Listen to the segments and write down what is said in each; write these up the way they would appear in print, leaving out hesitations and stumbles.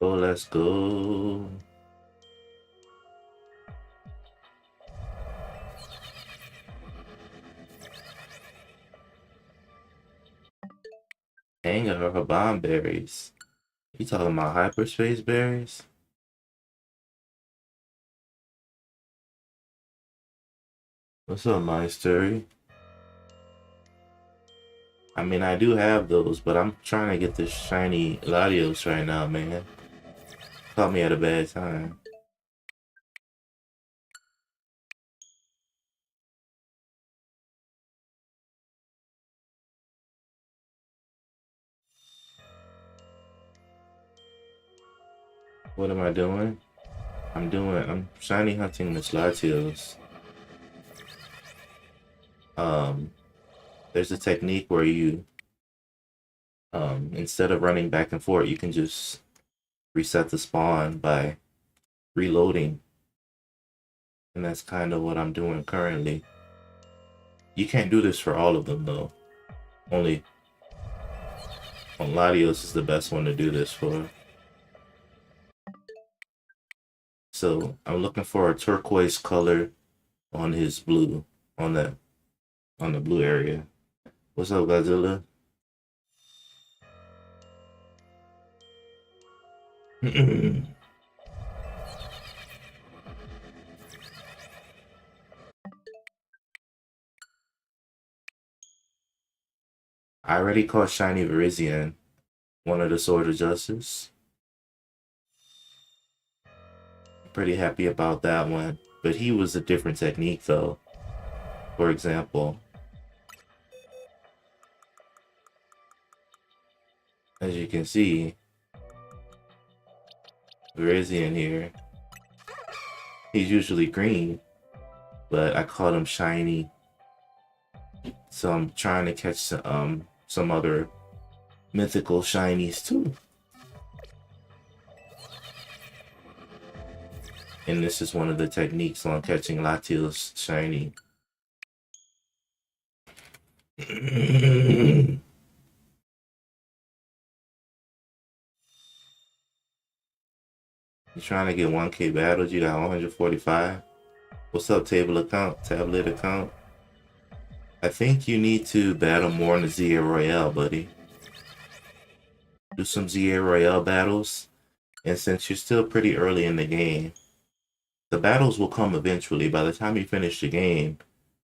Oh, let's go. Hang of her bomb berries. You talking about hyperspace berries? What's up, my story? I mean, I do have those, but I'm trying to get this shiny Latios right now, man. Caught me at a bad time. What am I doing? I'm shiny hunting Miss Latios. Um, there's a technique where you, instead of running back and forth, you can just reset the spawn by reloading. And that's kind of what I'm doing currently. You can't do this for all of them, though. Only on Latios is the best one to do this for. So I'm looking for a turquoise color on his blue, on the blue area. What's up, Godzilla? I already caught Shiny Virizion, one of the Sword of Justice. Pretty happy about that one. But he was a different technique, though. For example, as you can see, Virizion here, he's usually green, but I caught him shiny. So I'm trying to catch some other mythical shinies too. And this is one of the techniques on catching Latios shiny. You trying to get 1K battles? You got 145. What's up, tablet account? I think you need to battle more in the ZA Royale, buddy. Do some ZA Royale battles. And since you're still pretty early in the game, the battles will come eventually. By the time you finish the game,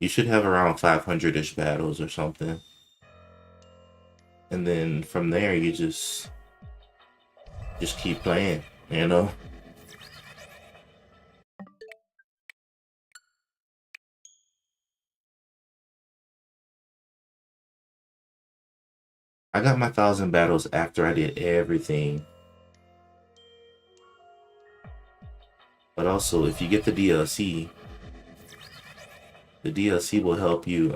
you should have around 500-ish battles or something. And then from there, you just keep playing, you know? I got my 1,000 battles after I did everything. But also, if you get the DLC will help you,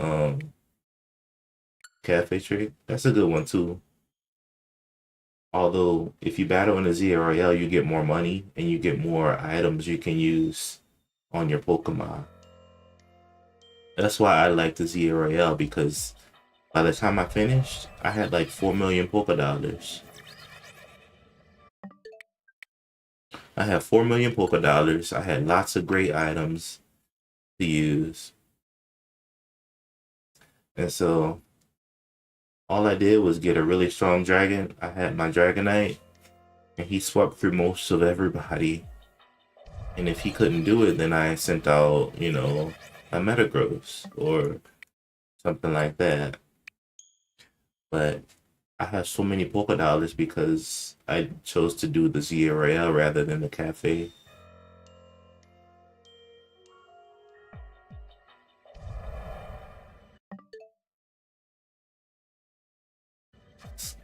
Cafe Trick. That's a good one too. Although, if you battle in a ZA Royale, you get more money and you get more items you can use on your Pokemon. That's why I like the ZA Royale, because by the time I finished, I had like 4 million Poké Dollars. I had 4 million Poké Dollars. I had lots of great items to use. And so all I did was get a really strong dragon. I had my Dragonite, and he swept through most of everybody. And if he couldn't do it, then I sent out, you know, a Metagross or something like that. But I have so many Poké Dollars because I chose to do the ZA Royale rather than the cafe.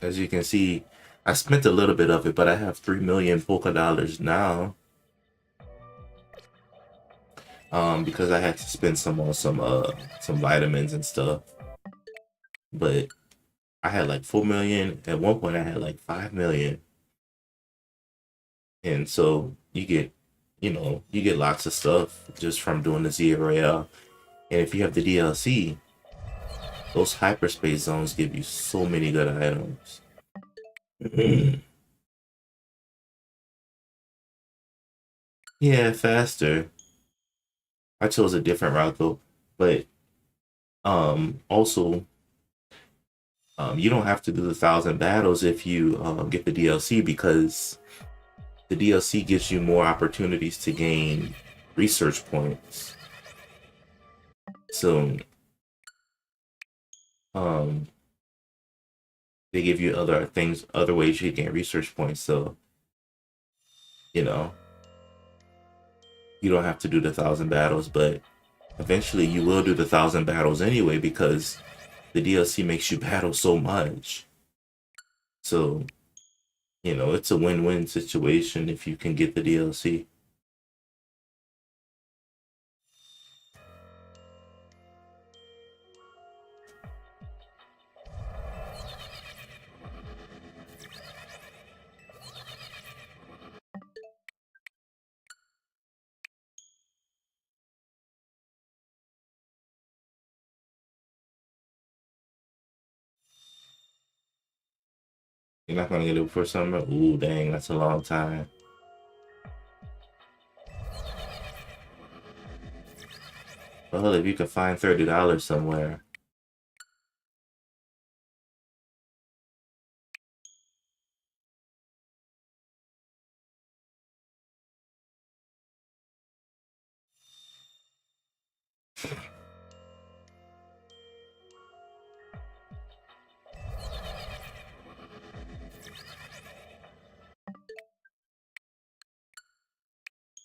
As you can see, I spent a little bit of it, but I have 3 million Poké Dollars now. Because I had to spend some on some vitamins and stuff. But I had like 4 million. At one point, I had like 5 million. And so you get, you get lots of stuff just from doing the ZA Royale. And if you have the DLC, those hyperspace zones give you so many good items. Yeah, faster. I chose a different route though, but also you don't have to do the 1,000 battles if you get the DLC, because the DLC gives you more opportunities to gain research points. So um, they give you other things, other ways you can gain research points. So you know you don't have to do the 1,000 battles, but eventually you will do the 1,000 battles anyway, because the DLC makes you battle so much. So it's a win-win situation if you can get the DLC. You're not gonna get it before summer? Ooh, dang, that's a long time. Well, if you can find $30 somewhere.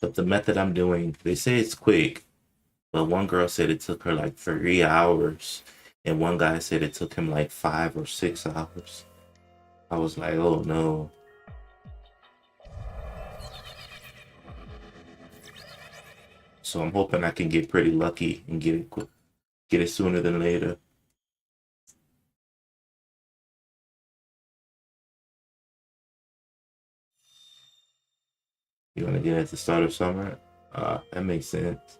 But the method I'm doing, they say it's quick, but one girl said it took her like 3 hours, and one guy said it took him like 5 or 6 hours. I was like, oh no. So I'm hoping I can get pretty lucky and get it quick, get it sooner than later. You want to get it at the start of summer? That makes sense.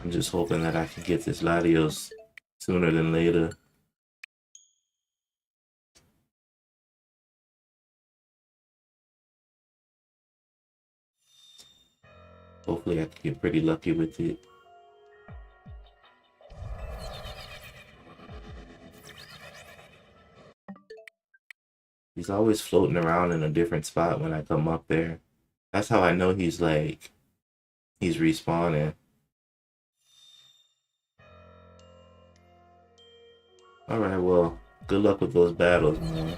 I'm just hoping that I can get this Latios sooner than later. Hopefully I can get pretty lucky with it. He's always floating around in a different spot when I come up there. That's how I know he's respawning. Alright, well, good luck with those battles, man.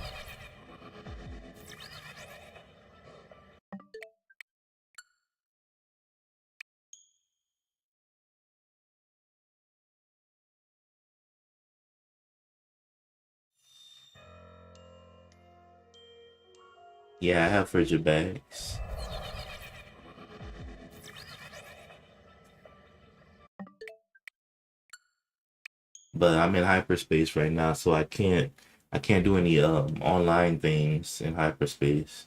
Yeah, I have frigid bags. But I'm in hyperspace right now, so I can't do any online things in hyperspace.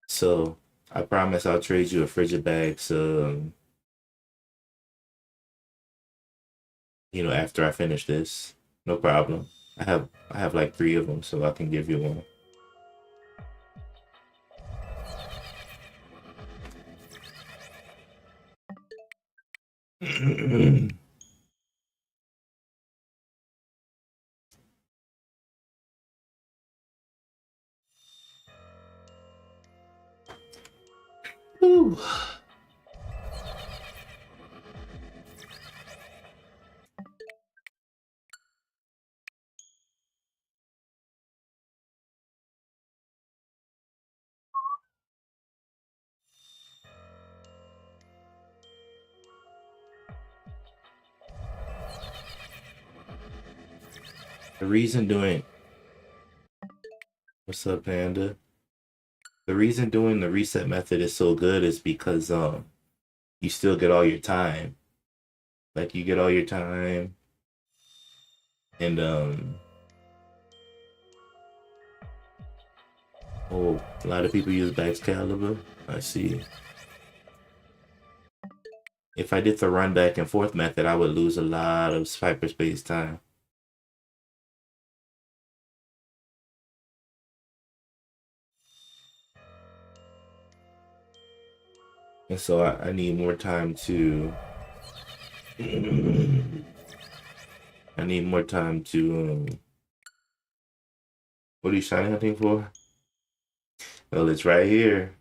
So I promise I'll trade you a frigid bag, so after I finish this. No problem. I have like three of them, so I can give you one. Whew. The reason doing What's up, Panda? The reason doing the reset method is so good is because you still get all your time. Like you get all your time, and oh, a lot of people use Excalibur. I see. If I did the run back and forth method, I would lose a lot of hyperspace time. And so I need more time to. I need more time to. What are you shiny hunting for? Well, it's right here.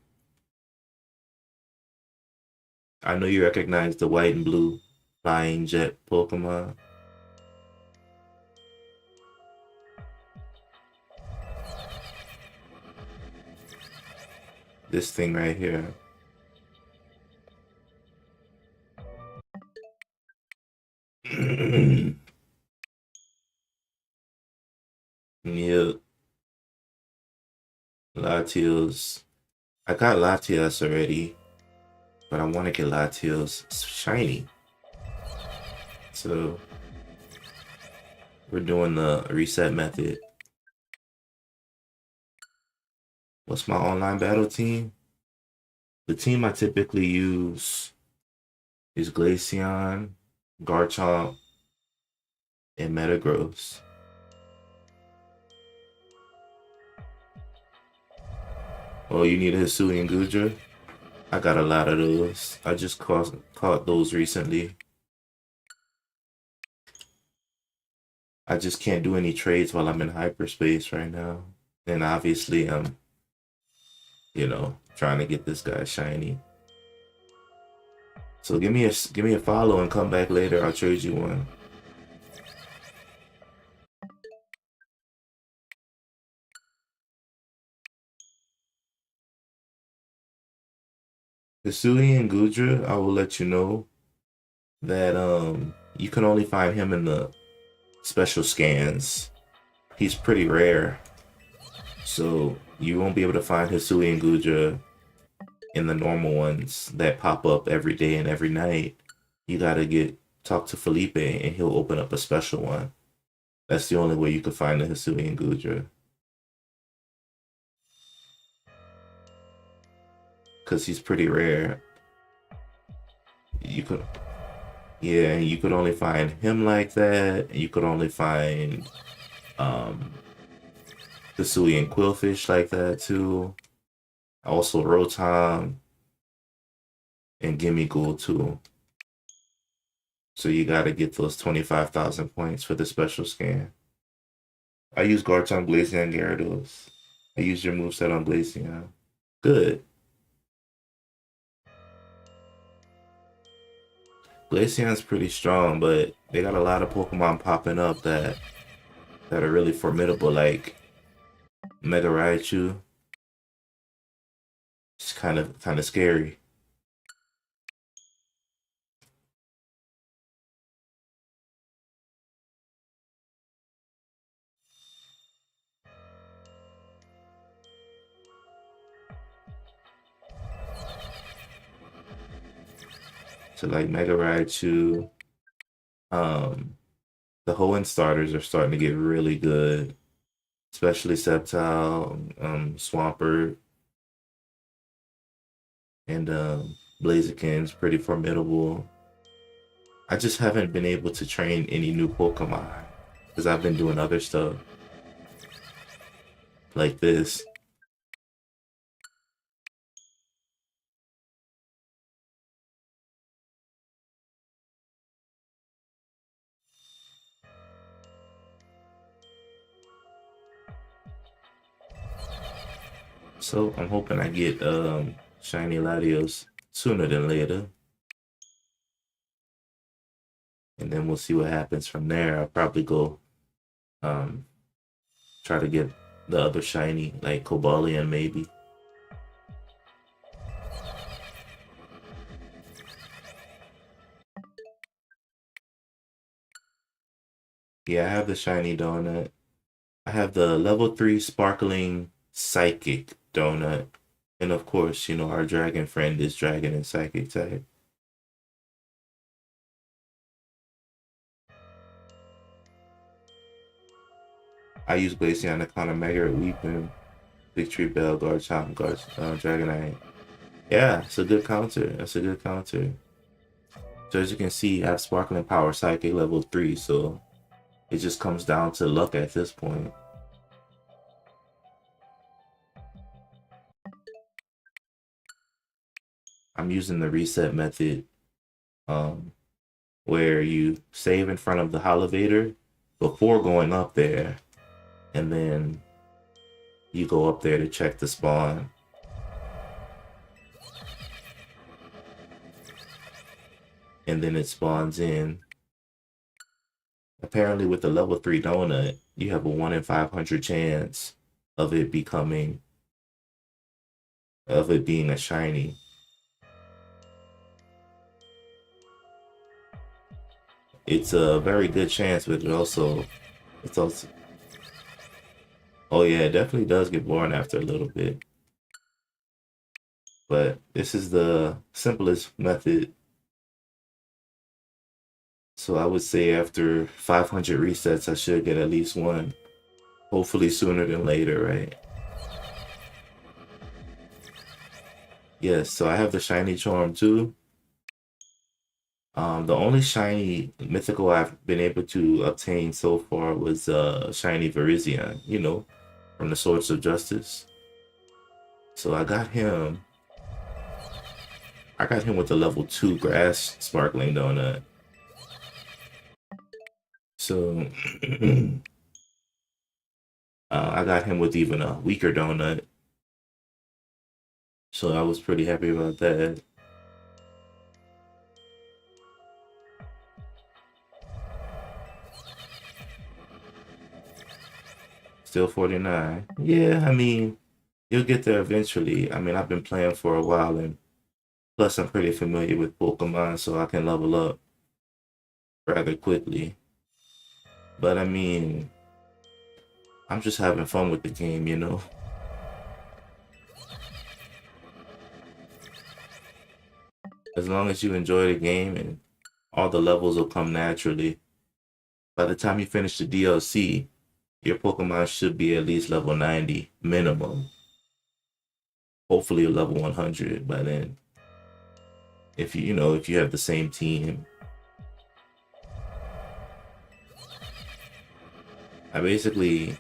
I know you recognize the white and blue flying jet Pokemon. This thing right here. Yep. Latios. I got Latias already, but I want to get Latios shiny. So we're doing the reset method. What's my online battle team? The team I typically use is Glaceon, Garchomp, and Metagross. Oh, you need a Hisuian Gudra? I got a lot of those. I just caught those recently. I just can't do any trades while I'm in hyperspace right now. And obviously I'm, trying to get this guy shiny. So give me a follow and come back later. I'll trade you one. Hisuian Gudra, I will let you know that you can only find him in the special scans. He's pretty rare. So you won't be able to find Hisuian Gudra in the normal ones that pop up every day and every night. You gotta talk to Felipe and he'll open up a special one. That's the only way you can find the Hisuian Gudra. Cause he's pretty rare. You could Yeah, you could only find him like that. And you could only find um Hisuian Quillfish like that too. Also Rotom and Gimme Ghoul too. So you gotta get those 25,000 points for the special scan. I use Garchomp, Glaceon, Gyarados. I used your moveset on Glaceon. Good. Glaceon's pretty strong, but they got a lot of Pokemon popping up that are really formidable, like Mega Raichu. It's kind of scary. So like Mega Raichu, um, the Hoenn starters are starting to get really good, especially Sceptile, Swampert, and Blaziken's pretty formidable. I just haven't been able to train any new Pokemon because I've been doing other stuff like this. So I'm hoping I get Shiny Latios sooner than later. And then we'll see what happens from there. I'll probably go um, try to get the other shiny, like Cobalion maybe. Yeah, I have the shiny donut. I have the level 3 sparkling psychic donut. And of course, our dragon friend is dragon and psychic type. I use Glaceon to counter Mega Weeping, Victory Bell, Garchomp, Dragonite. Yeah, it's a good counter. That's a good counter. So as you can see, I have Sparkling Power Psychic level 3, so it just comes down to luck at this point. I'm using the reset method, where you save in front of the elevator before going up there, and then you go up there to check the spawn. And then it spawns in. Apparently with the level 3 donut, you have a 1 in 500 chance of it being a shiny. It's a very good chance, but it's also, oh yeah, it definitely does get boring after a little bit. But this is the simplest method. So I would say after 500 resets, I should get at least one. Hopefully sooner than later, right? Yes, so I have the shiny charm too. The only shiny mythical I've been able to obtain so far was shiny Virizion, you know, from the Swords of Justice. So I got him. I got him with the level 2 grass sparkling donut. So I got him with even a weaker donut. So I was pretty happy about that. Still 49. Yeah, I mean, you'll get there eventually. I mean, I've been playing for a while, and plus I'm pretty familiar with Pokemon, so I can level up rather quickly. But I mean, I'm just having fun with the game, you know? As long as you enjoy the game, and all the levels will come naturally. By the time you finish the DLC, your Pokemon should be at least level 90 minimum. Hopefully level 100 by then. If if you have the same team. I basically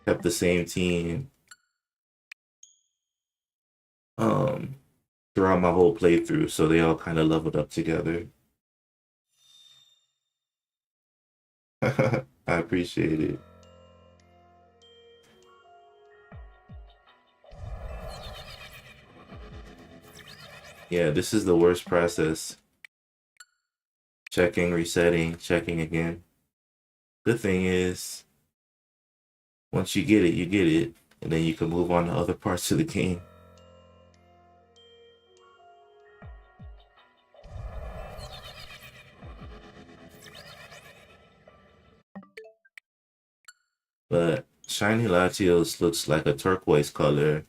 kept the same team throughout my whole playthrough, so they all kind of leveled up together. I appreciate it. Yeah, this is the worst process. Checking, resetting, checking again. Good thing is, once you get it, you get it, and then you can move on to other parts of the game. But Shiny Latios looks like a turquoise color.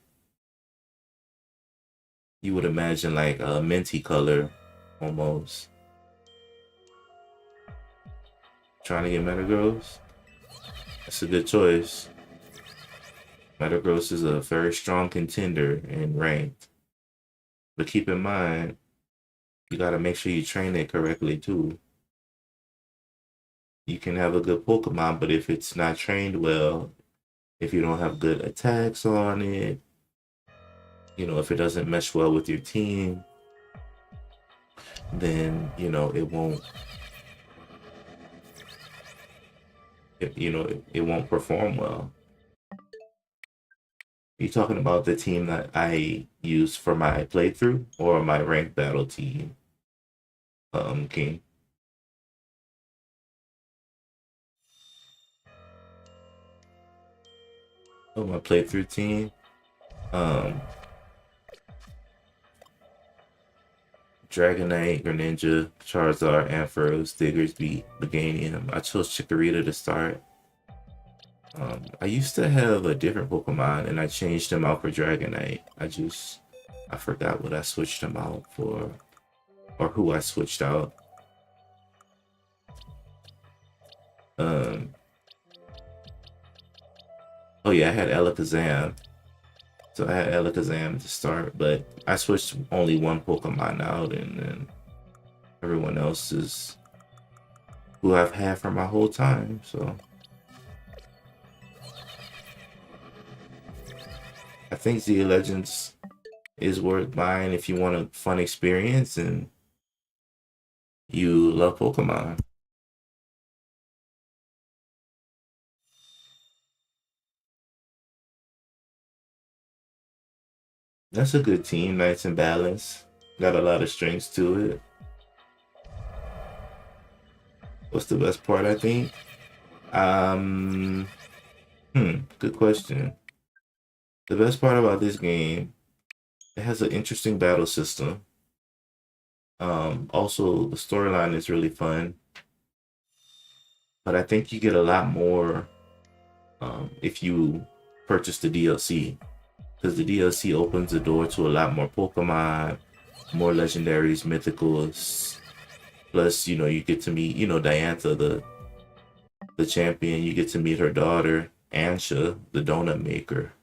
You would imagine like a minty color, almost. Trying to get Metagross? That's a good choice. Metagross is a very strong contender in ranked. But keep in mind, you gotta make sure you train it correctly too. You can have a good Pokemon, but if it's not trained well, if you don't have good attacks on it, if it doesn't mesh well with your team, then, it won't perform well. You talking about the team that I use for my playthrough or my ranked battle team, King? Oh, my playthrough team. Um, Dragonite, Greninja, Charizard, Ampharos, Diggersby, Meganium. I chose Chikorita to start. I used to have a different Pokemon and I changed him out for Dragonite. I forgot what I switched him out for, or who I switched out. Um, Oh yeah, I had Alakazam. So I had Alakazam to start, but I switched only one Pokemon out, and then everyone else is who I've had for my whole time. So I think Z Legends is worth buying if you want a fun experience and you love Pokemon. That's a good team, nice and balanced. Got a lot of strengths to it. What's the best part, I think? Um, good question. The best part about this game, it has an interesting battle system. Also, the storyline is really fun, but I think you get a lot more if you purchase the DLC, because the DLC opens the door to a lot more Pokemon, more legendaries, mythicals. Plus, you get to meet, Diantha, the champion. You get to meet her daughter, Ansha, the donut maker,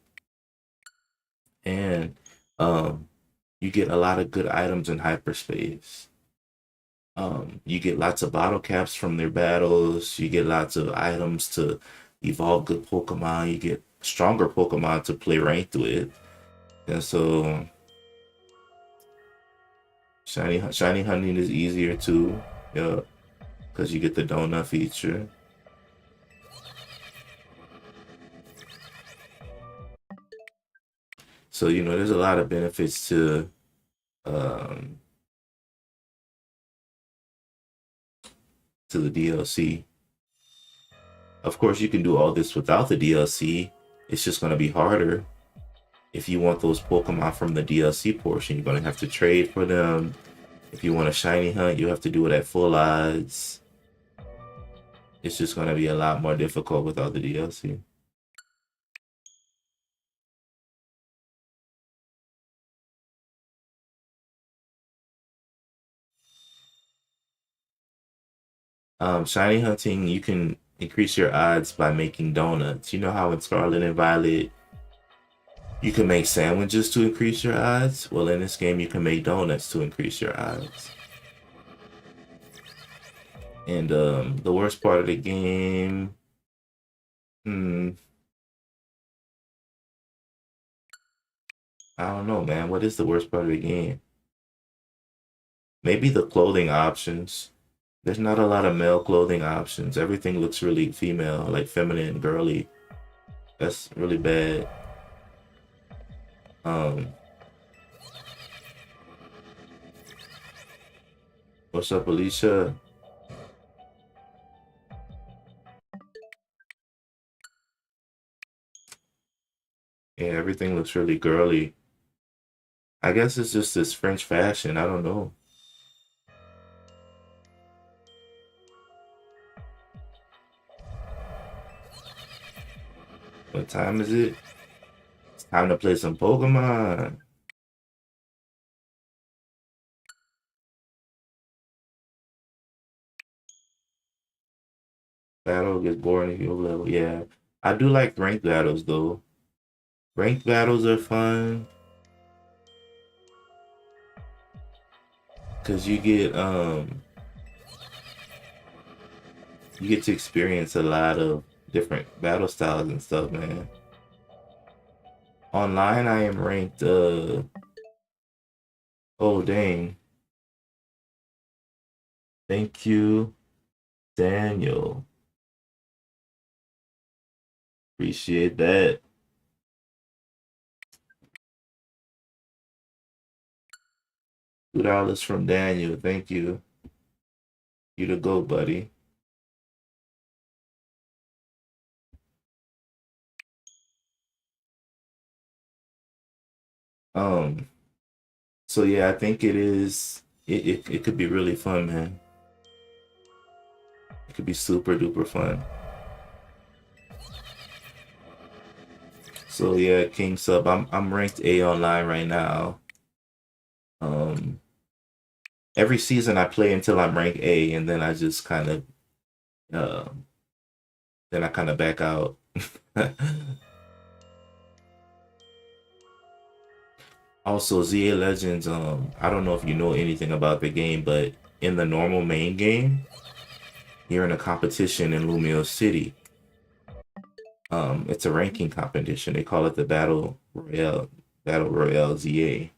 and um, you get a lot of good items in hyperspace. You get lots of bottle caps from their battles. You get lots of items to evolve good Pokemon. You get stronger Pokemon to play ranked with. And so shiny hunting is easier too. Yeah, because you get the donut feature. So there's a lot of benefits um to the DLC. Of course, you can do all this without the DLC. It's just gonna be harder. If you want those Pokemon from the DLC portion, you're gonna have to trade for them. If you want a shiny hunt, you have to do it at full odds. It's just gonna be a lot more difficult without the DLC. Shiny hunting, you can increase your odds by making donuts. You know how in Scarlet and Violet you can make sandwiches to increase your odds? Well, in this game, you can make donuts to increase your odds. And the worst part of the game, hmm, I don't know, man. What is the worst part of the game? Maybe the clothing options. There's not a lot of male clothing options. Everything looks really female, like feminine, girly. That's really bad. Um, what's up, Alicia? Yeah, everything looks really girly. I guess it's just this French fashion. I don't know. What time is it? It's time to play some Pokemon. Battle gets boring if you level. Yeah, I do like ranked battles though. Ranked battles are fun because you get to experience a lot of different battle styles and stuff, man. Online, I am ranked. Oh dang! Thank you, Daniel. Appreciate that. $2 from Daniel. Thank you. You the go, buddy. Um. So yeah, I think it is. It could be really fun, man. It could be super duper fun. So yeah, King Sub, I'm ranked A online right now. Um, every season I play until I'm rank A, and then I just uh, then I kind of back out. Also, ZA Legends, I don't know if you know anything about the game, but in the normal main game, you're in a competition in Lumio City. It's a ranking competition. They call it the Battle Royale ZA.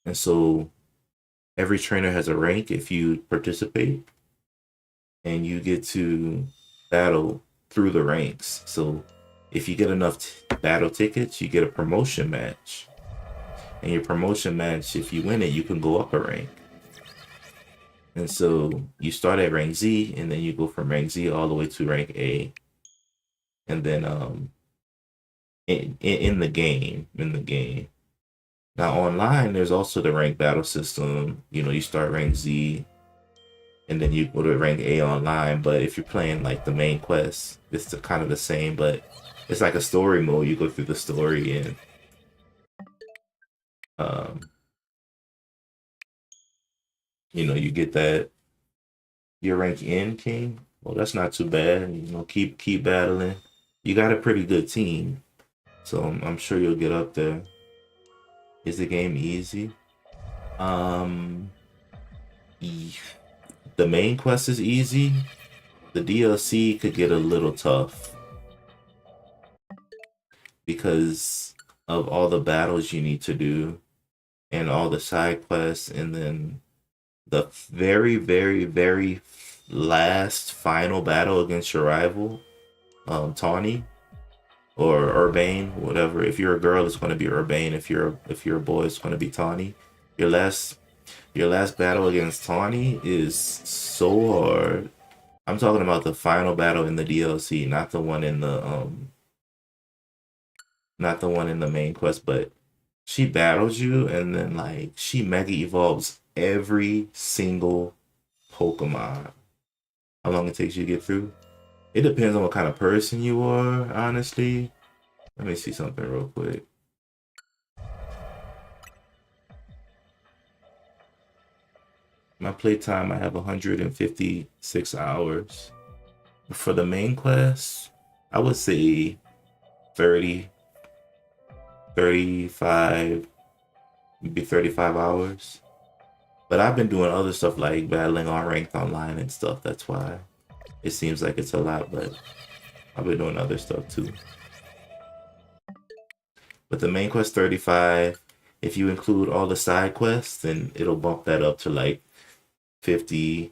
And so every trainer has a rank if you participate, and you get to battle through the ranks. So if you get enough battle tickets, you get a promotion match. And your promotion match, if you win it, you can go up a rank. And so you start at rank Z, and then you go from rank Z all the way to rank A. And then in the game. Now online, there's also the rank battle system. You know, you start rank Z, and then you go to rank A online. But if you're playing like the main quest, it's kind of the same, but it's like a story mode. You go through the story, and um, you know, you get that your rank N king. Well, that's not too bad. You know, keep battling. You got a pretty good team, so I'm sure you'll get up there. Is the game easy? Um, the main quest is easy. The DLC could get a little tough because of all the battles you need to do and all the side quests, and then the very, very, very last final battle against your rival, Tawny or Urbane, whatever. If you're a girl, it's going to be Urbane. If you're a boy, it's going to be Tawny. Your last battle against Tawny is so hard. I'm talking about the final battle in the DLC, not the one in the main quest, but she battles you, and then like she mega evolves every single Pokemon. How long it takes you to get through? It depends on what kind of person you are, honestly. Let me see something real quick. My playtime, I have 156 hours. For the main quest, I would say 30, 35, maybe 35 hours. But I've been doing other stuff like battling on ranked online and stuff. That's why it seems like it's a lot, but I've been doing other stuff too. But the main quest 35. If you include all the side quests, then it'll bump that up to like 50.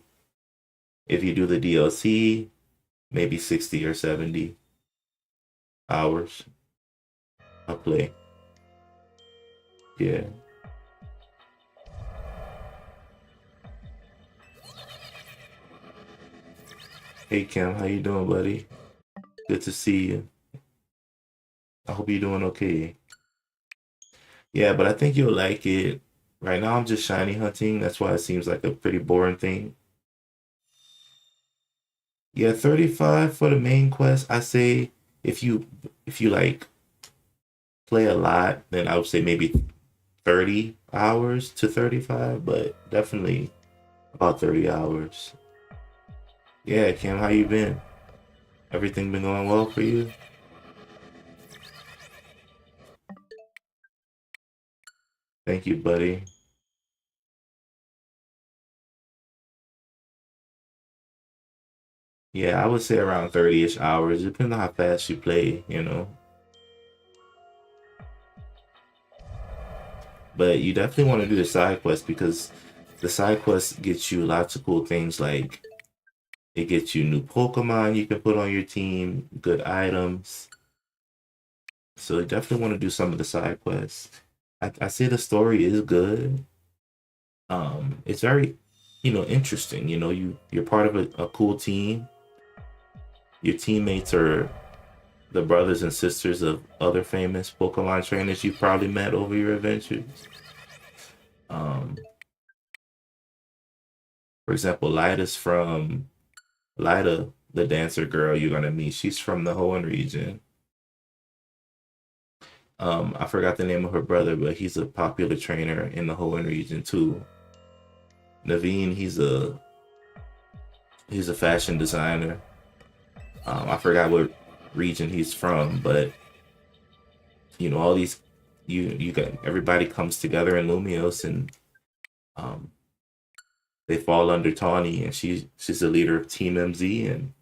If you do the DLC, maybe 60 or 70 hours of play. Yeah. Hey Kim, how you doing, buddy? Good to see you. I hope you're doing okay. Yeah, but I think you'll like it. Right now I'm just shiny hunting. That's why it seems like a pretty boring thing. Yeah, 35 for the main quest. I say if you like play a lot, then I would say maybe 30 hours to 35, but definitely about 30 hours. Yeah, Kim, how you been? Everything been going well for you? Thank you, buddy. Yeah, I would say around 30-ish hours. Depends on how fast you play, you know. But you definitely want to do the side quest because the side quest gets you lots of cool things like it gets you new Pokemon you can put on your team, good items. So you definitely want to do some of the side quests. I say the story is good. It's very, interesting. You know, you're part of a cool team. Your teammates are the brothers and sisters of other famous Pokemon trainers you've probably met over your adventures. Um, for example, Lida, the dancer girl you're gonna meet. She's from the Hoenn region. I forgot the name of her brother, but he's a popular trainer in the Hoenn region too. Naveen, he's a fashion designer. I forgot what region he's from, but all these you got everybody comes together in Lumios, and um, they fall under Tawny, and she's the leader of Team MZ. And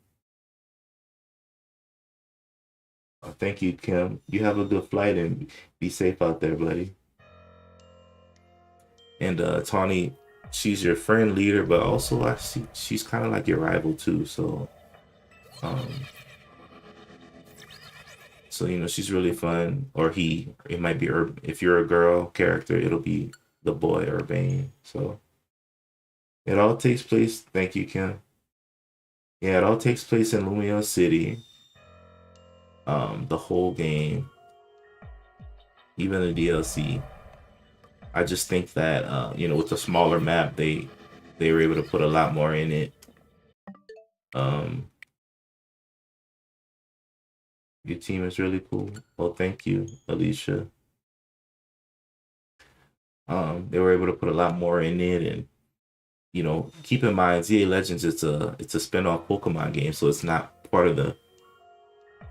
thank you, Kim. You have a good flight and be safe out there, buddy. And Tawny, she's your friend leader, but also I see she's kind of like your rival too. Um, so you know she's really fun. Or he, it might be if you're a girl character, it'll be the boy Urbane. So it all takes place. Thank you, Kim. Yeah, it all takes place in Lumio City. The whole game, even the DLC. I just think that you know, with the smaller map, they were able to put a lot more in it. Um, your team is really cool. Well, thank you, Alicia. They were able to put a lot more in it, and you know, keep in mind, ZA Legends it's a spin-off Pokemon game, so it's not part of the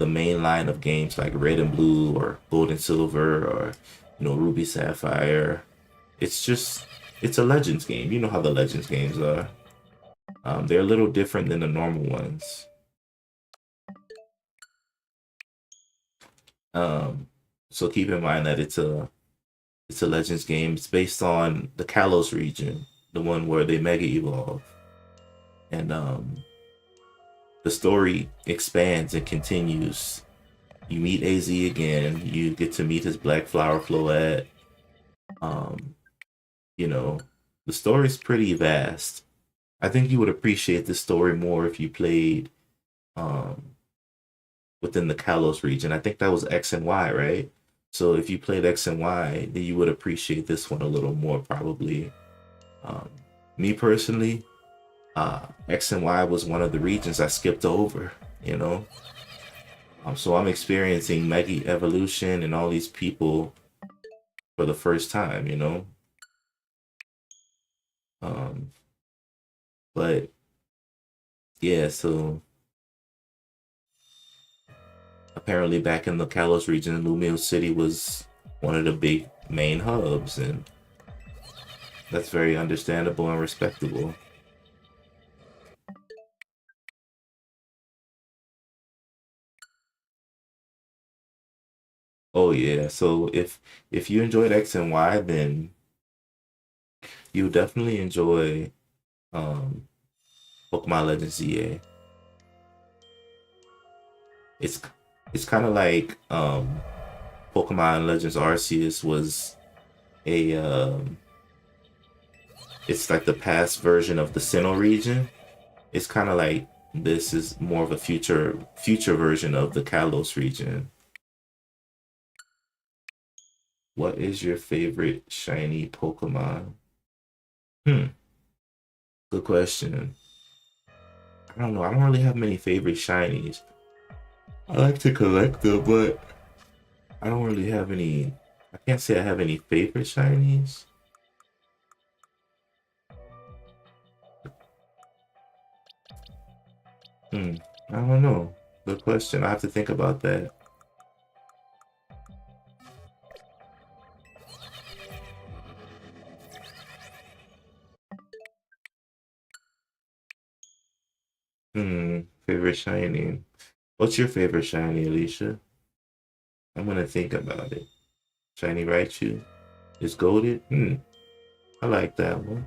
main line of games like Red and Blue or Gold and Silver or you know Ruby Sapphire. It's just it's a Legends game. You know how the Legends games are. They're a little different than the normal ones. So keep in mind that it's a Legends game. It's based on the Kalos region, the one where they Mega Evolve, and the story expands and continues. You meet AZ again. You get to meet his Black Flower Floette. Um, you know, the story's pretty vast. I think you would appreciate this story more if you played um, within the Kalos region. I think that was X and Y, right? So if you played X and Y, then you would appreciate this one a little more, probably. Um, Me personally, X and Y was one of the regions I skipped over, you know? So I'm experiencing Mega Evolution and all these people for the first time, you know? Um, but yeah, so apparently back in the Kalos region, Lumio City was one of the big main hubs, and that's very understandable and respectable. Oh yeah, so if you enjoyed X and Y, then you definitely enjoy um Pokemon Legends ZA. It's it's kind of like Pokemon Legends Arceus was a it's like the past version of the Sinnoh region. It's kind of like this is more of a future version of the Kalos region. What is your favorite shiny Pokemon? Hmm, good question. I don't know. I don't really have many favorite shinies. I like to collect them, but I don't really have any. I can't say I have any favorite shinies. Hmm, I don't know. Good question. I have to think about that. Favorite shiny. What's your favorite shiny, Alicia? I'm gonna think about it. Shiny Raichu is golded. I like that one.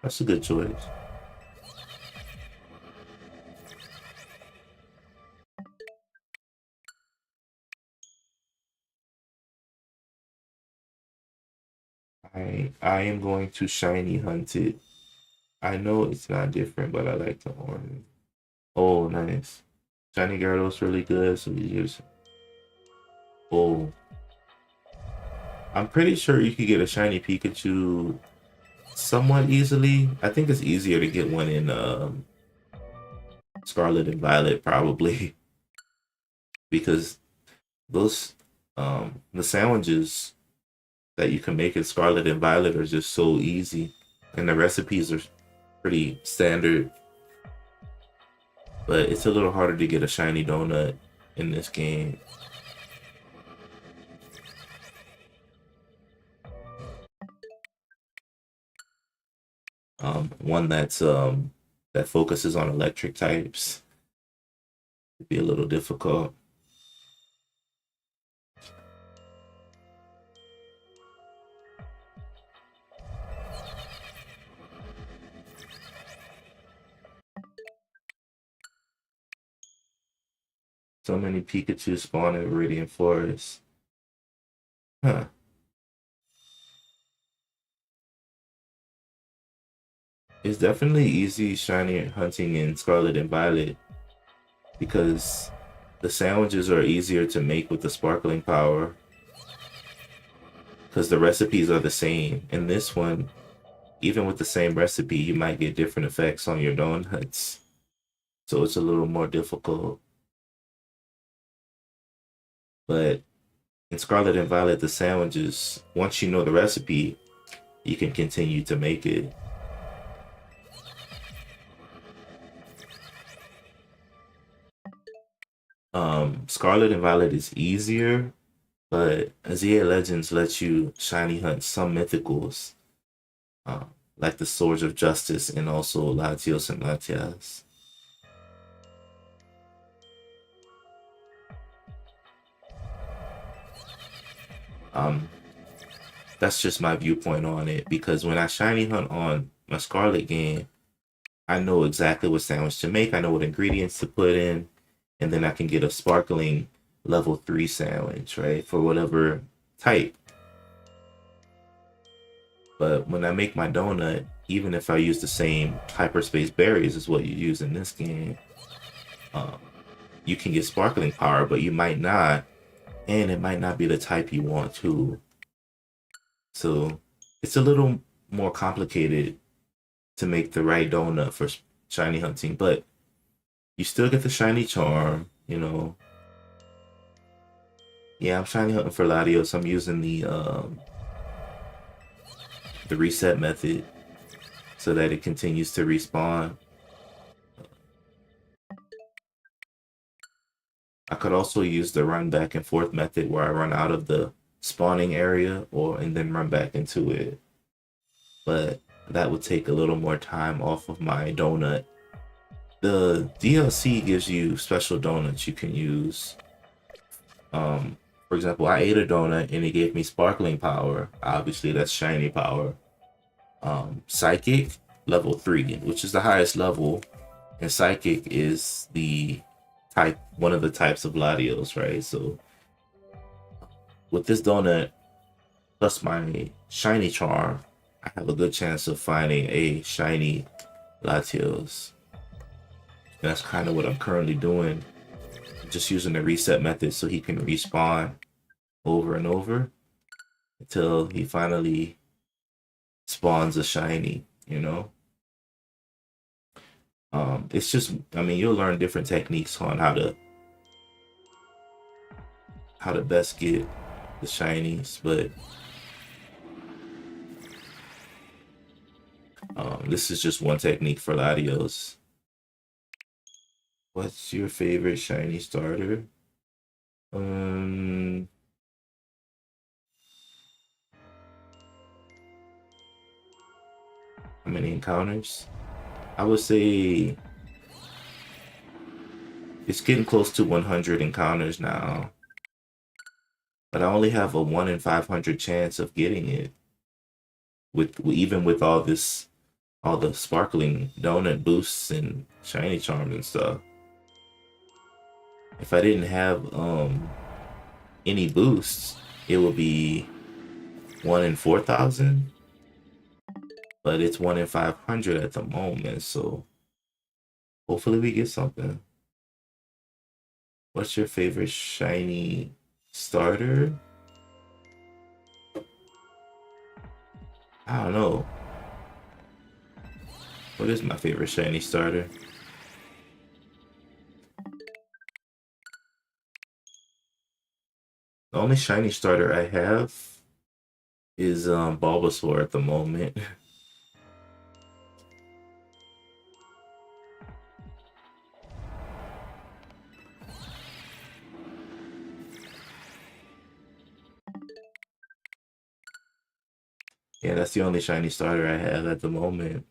That's a good choice. I am going to shiny hunt it. I know it's not different, but I like the orange. Oh, nice. Shiny Gyarados really good. So you just oh, I'm pretty sure you could get a shiny Pikachu somewhat easily. I think it's easier to get one in Scarlet and Violet probably because those the sandwiches that you can make in Scarlet and Violet are just so easy, and the recipes are pretty standard. But it's a little harder to get a shiny donut in this game. One that focuses on electric types. It'd be a little difficult. So many Pikachu spawn in Viridian Forest. Huh. It's definitely easy shiny hunting in Scarlet and Violet because the sandwiches are easier to make with the sparkling power because the recipes are the same. In this one, even with the same recipe, you might get different effects on your donuts. So it's a little more difficult. But in Scarlet and Violet, the sandwiches, once you know the recipe, you can continue to make it. Scarlet and Violet is easier, but ZA Legends lets you shiny hunt some mythicals, uh, like the Swords of Justice and also Latios and Latias. Um, that's just my viewpoint on it because when I shiny hunt on my Scarlet game, I know exactly what sandwich to make. I know what ingredients to put in, and then I can get a sparkling level 3 sandwich, right? For whatever type. But when I make my donut, even if I use the same hyperspace berries as what you use in this game, um, you can get sparkling power, but you might not, and it might not be the type you want to. So it's a little more complicated to make the right donut for shiny hunting, but you still get the shiny charm, you know. Yeah, I'm shiny hunting for Latios. I'm using the reset method so that it continues to respawn. I could also use the run back and forth method where I run out of the spawning area and then run back into it. But that would take a little more time off of my donut. The DLC gives you special donuts you can use. For example, I ate a donut and it gave me sparkling power. Obviously, that's shiny power. Psychic level 3, which is the highest level, and Psychic is the one of the types of Latios, right? So with this donut plus my shiny charm, I have a good chance of finding a shiny Latios. And that's kind of what I'm currently doing. Just using the reset method so he can respawn over and over until he finally spawns a shiny, you know? It's just, I mean, you'll learn different techniques on how to best get the shinies, but this is just one technique for Latios. What's your favorite shiny starter? Um, how many encounters? I would say it's getting close to 100 encounters now, but I only have a 1 in 500 chance of getting it with even with all the sparkling donut boosts and shiny charms and stuff. If I didn't have any boosts, it would be 1 in 4,000, but it's 1 in 500 at the moment, so hopefully we get something. What's your favorite shiny starter? I don't know. What is my favorite shiny starter? The only shiny starter I have is Bulbasaur at the moment. Yeah, that's the only shiny starter I have at the moment.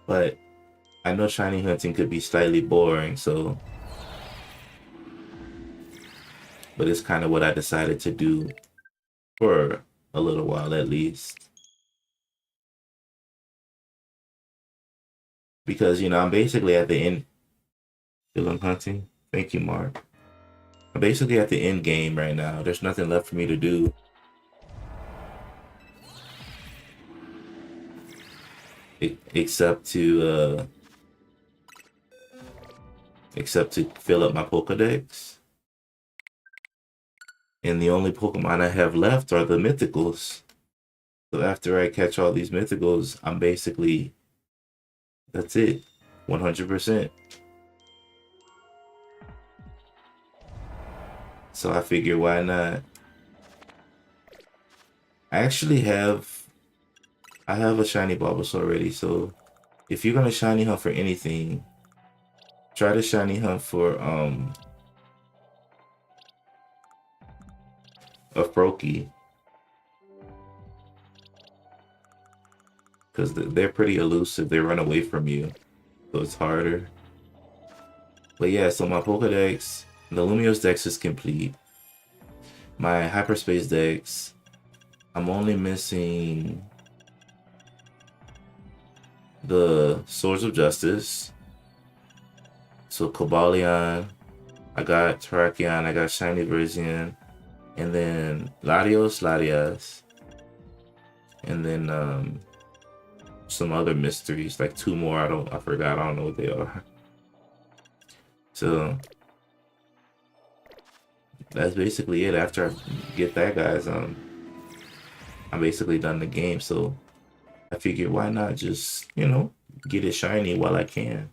But I know shiny hunting could be slightly boring, so but it's kind of what I decided to do for a little while at least. Because, you know, I'm basically at the end. Still I'm hunting. Thank you, Mark. I'm basically at the end game right now. There's nothing left for me to do except to fill up my Pokedex. And the only Pokemon I have left are the mythicals. So after I catch all these mythicals, I'm basically, that's it. 100%. So I figure why not? I have a shiny Bulbasaur already, so if you're gonna shiny hunt for anything, try to shiny hunt for a Froakie. Because they're pretty elusive, they run away from you, so it's harder. But yeah, so my Pokedex, the Lumiose Dex is complete. My Hyperspace Dex, I'm only missing the Swords of Justice. So Cobalion, I got Terrakion, I got Shiny Brazian, and then Latias, and then some other mysteries, like 2 more. I forgot, I don't know what they are. So that's basically it. After I get that, guys, I'm basically done the game. So I figured why not just, you know, get it shiny while I can.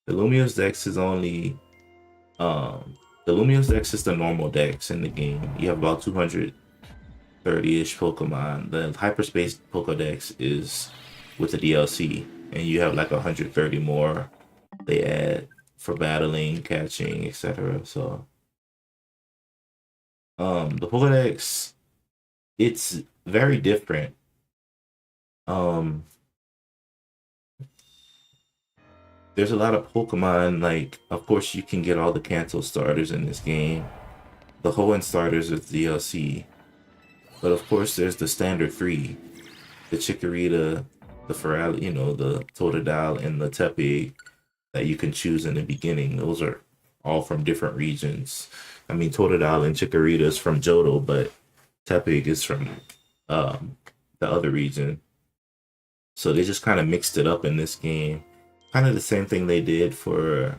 The Lumiose Dex is only the Lumiose Dex is the normal Dex in the game. You have about 230-ish Pokemon. The Hyperspace Pokedex is with the DLC, and you have like 130 more they add for battling, catching, etc. So the Pokedex, it's very different. There's a lot of Pokemon, like, of course you can get all the cancel starters in this game. The Hoenn starters is DLC. But of course there's the standard 3. The Chikorita, the Ferali, you know, the Totodile, and the Tepig that you can choose in the beginning. Those are all from different regions. I mean, Totodile and Chikorita is from Johto, but Tepig is from the other region. So they just kind of mixed it up in this game. Kind of the same thing they did for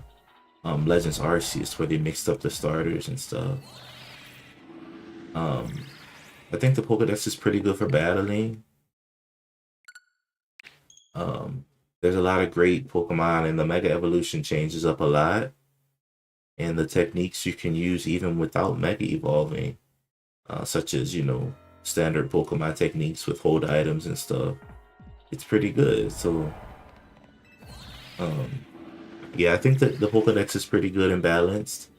Legends Arceus, where they mixed up the starters and stuff. I think the Pokedex is pretty good for battling. There's a lot of great Pokemon, and the Mega Evolution changes up a lot. And the techniques you can use even without Mega Evolving, such as, you know, standard Pokemon techniques with hold items and stuff. It's pretty good. So, yeah, I think that the Pokedex is pretty good and balanced.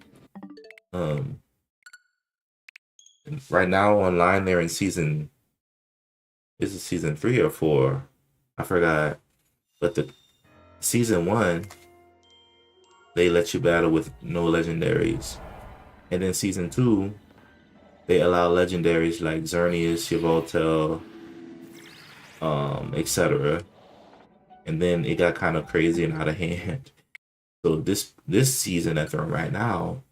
Right now online, they're in season. Is it season 3 or 4? I forgot. But the season 1, they let you battle with no legendaries, and then season 2, they allow legendaries like Xerneas, Yveltal, etc. And then it got kind of crazy and out of hand. So this season that they're on right now,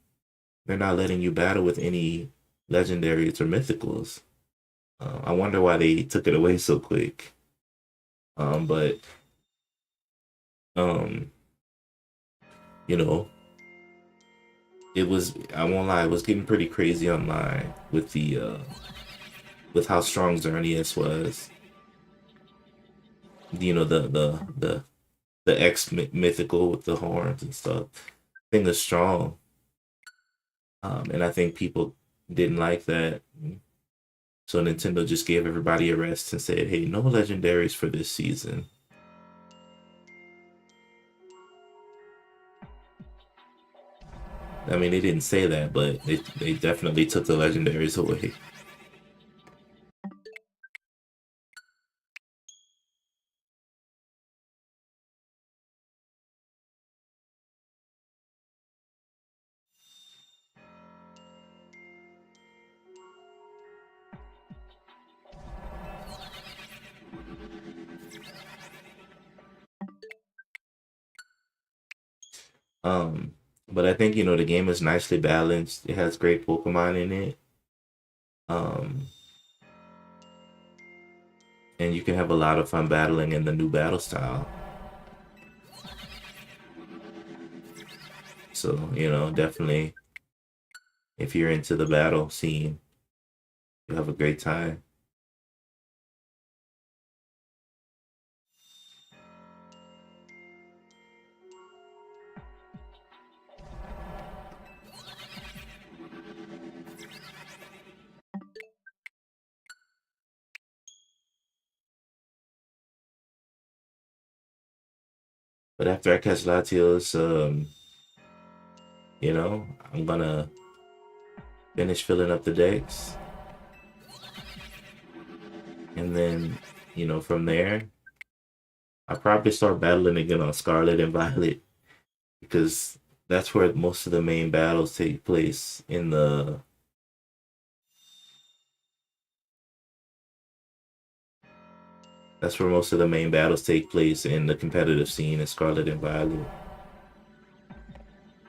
they're not letting you battle with any legendaries or mythicals. I wonder why they took it away so quick. But you know, it was, I won't lie, it was getting pretty crazy online with the with how strong Xerneas was. You know, the X mythical with the horns and stuff. Thing is strong. And I think people didn't like that. So Nintendo just gave everybody a rest and said, hey, no legendaries for this season. I mean, they didn't say that, but they definitely took the legendaries away. Um, but I think, the game is nicely balanced. It has great Pokemon in it. Um, and you can have a lot of fun battling in the new battle style. So, definitely if you're into the battle scene, you'll have a great time. But after I catch Latios, I'm gonna finish filling up the decks. And then, from there, I'll probably start battling again on Scarlet and Violet because that's where most of the main battles take place in the that's where most of the main battles take place in the competitive scene in Scarlet and Violet.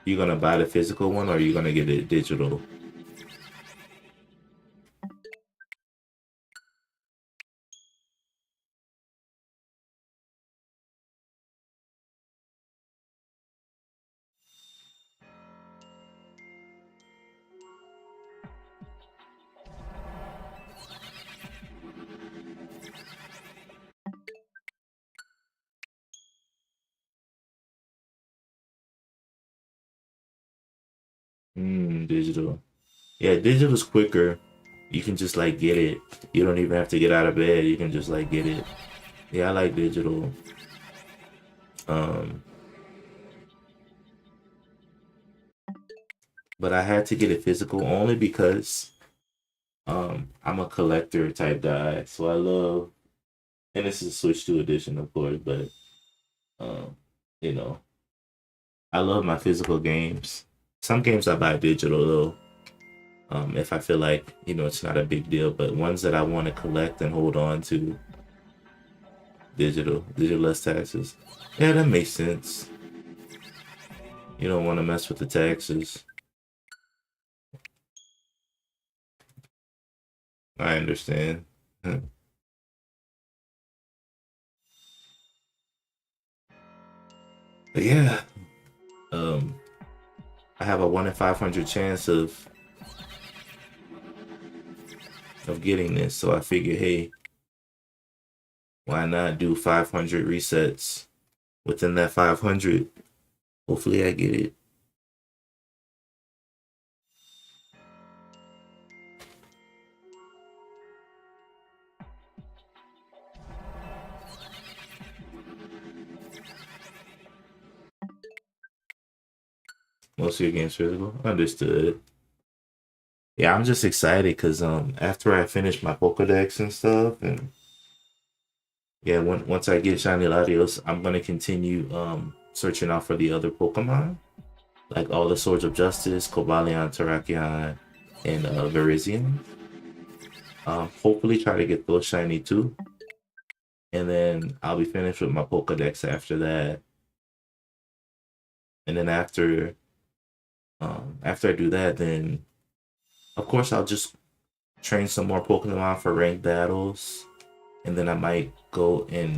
You gonna buy the physical one or are you gonna get it digital? Digital. Yeah, digital's quicker. You can just like get it. You don't even have to get out of bed. You can just like get it. Yeah, I like digital. Um, but I had to get it physical only because I'm a collector type guy. So I love, and this is a Switch 2 edition, of course, but um, you know, I love my physical games. Some games I buy digital though. If I feel like, it's not a big deal, but ones that I want to collect and hold on to, digital less taxes. Yeah, that makes sense. You don't want to mess with the taxes. I understand. But yeah, um, I have a 1 in 500 chance of getting this, so I figure, hey, why not do 500 resets within that 500? Hopefully, I get it. Most of your games physical. Understood. Yeah, I'm just excited because after I finish my Pokedex and stuff, and yeah, once I get Shiny Latios, I'm gonna continue searching out for the other Pokemon, like all the Swords of Justice, Cobalion, Terrakion, and Virizion. Hopefully try to get those shiny too. And then I'll be finished with my Pokedex after that. And then after I do that, then of course I'll just train some more Pokemon for ranked battles. And then I might go and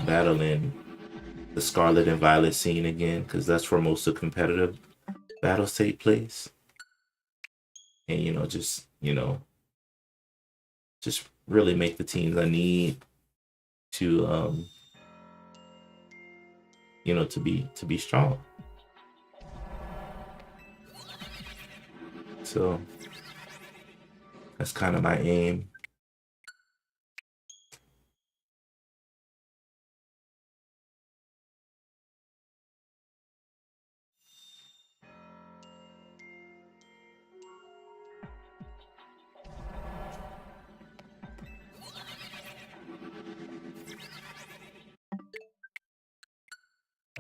battle in the Scarlet and Violet scene again, because that's where most of the competitive battles take place. And just really make the teams I need to to be strong. So that's kind of my aim.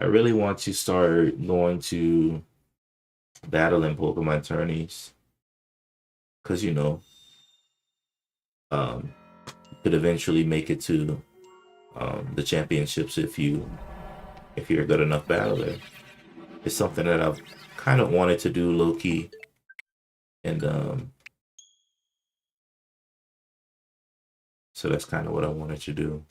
I really want to start going to battling Pokemon tourneys. Because, you know, you could eventually make it to the championships if you're a good enough battler. It's something that I've kind of wanted to do low key, and so that's kind of what I wanted to do.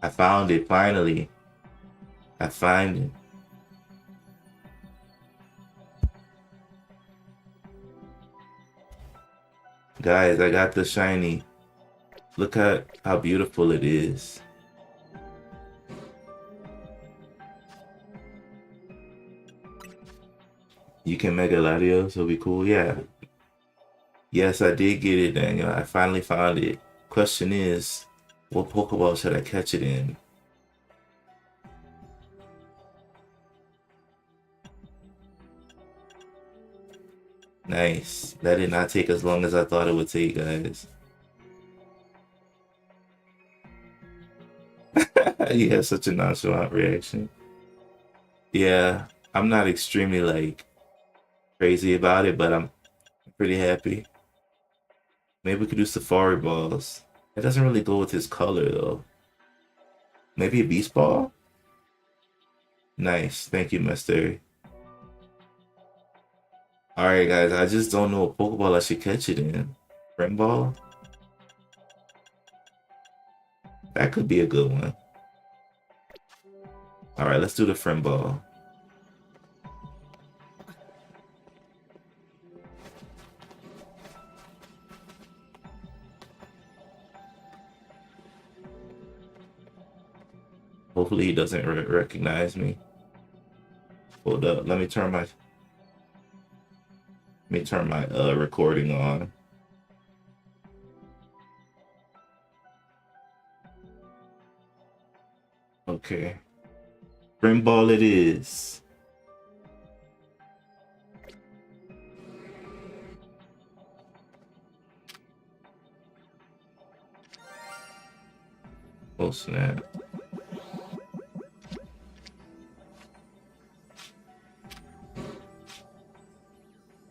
I found it finally. I find it. Guys, I got the shiny. Look at how beautiful it is. You can Mega Latios, it'll be cool. Yeah. Yes, I did get it, Daniel. I finally found it. Question is, what Pokeball should I catch it in? Nice. That did not take as long as I thought it would take, guys. You have such a nonchalant reaction. Yeah, I'm not extremely like crazy about it, but I'm pretty happy. Maybe we could do Safari Balls. It doesn't really go with his color though. Maybe a Beast Ball? Nice. Thank you, Mister. Alright guys, I just don't know what Pokeball I should catch it in. Friend Ball? That could be a good one. Alright, let's do the Friend Ball. Hopefully he doesn't recognize me. Hold up, let me turn my recording on. Okay. Friend Ball it is. Oh snap.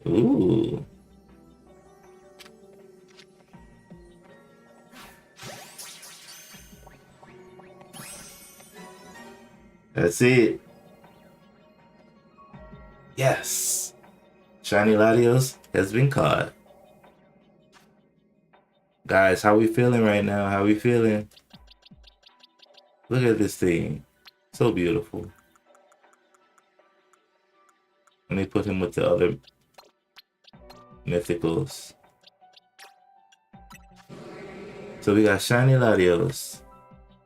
Ooh. That's it. Yes. Shiny Latios has been caught. Guys, how we feeling right now? How we feeling? Look at this thing. So beautiful. Let me put him with the other mythicals. So we got Shiny Latios.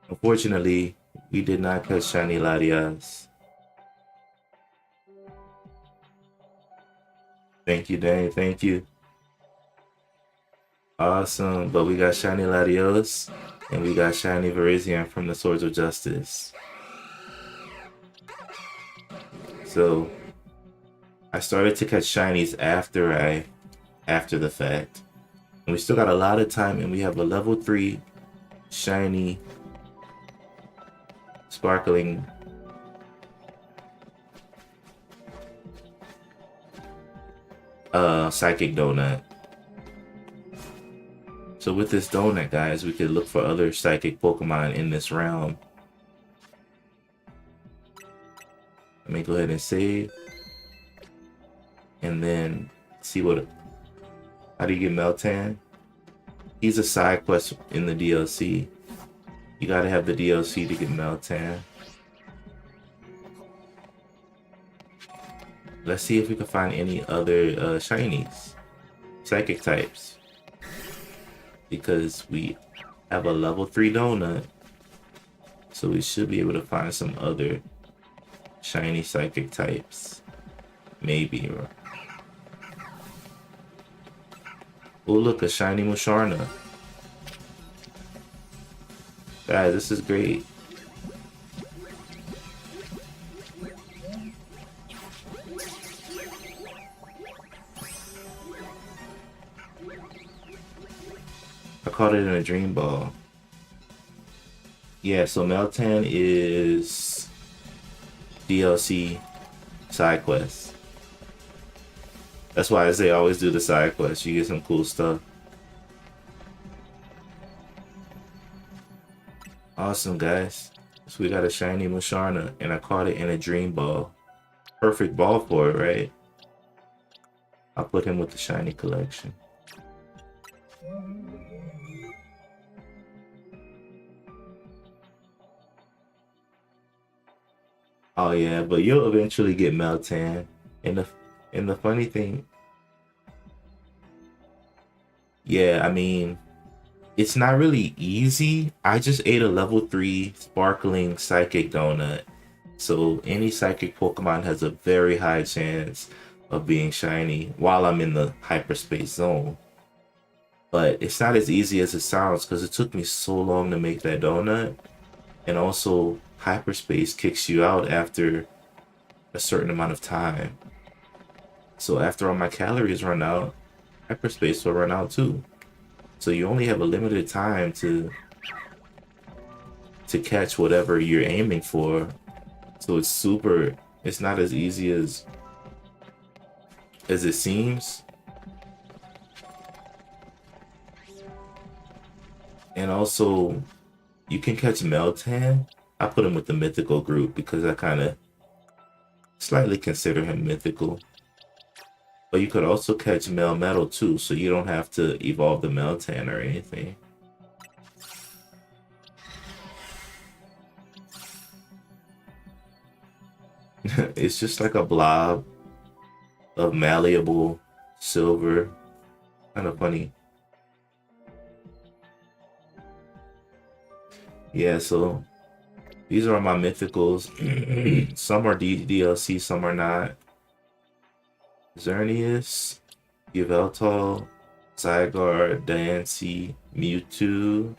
Unfortunately, we did not catch Shiny Latias. Thank you, Danny. Thank you. Awesome. But we got Shiny Latios and we got Shiny Virizion from the Swords of Justice. So I started to catch shinies after the fact. And we still got a lot of time, and we have a level 3 shiny sparkling psychic donut. So with this donut, guys, we could look for other psychic Pokemon in this realm. Let me go ahead and save. And then see what... How do you get Meltan? He's a side quest in the DLC. You gotta have the DLC to get Meltan. Let's see if we can find any other shinies. Psychic types. Because we have a level 3 donut. So we should be able to find some other shiny psychic types. Maybe. Oh, look, a shiny Musharna. Guys, this is great. I caught it in a dream ball. Yeah, so Meltan is DLC side quests. That's why I say always do the side quests. You get some cool stuff. Awesome, guys. So we got a shiny Musharna, and I caught it in a dream ball. Perfect ball for it, right? I'll put him with the shiny collection. Oh yeah, but you'll eventually get Meltan. And the funny thing, yeah, I mean, it's not really easy. I just ate a level 3 sparkling psychic donut. So any psychic Pokemon has a very high chance of being shiny while I'm in the hyperspace zone. But it's not as easy as it sounds because it took me so long to make that donut. And also, hyperspace kicks you out after a certain amount of time. So after all my calories run out, hyperspace will run out too. So you only have a limited time to catch whatever you're aiming for. So it's not as easy as it seems. And also, you can catch Meltan. I put him with the mythical group because I kind of slightly consider him mythical. But you could also catch Melmetal too, so you don't have to evolve the Meltan or anything. It's just like a blob of malleable silver. Kind of funny. Yeah, so these are my mythicals. Some are DLC, some are not. Xerneas, Yveltal, Zygarde, Diancie, Mewtwo,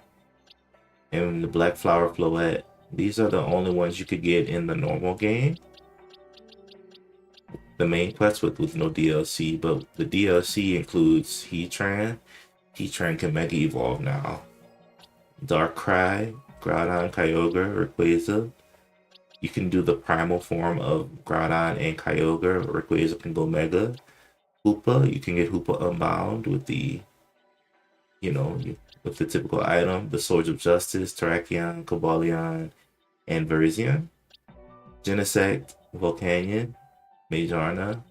and the Black Flower Floette. These are the only ones you could get in the normal game. The main quest with no DLC, but the DLC includes Heatran. Heatran can Mega Evolve now. Darkrai, Groudon, Kyogre, Rayquaza. You can do the primal form of Groudon and Kyogre. Rayquaza can go Mega. Hoopa, you can get Hoopa Unbound with the, with the typical item. The Swords of Justice, Terrakion, Cobalion, and Virizion. Genesect, Volcanion, Magearna.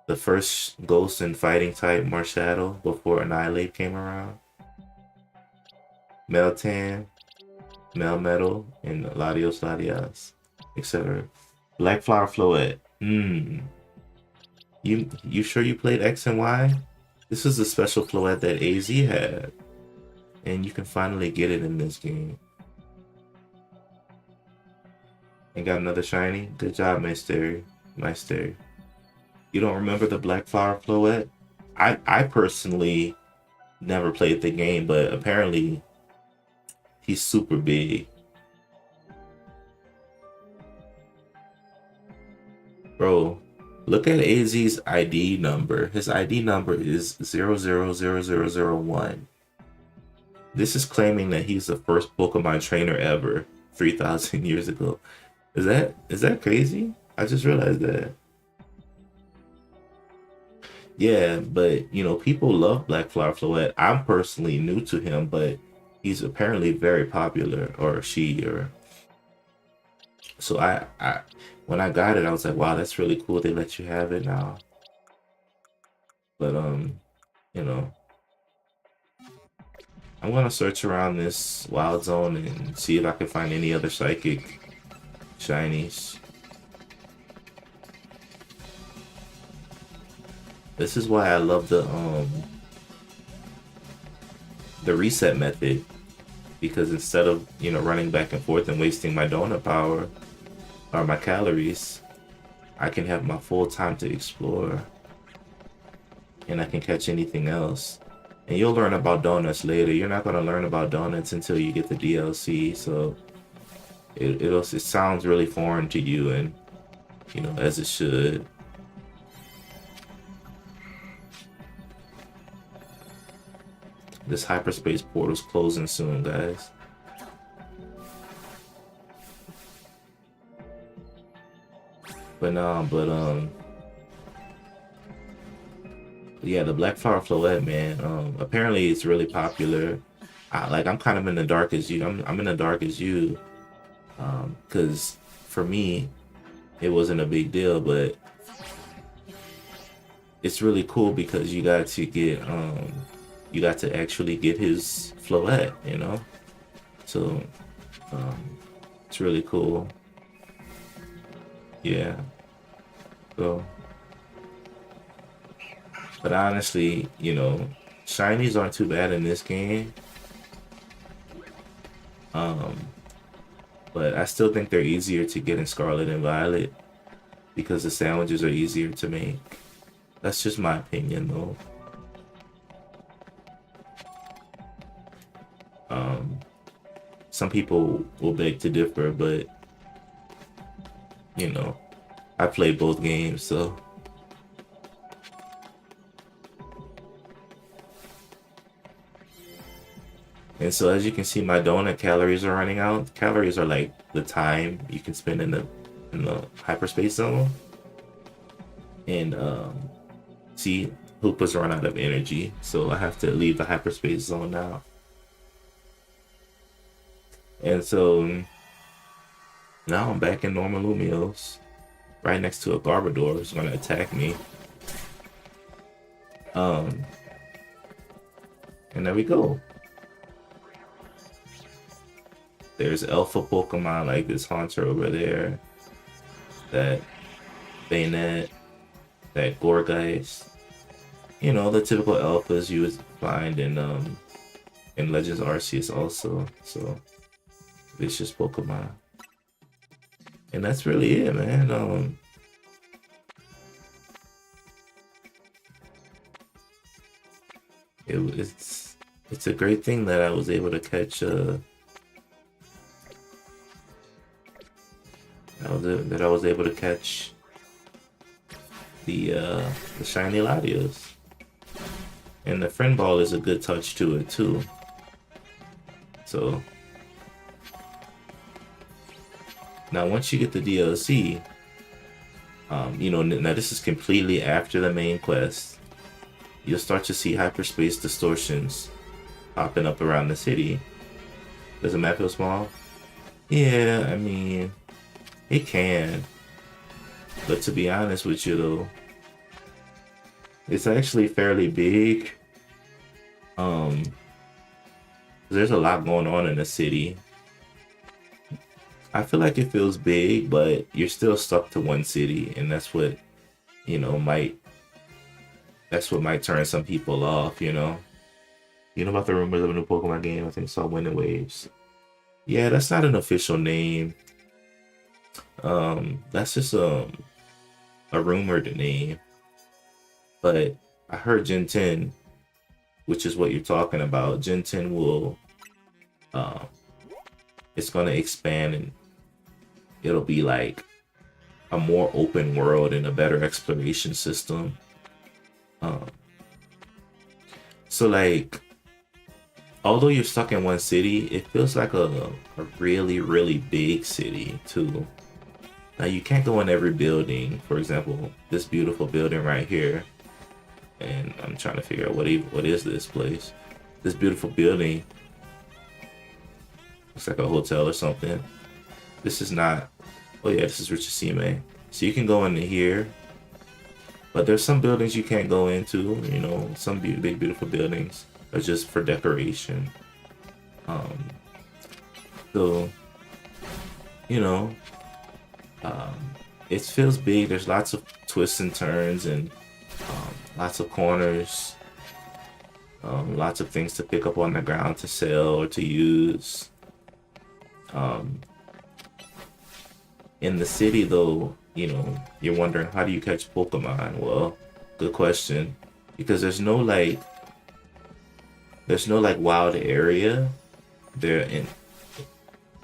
The first Ghost and Fighting type Marshadow before Annihilate came around. Meltan, Melmetal, and Latios Latias, etc. Black Flower Floette. You sure you played X and Y? This is a special Floette that AZ had. And you can finally get it in this game. And got another shiny? Good job, Mystery. You don't remember the Black Flower Floette? I personally never played the game, but apparently he's super big. Bro, look at AZ's ID number. His ID number is 000001. This is claiming that he's the first Pokemon trainer ever 3,000 years ago. Is that crazy? I just realized that. Yeah, but people love Black Flower Floette. I'm personally new to him, but he's apparently very popular, or she, or So I when I got it, I was like, wow, that's really cool. They let you have it now. But you know, I'm gonna search around this wild zone and see if I can find any other psychic shinies. This is why I love the reset method, because instead of, you know, running back and forth and wasting my donut power or my calories, I can have my full time to explore and I can catch anything else. And you'll learn about donuts later. You're not gonna learn about donuts until you get the DLC, so it sounds really foreign to you, and you know, as it should. This hyperspace portal's closing soon, guys. But no, yeah, the Black Flower Floette, man. Apparently it's really popular. I'm kind of in the dark as you. I'm in the dark as you. Because for me, it wasn't a big deal, but it's really cool because you got to actually get his Floette, you know. So it's really cool. Yeah. So, but honestly, you know, shinies aren't too bad in this game. Um, but I still think they're easier to get in Scarlet and Violet because the sandwiches are easier to make. That's just my opinion, though. Some people will beg to differ, but you know, I played both games, so. And so as you can see, my donut calories are running out. Calories are like the time you can spend in the hyperspace zone. And see, Hoopa's run out of energy, so I have to leave the hyperspace zone now. And so now I'm back in normal Lumios, right next to a Garbodor who's gonna attack me. And there we go. There's alpha Pokemon like this Haunter over there, that Bayonet, that Gourgeist. You know, the typical alphas you would find in Legends Arceus also. So vicious Pokemon. And that's really it, man. It's a great thing that I was able to catch that I was able to catch the shiny Latios. And the friend ball is a good touch to it too. So now once you get the DLC, you know, now this is completely after the main quest. You'll start to see hyperspace distortions popping up around the city. Does the map feel small? Yeah, I mean, it can. But to be honest with you though, it's actually fairly big. There's a lot going on in the city. I feel like it feels big, but you're still stuck to one city, and that's what, you know, might turn some people off, you know. You know about the rumors of a new Pokemon game? I think it's called Wind and Waves. Yeah, that's not an official name. That's just a rumored name. But I heard Gen 10, which is what you're talking about. Gen 10 will it's gonna expand, and it'll be like a more open world and a better exploration system. So like, although you're stuck in one city, it feels like a really, really big city too. Now you can't go in every building. For example, this beautiful building right here, and I'm trying to figure out what is this place. This beautiful building looks like a hotel or something. This is not Oh yeah, this is Richisime. So you can go into here, but there's some buildings you can't go into. You know, some big beautiful buildings are just for decoration. Um, so you know, um, it feels big. There's lots of twists and turns and lots of corners. Lots of things to pick up on the ground to sell or to use. Um, in the city, though, you know, you're wondering how do you catch Pokemon? Well, good question. Because there's no like wild area. There in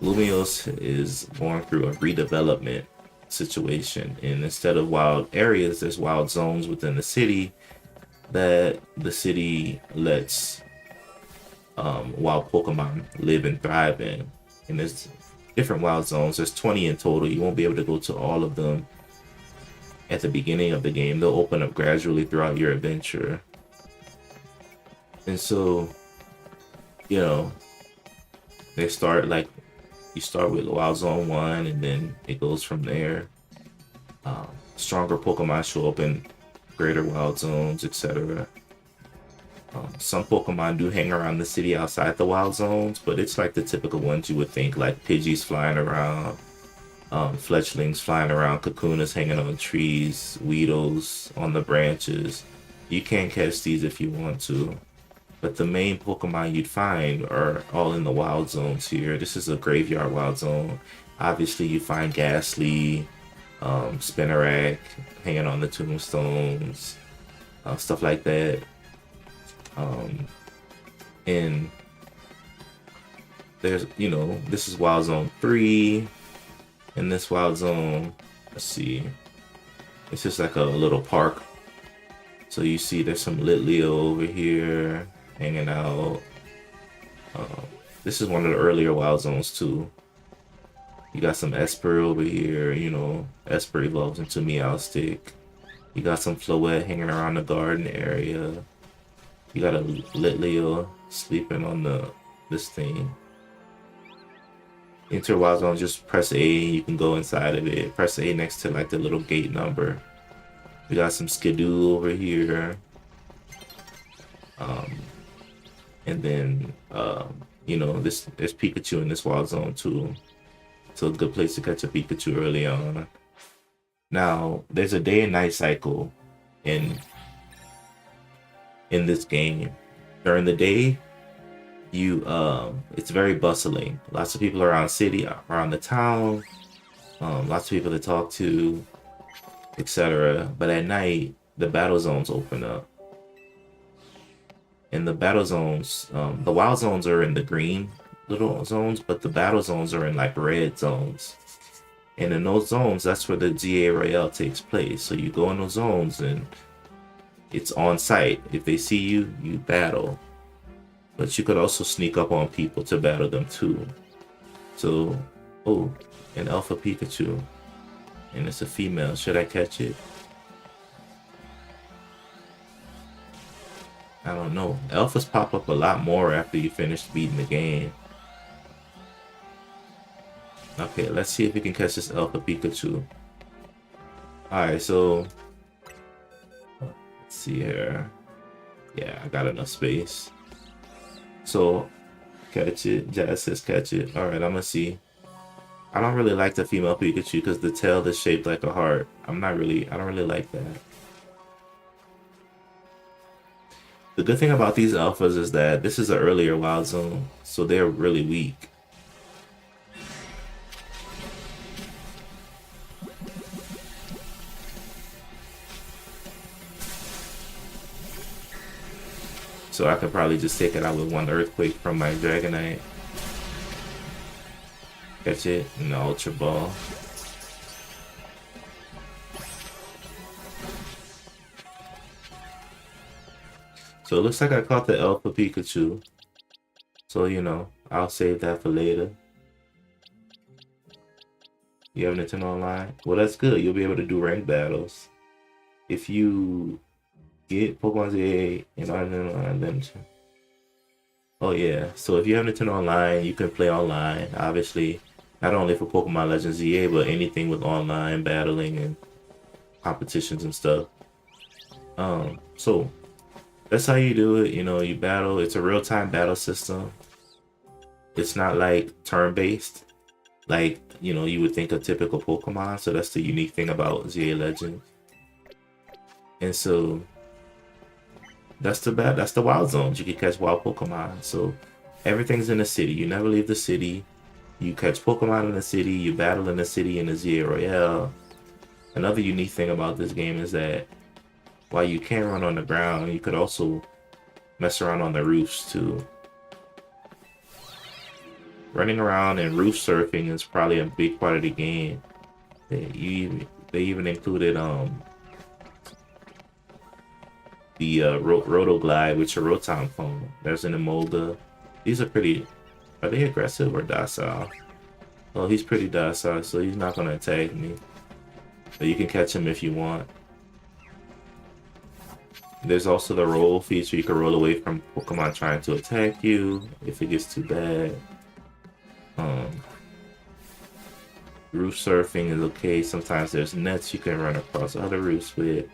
Lumios is going through a redevelopment situation, and instead of wild areas, there's wild zones within the city that the city lets wild Pokemon live and thrive in. And there's different wild zones. There's 20 in total. You won't be able to go to all of them at the beginning of the game. They'll open up gradually throughout your adventure. And so, you know, they start like you start with Wild Zone 1 and then it goes from there. Stronger Pokemon show up in greater wild zones, etc. Some Pokemon do hang around the city outside the wild zones, but it's like the typical ones you would think, like Pidgeys flying around, Fletchlings flying around, Kakunas hanging on trees, Weedles on the branches. You can catch these if you want to, but the main Pokemon you'd find are all in the wild zones here. This is a graveyard wild zone. Obviously, you find Ghastly, Spinarak hanging on the tombstones, stuff like that. And there's, you know, this is Wild Zone 3. In this Wild Zone, let's see, it's just like a little park. So you see there's some Litleo over here hanging out. This is one of the earlier Wild Zones too. You got some Esper over here, you know, Esper evolves into Meowstic. You got some Floette hanging around the garden area. You got a Litleo sleeping on this thing. Enter Wild Zone, just press A, you can go inside of it. Press A next to like the little gate number. We got some Skidoo over here. And then, you know, there's Pikachu in this Wild Zone too. So a good place to catch a Pikachu early on. Now, there's a day and night cycle in this game. During the day, it's very bustling. Lots of people around city, around the town, lots of people to talk to, etc. But at night, the battle zones open up. In the battle zones, the wild zones are in the green little zones, but the battle zones are in like red zones. And in those zones, that's where the GA Royale takes place. So you go in those zones and it's on site. If they see you, you battle. But you could also sneak up on people to battle them too. So, oh, an Alpha Pikachu. And it's a female. Should I catch it? I don't know. Alphas pop up a lot more after you finish beating the game. Okay, let's see if we can catch this Alpha Pikachu. Alright, so let's see here. Yeah, I got enough space. So catch it. Jazz says catch it. Alright, I'm gonna see. I don't really like the female Pikachu because the tail is shaped like a heart. I don't really like that. The good thing about these alphas is that this is an earlier wild zone, so they're really weak. So I could probably just take it out with one Earthquake from my Dragonite. Catch it in the Ultra Ball. So it looks like I caught the Alpha Pikachu. So, you know, I'll save that for later. You have Nintendo Online? Well, that's good. You'll be able to do ranked battles. If you get Pokemon ZA and Nintendo Online, then... Oh, yeah. So if you have Nintendo Online, you can play online, obviously. Not only for Pokemon Legends ZA, but anything with online battling and competitions and stuff. So that's how you do it. You know, you battle. It's a real-time battle system. It's not like turn-based, like, you know, you would think of typical Pokemon. So that's the unique thing about ZA Legends. And so that's the wild zones. You can catch wild Pokemon. So everything's in the city. You never leave the city. You catch Pokemon in the city. You battle in the city in the ZA Royale. Another unique thing about this game is that while you can run on the ground, you could also mess around on the roofs too. Running around and roof surfing is probably a big part of the game. They even included the Rotoglide, which is a Rotom phone. There's an Emolga. These are pretty. Are they aggressive or docile? Oh, he's pretty docile, so he's not gonna attack me. But you can catch him if you want. There's also the roll feature. You can roll away from Pokemon trying to attack you if it gets too bad. Roof surfing is okay. Sometimes there's nets you can run across other roofs with.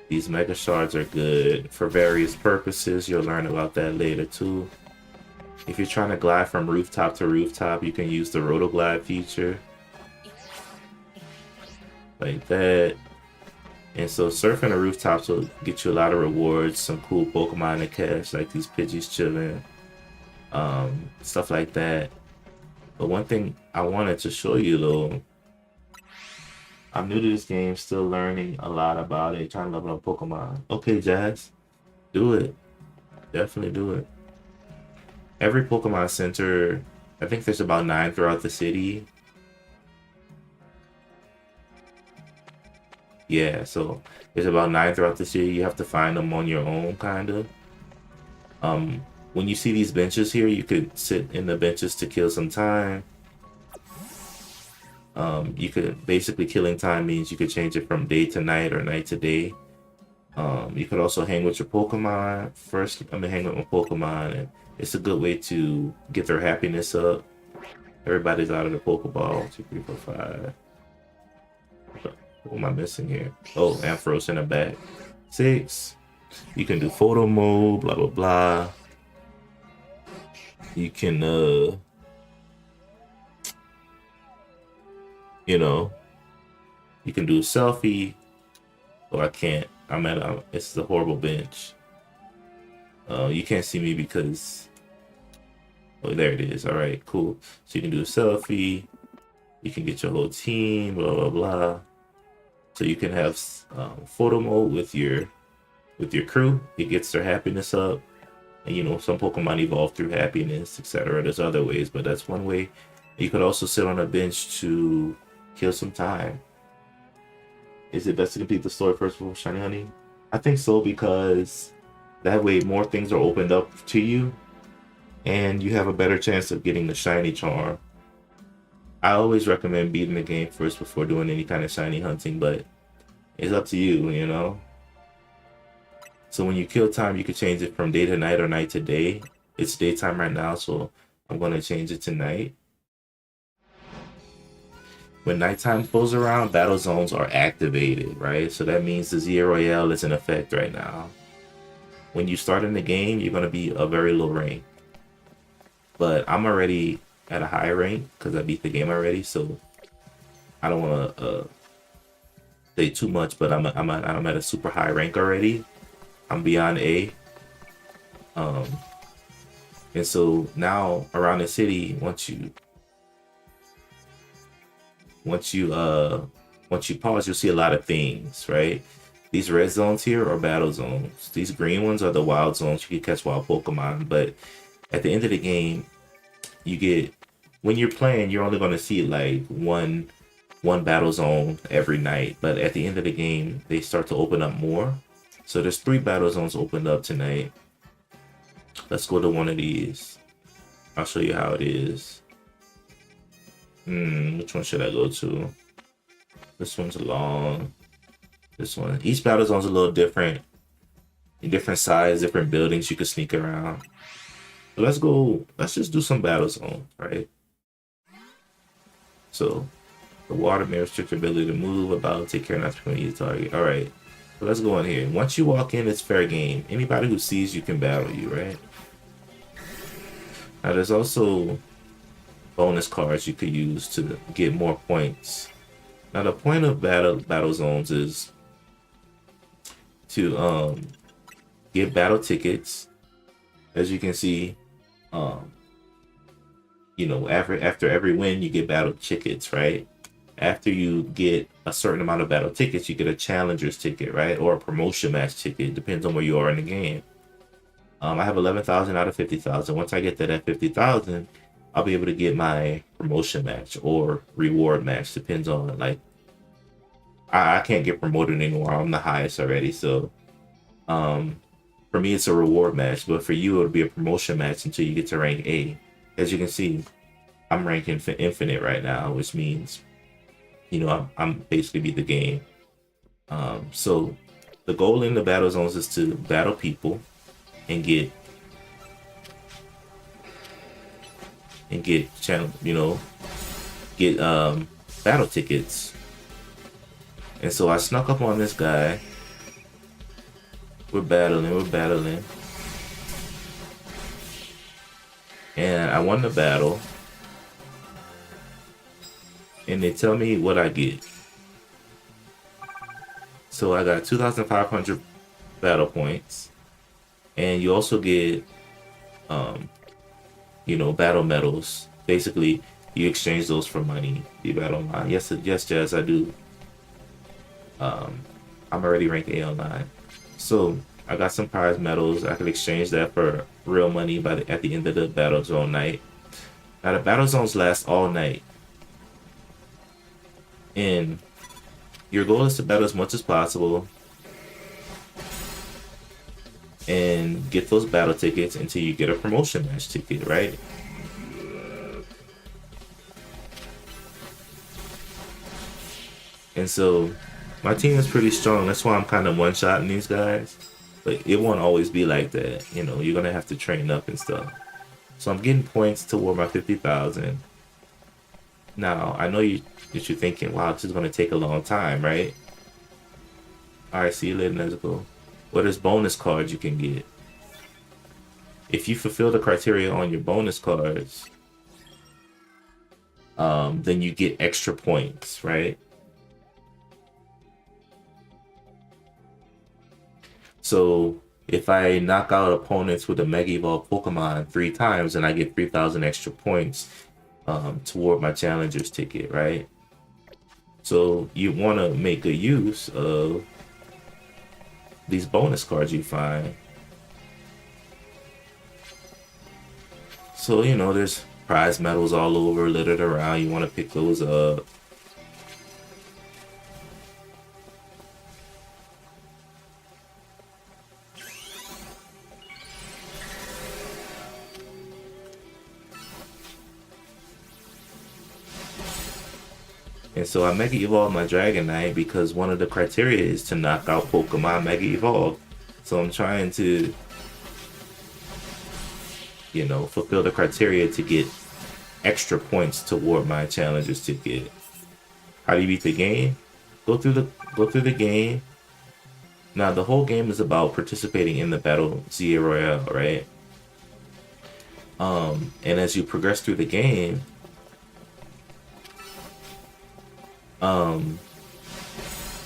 These Mega Shards are good for various purposes. You'll learn about that later too. If you're trying to glide from rooftop to rooftop, you can use the Rotoglide feature. Like that. And so surfing the rooftops will get you a lot of rewards, some cool Pokemon to catch, like these Pidgeys chilling, stuff like that. But one thing I wanted to show you though, I'm new to this game, still learning a lot about it, trying to level up Pokemon. Okay, Jazz, do it. Definitely do it. Every Pokemon Center, I think there's about 9 throughout the city. Yeah, so there's about 9 throughout the city. You have to find them on your own, kind of. When you see these benches here, you could sit in the benches to kill some time. You could basically killing time means you could change it from day to night or night to day. You could also hang with your Pokemon. First, I'm gonna hang with my Pokemon, and it's a good way to get their happiness up. Everybody's out of the Pokeball. 2, 3, 4, 5. What am I missing here? Oh, Ampharos in the back. 6. You can do photo mode, blah, blah, blah. You can, you know, you can do a selfie. Oh, I can't. It's a horrible bench. You can't see me because, oh, there it is. All right, cool. So you can do a selfie. You can get your whole team, blah, blah, blah. So you can have photo mode with your crew. It gets their happiness up, and you know some Pokemon evolve through happiness, etc. There's other ways, but that's one way. You could also sit on a bench to kill some time. Is it best to complete the story first before Shiny Honey? I think so, because that way more things are opened up to you, and you have a better chance of getting the Shiny Charm. I always recommend beating the game first before doing any kind of shiny hunting, but it's up to you, you know? So when you kill time, you can change it from day to night or night to day. It's daytime right now, so I'm going to change it to night. When nighttime pulls around, battle zones are activated, right? So that means the ZA Royale is in effect right now. When you start in the game, you're going to be a very low rank. But I'm already at a high rank because I beat the game already, so I don't want to say too much, but I'm at a super high rank already. I'm beyond A. And so now around the city, once you pause, you'll see a lot of things, right? These red zones here are battle zones. These green ones are the wild zones. You can catch wild Pokemon, but at the end of the game, when you're playing, you're only going to see like one battle zone every night, but at the end of the game, they start to open up more. So there's 3 battle zones opened up tonight. Let's go to one of these. I'll show you how it is. Which one should I go to? This one's long. This one. Each battle zone's a little different. In different size, different buildings you can sneak around. So let's just do some battle zones, right? So the water may restrict your ability to move about, take care not to become your target. Alright. So let's go in here. Once you walk in, it's fair game. Anybody who sees you can battle you, right? Now there's also bonus cards you could use to get more points. Now the point of battle zones is to get battle tickets. As you can see, you know, after every win you get battle tickets, right? After you get a certain amount of battle tickets, you get a challenger's ticket, right? Or a promotion match ticket. Depends on where you are in the game. I have 11,000 out of 50,000. Once I get that at 50,000, I'll be able to get my promotion match or reward match. Depends on, like, I can't get promoted anymore. I'm the highest already. So for me, it's a reward match. But for you, it'll be a promotion match until you get to rank A. As you can see, I'm ranking for infinite right now, which means, you know, I'm basically beat the game. So the goal in the battle zones is to battle people and get channel, you know, get battle tickets. And so I snuck up on this guy. We're battling. And I won the battle. And they tell me what I get. So I got 2,500 battle points. And you also get, you know, battle medals. Basically, you exchange those for money. You battle online. Yes, Jazz, I do. I'm already ranked A online. So I got some prize medals. I can exchange that for real money at the end of the battle zone night. Now the battle zones last all night. And your goal is to battle as much as possible and get those battle tickets until you get a promotion match ticket, right? And so my team is pretty strong. That's why I'm kind of one-shotting these guys. But it won't always be like that. You know, you're going to have to train up and stuff. So I'm getting points toward my 50,000. Now, I know that you're thinking, wow, this is going to take a long time, right? Alright, see you later, Nezuko. Well, there's bonus cards you can get. If you fulfill the criteria on your bonus cards, then you get extra points, right? So if I knock out opponents with a Mega Evolved Pokemon 3 times, then I get 3,000 extra points toward my Challenger's ticket, right? So you want to make a use of these bonus cards you find. So, you know, there's prize medals all over, littered around. You want to pick those up. And so I Mega Evolve my Dragonite because one of the criteria is to knock out Pokemon Mega Evolve. So I'm trying to, you know, fulfill the criteria to get extra points toward my Challenger's ticket. How do you beat the game? Go through the game. Now the whole game is about participating in the Battle ZA Royale, right? And as you progress through the game,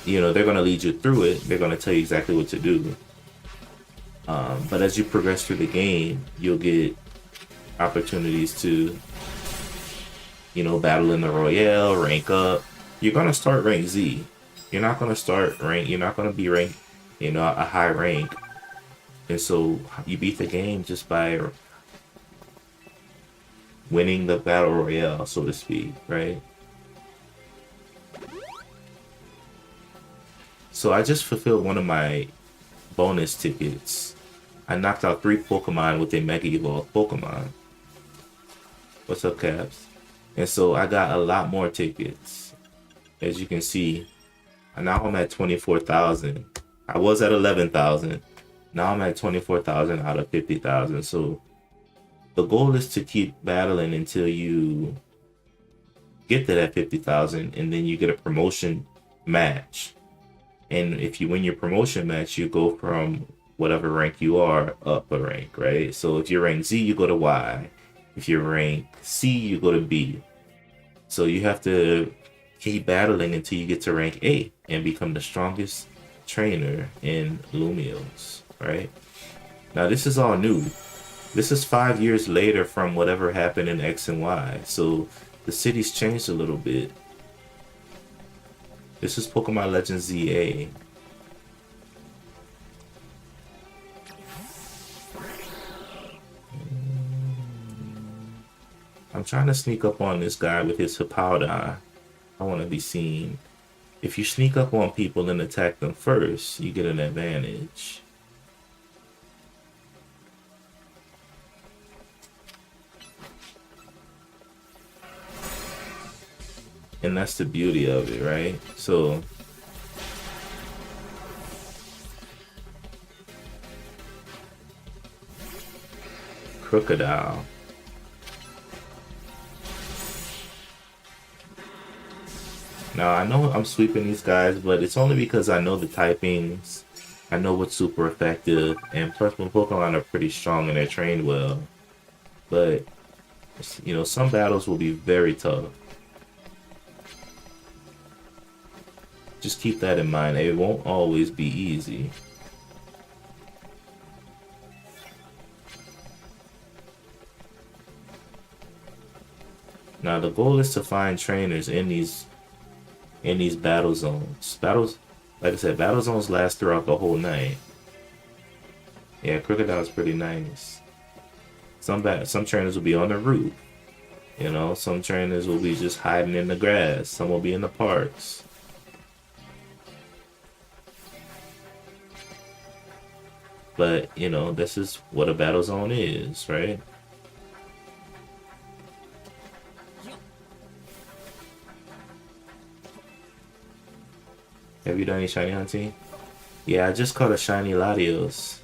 you know, they're going to lead you through it. They're going to tell you exactly what to do. But as you progress through the game, you'll get opportunities to, you know, battle in the Royale, rank up. You're going to start rank Z. You're not going to be ranked, you know, a high rank. And so you beat the game just by winning the Battle Royale, so to speak, right? So I just fulfilled one of my bonus tickets. I knocked out 3 Pokemon with a Mega Evolved Pokemon. What's up, Caps? And so I got a lot more tickets. As you can see, now I'm at 24,000. I was at 11,000. Now I'm at 24,000 out of 50,000. So the goal is to keep battling until you get to that 50,000, and then you get a promotion match. And if you win your promotion match, you go from whatever rank you are up a rank, right? So if you're rank Z, you go to Y. If you're rank C, you go to B. So you have to keep battling until you get to rank A and become the strongest trainer in Lumios, right? Now this is all new. This is 5 years later from whatever happened in X and Y. So the city's changed a little bit. This is Pokemon Legends ZA. I'm trying to sneak up on this guy with his Hippowdon. I want to be seen. If you sneak up on people and attack them first, you get an advantage. And that's the beauty of it, right? So Crocodile. Now I know I'm sweeping these guys, but it's only because I know the typings. I know what's super effective, and plus my Pokemon are pretty strong and they're trained well. But you know, some battles will be very tough. Just keep that in mind. It won't always be easy. Now the goal is to find trainers in these battle zones. Battles, like I said, battle zones last throughout the whole night. Yeah, Crocodile's pretty nice. Some trainers will be on the roof. You know, some trainers will be just hiding in the grass. Some will be in the parks. But, you know, this is what a battle zone is, right? Have you done any shiny hunting? Yeah, I just caught a shiny Latios.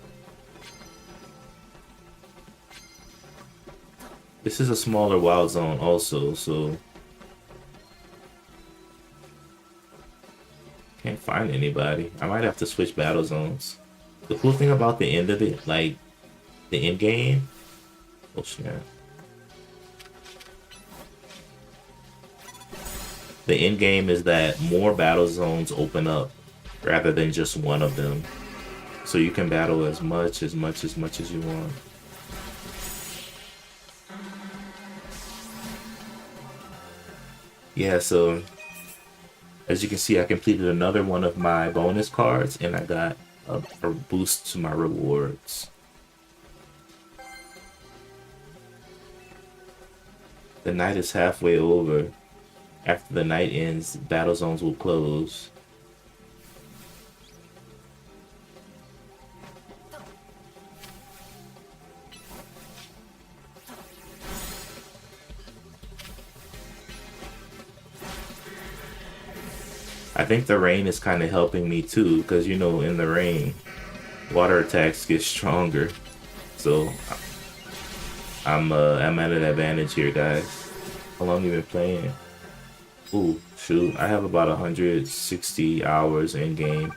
This is a smaller wild zone also, so can't find anybody. I might have to switch battle zones. The cool thing about the end of it, like the end game, oh shit. The end game is that more battle zones open up rather than just one of them. So you can battle as much as you want. Yeah, so as you can see, I completed another one of my bonus cards and I got a boost to my rewards. The night is halfway over. After the night ends, battle zones will close. I think the rain is kind of helping me too, because you know, in the rain, water attacks get stronger. So I'm at an advantage here, guys. How long you been playing? Ooh, shoot, I have about 160 hours in game.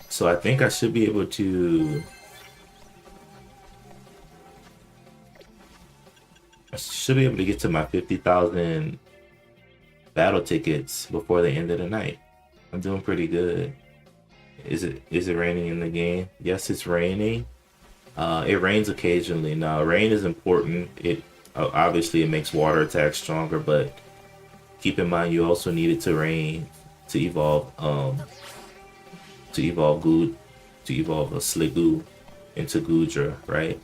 So I think I should be able to... get to my 50,000 battle tickets before the end of the night. I'm doing pretty good. Is it raining in the game? Yes, it's raining. It rains occasionally. Now, rain is important. Obviously it makes water attacks stronger, but keep in mind you also need it to rain to evolve a Sliggoo into Goodra, right?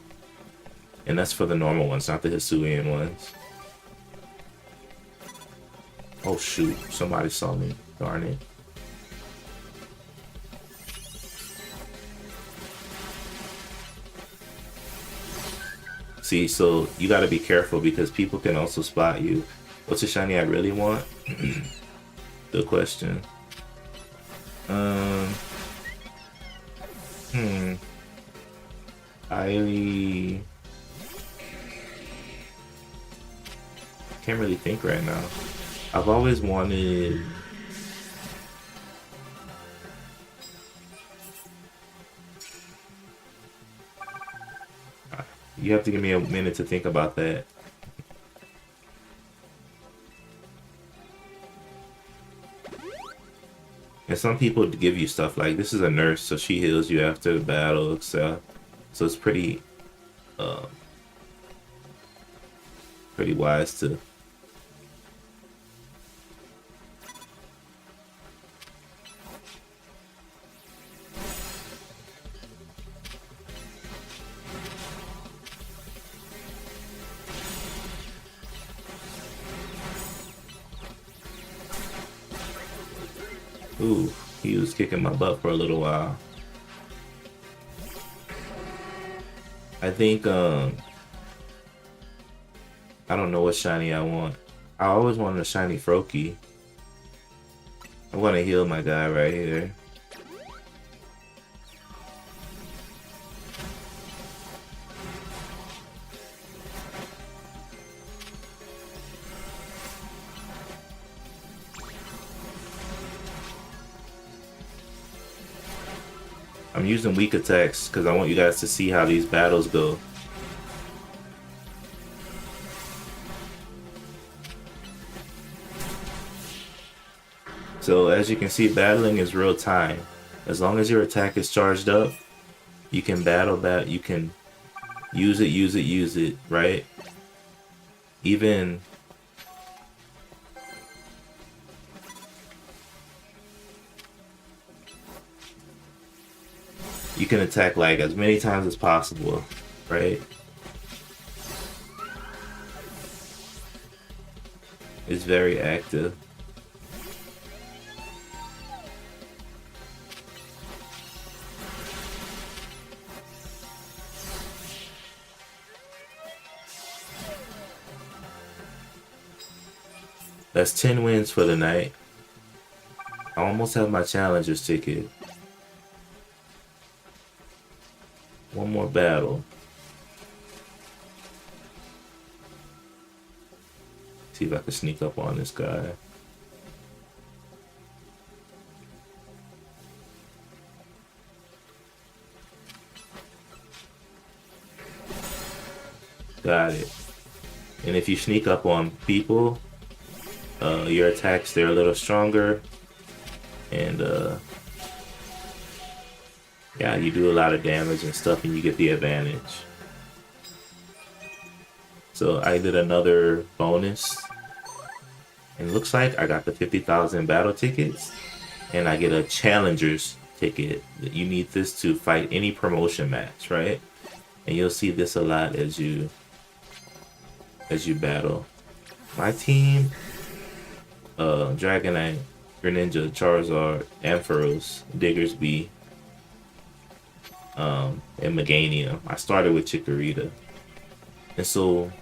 And that's for the normal ones, not the Hisuian ones. Oh shoot, somebody saw me. Darn it. See, so you gotta be careful because people can also spot you. What's a shiny I really want? Good question. can't really think right now. I've always wanted... You have to give me a minute to think about that. And some people give you stuff like, this is a nurse, so she heals you after the battle, etc. So it's pretty wise to... Ooh, he was kicking my butt for a little while. I think, I don't know what shiny I want. I always wanted a shiny Froakie. I want to heal my guy right here. I'm using weak attacks because I want you guys to see how these battles go. So as you can see, battling is real time. As long as your attack is charged up, you can battle that. You can use it, right? Even you can attack like as many times as possible, right? It's very active. That's 10 wins for the night. I almost have my challenger's ticket. One more battle. See if I can sneak up on this guy. Got it. And if you sneak up on people, your attacks, they're a little stronger. And yeah, you do a lot of damage and stuff and you get the advantage. So I did another bonus. And it looks like I got the 50,000 battle tickets. And I get a challenger's ticket. You need this to fight any promotion match, right? And you'll see this a lot as you battle. My team, Dragonite, Greninja, Charizard, Ampharos, Diggersby, and Meganium. I started with Chikorita. And so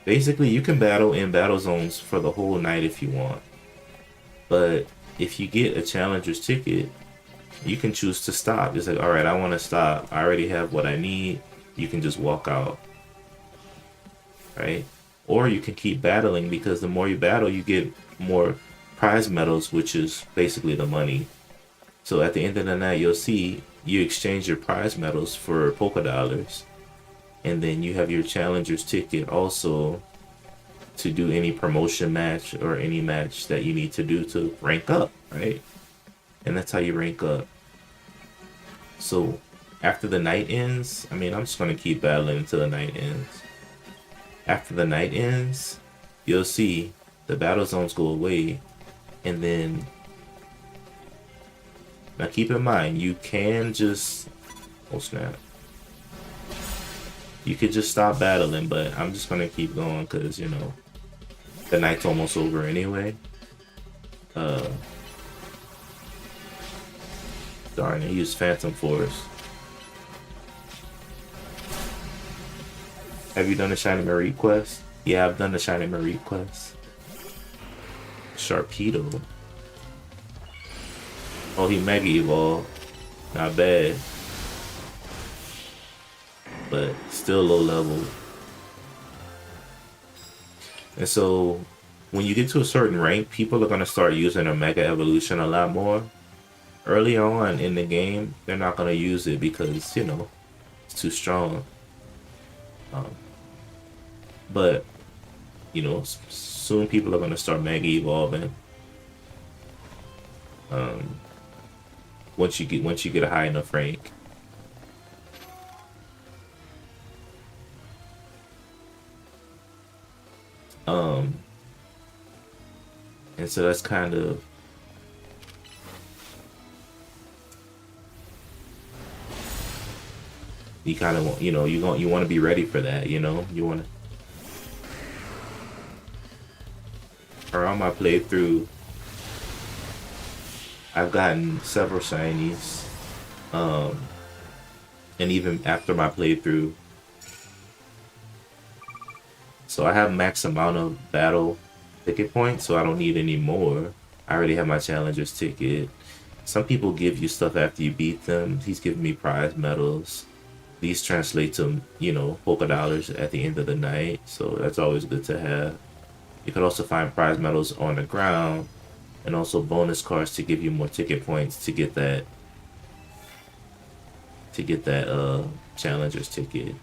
basically you can battle in battle zones for the whole night if you want. But if you get a challenger's ticket, you can choose to stop. It's like, alright, I want to stop. I already have what I need. You can just walk out. Right? Or you can keep battling because the more you battle, you get more prize medals, which is basically the money. So at the end of the night, you'll see you exchange your prize medals for polka dollars. And then you have your challenger's ticket also to do any promotion match or any match that you need to do to rank up, right? And that's how you rank up. So after the night ends, I mean, I'm just going to keep battling until the night ends. After the night ends, you'll see the battle zones go away. And then, now keep in mind, you can just, oh snap. You could just stop battling, but I'm just going to keep going because, you know, the night's almost over anyway. Darn it, he used Phantom Force. Have you done the Shiny Marie quest? Yeah, I've done the Shiny Marie quest. Sharpedo. Oh, he Mega Evolved. Not bad. But still low level. And so when you get to a certain rank, people are gonna start using a Mega Evolution a lot more. Early on in the game, they're not gonna use it because, you know, it's too strong. Um, but you know, soon people are gonna start Mega Evolving. Um, once you get a high enough rank. Um, and so that's kind of you kind of want, you know, you want to be ready for that, you know, you want to. Around my playthrough, I've gotten several shinies, um, and even after my playthrough, so I have max amount of battle ticket points, so I don't need any more. I already have my challenger's ticket. Some people give you stuff after you beat them. He's giving me prize medals. These translate to, you know, polka dollars at the end of the night, so that's always good to have. You could also find prize medals on the ground, and also bonus cards to give you more ticket points to get that challenger's ticket.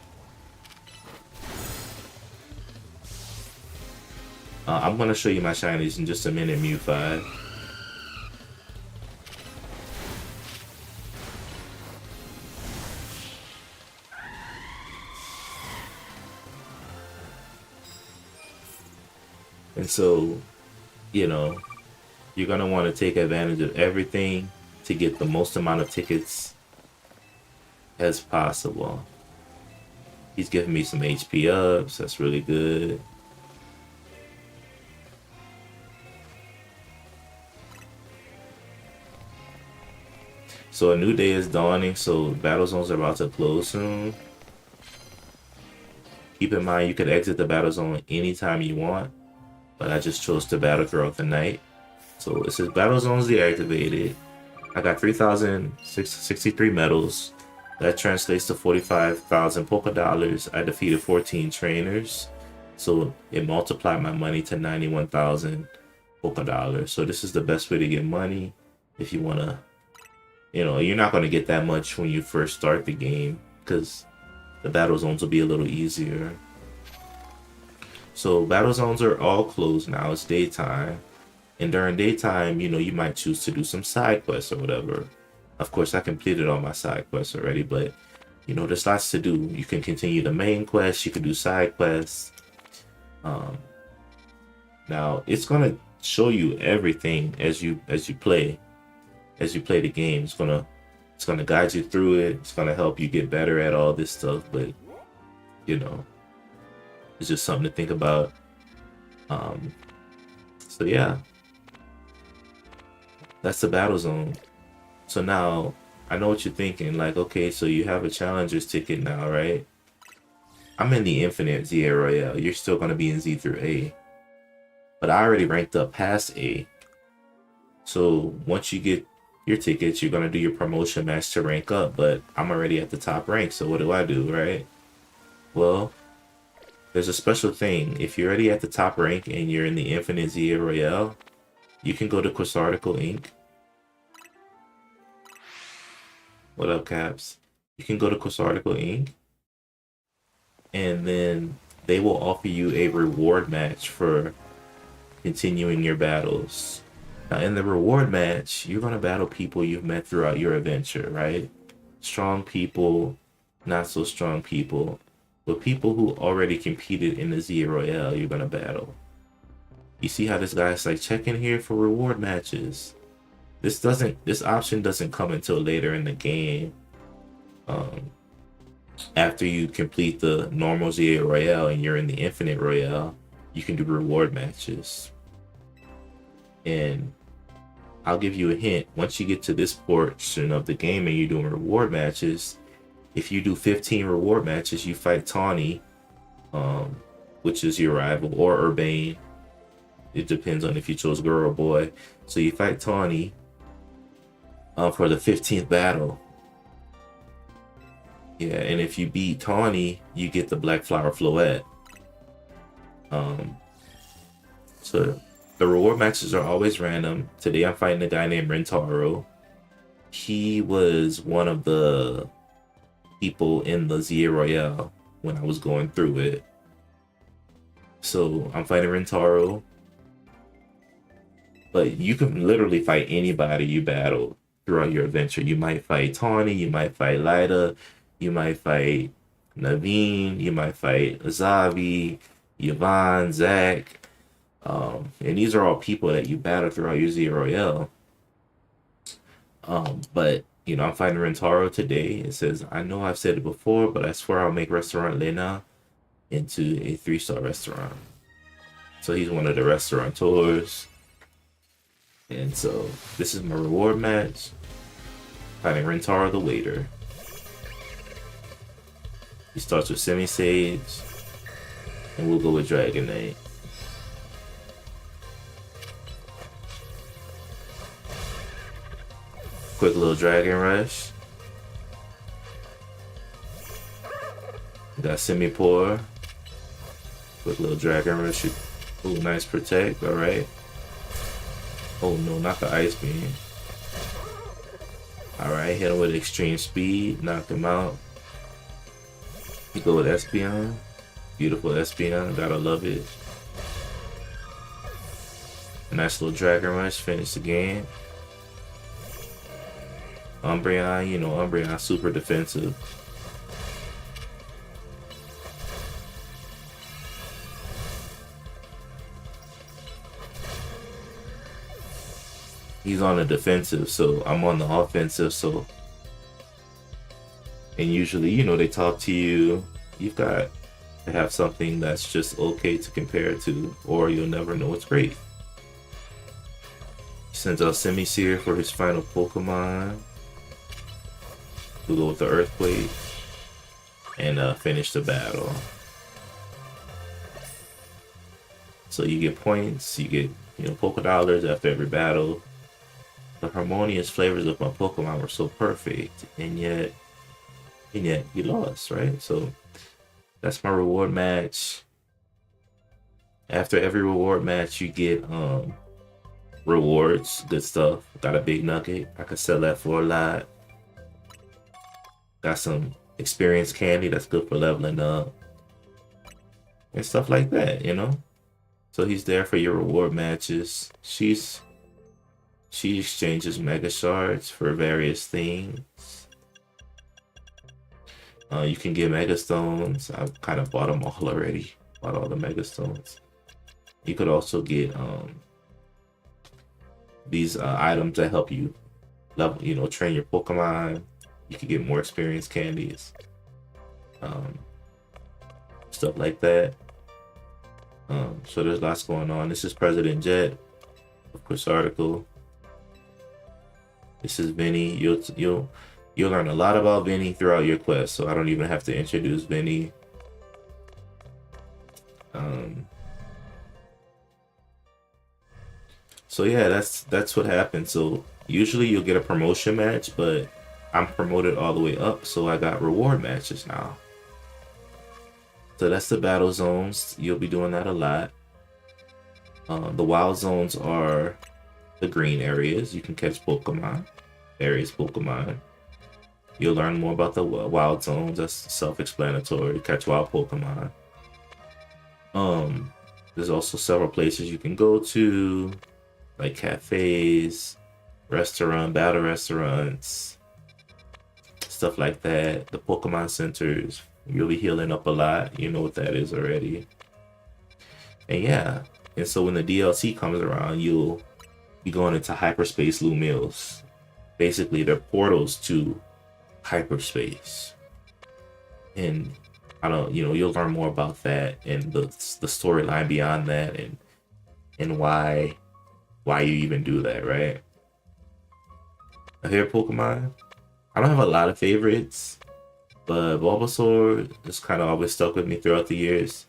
I'm gonna show you my shinies in just a minute, Mew 5. And so, you know, you're gonna want to take advantage of everything to get the most amount of tickets as possible. He's giving me some HP ups, that's really good. So a new day is dawning, so battle zones are about to close soon. Keep in mind you could exit the battle zone anytime you want, but I just chose to battle throughout the night. So it says battle zones deactivated. I got 3,063 medals. That translates to 45,000 polka dollars. I defeated 14 trainers. So it multiplied my money to 91,000 polka dollars. So this is the best way to get money if you want to, you know, you're not going to get that much when you first start the game because the battle zones will be a little easier. So battle zones are all closed now. It's daytime. And during daytime, you know, you might choose to do some side quests or whatever. Of course, I completed all my side quests already, but, you know, there's lots to do. You can continue the main quest. You can do side quests. Now, it's going to show you everything as you play. As you play the game, it's gonna guide you through it. It's gonna help you get better at all this stuff. But you know, it's just something to think about. So yeah, that's the battle zone. So now I know what you're thinking. Like, okay, so you have a challenger's ticket now, right? I'm in the infinite Z Royale. You're still gonna be in Z through A, but I already ranked up past A. So once you get your tickets, you're gonna do your promotion match to rank up, but I'm already at the top rank, so what do, right? Well, there's a special thing. If you're already at the top rank and you're in the Infinite Zia Royale, you can go to Quasarticle Inc. What up, Caps? You can go to Quasarticle Inc. and then they will offer you a reward match for continuing your battles. Now, in the reward match, you're going to battle people you've met throughout your adventure, right? Strong people, not so strong people, but people who already competed in the Z Royale, you're going to battle. You see how this guy's like, check in here for reward matches. This option doesn't come until later in the game. After you complete the normal Z Royale and you're in the Infinite Royale, you can do reward matches. And I'll give you a hint. Once you get to this portion of the game and you're doing reward matches, if you do 15 reward matches, you fight Tawny, which is your rival, or Urbane. It depends on if you chose girl or boy. So you fight Tawny for the 15th battle. Yeah, and if you beat Tawny, you get the Black Flower Floette. So the reward matches are always random. Today I'm fighting a guy named Rentaro. He was one of the people in the ZA Royale when I was going through it. So I'm fighting Rentaro. But you can literally fight anybody you battle throughout your adventure. You might fight Tawny, you might fight Lida, you might fight Naveen, you might fight Azavi, Yvonne, Zach. And these are all people that you battle throughout your ZA Royale. But you know, I'm fighting Rentaro today. It says, I know I've said it before, but I swear I'll make Restaurant Lena into a 3-star restaurant. So he's one of the restaurateurs. And so this is my reward match. Fighting Rentaro the waiter. He starts with Semi-Sage. And we'll go with Dragonite. Quick little Dragon Rush. We got Semi-Pour. Quick little Dragon Rush. Ooh, nice Protect. Alright. Oh no, not the Ice Beam. Alright, hit him with Extreme Speed. Knock him out. You go with Espeon. Beautiful Espeon. Gotta love it. A nice little Dragon Rush. Finish the game. Umbreon, you know, Umbreon super defensive. He's on the defensive, so I'm on the offensive, so. And usually, you know, they talk to you. You've got to have something that's just okay to compare to, or you'll never know it's great. He sends out Semi-Seer for his final Pokemon. We'll go with the Earthquake and finish the battle. So you get points, you get, you know, Poké Dollars after every battle. The harmonious flavors of my Pokemon were so perfect, and yet you lost, right? So that's my reward match. After every reward match, you get rewards, good stuff. Got a big nugget. I could sell that for a lot. Got some experience candy that's good for leveling up and stuff like that, you know. So he's there for your reward matches. She exchanges Mega Shards for various things. You can get Mega Stones. I've kind of bought them all already. Bought all the Mega Stones. You could also get these items that help you level, you know, train your Pokemon. You can get more experience candies. Stuff like that. So there's lots going on. This is President Jet, of course, article. This is Vinny. You'll learn a lot about Vinny throughout your quest, so I don't even have to introduce Vinny. So yeah, that's what happened. So usually you'll get a promotion match, but I'm promoted all the way up, so I got reward matches now. So that's the battle zones. You'll be doing that a lot. The wild zones are the green areas. You can catch Pokemon, various Pokemon. You'll learn more about the wild zones. That's self-explanatory. Catch wild Pokemon. There's also several places you can go to, like cafes, battle restaurants, stuff like that. The Pokemon centers. You'll be healing up a lot. You know what that is already. And yeah. And so when the DLC comes around, you'll be going into hyperspace Lumills. Basically, they're portals to hyperspace. And you'll learn more about that and the storyline beyond that, and why you even do that, right? A here Pokemon. I don't have a lot of favorites, but Bulbasaur just kind of always stuck with me throughout the years.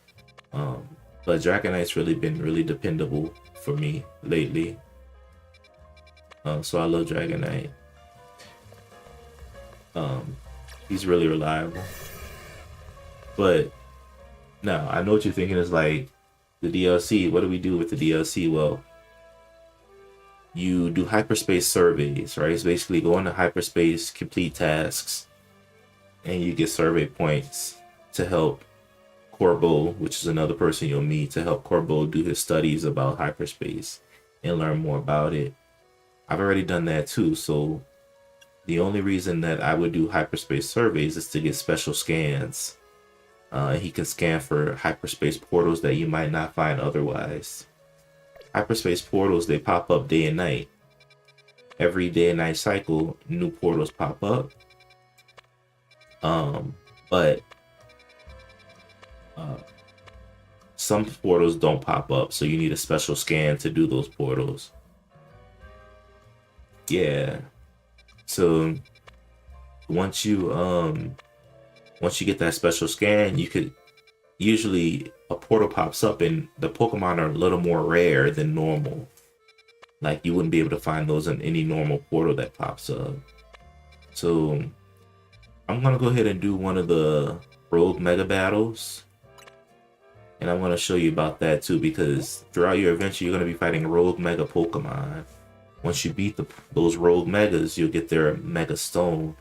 But Dragonite's really been really dependable for me lately. So I love Dragonite. He's really reliable. But now I know what you're thinking is like, The DLC, what do we do with the DLC? Well, you do hyperspace surveys, right? It's basically go into hyperspace, complete tasks, and you get survey points to help Corbo, which is another person you'll meet, to help Corbo do his studies about hyperspace and learn more about it. I've already done that too, so the only reason that I would do hyperspace surveys is to get special scans. He can scan for hyperspace portals that you might not find otherwise. Hyperspace portals, they pop up day and night. Every day and night cycle, new portals pop up. But some portals don't pop up, so you need a special scan to do those portals. Yeah. So once you get that special scan, you could usually a portal pops up and the Pokemon are a little more rare than normal. Like you wouldn't be able to find those in any normal portal that pops up. So I'm gonna go ahead and do one of the Rogue Mega Battles. And I'm gonna show you about that too, because throughout your adventure you're gonna be fighting Rogue Mega Pokemon. Once you beat those Rogue Megas, you'll get their Mega Stone,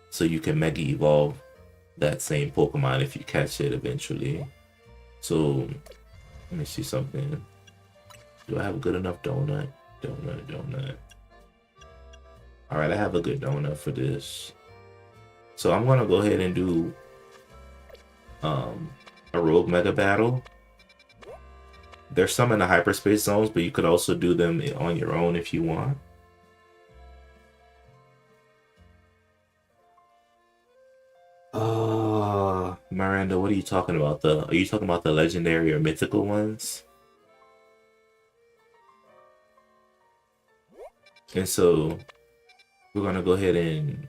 so you can Mega Evolve that same Pokemon if you catch it eventually. So let me see something. Do I have a good enough donut? Donut. Alright, I have a good donut for this. So I'm gonna go ahead and do a Rogue Mega Battle. There's some in the hyperspace zones, but you could also do them on your own if you want. Miranda, what are you talking about? Are you talking about the legendary or mythical ones? And so we're gonna go ahead and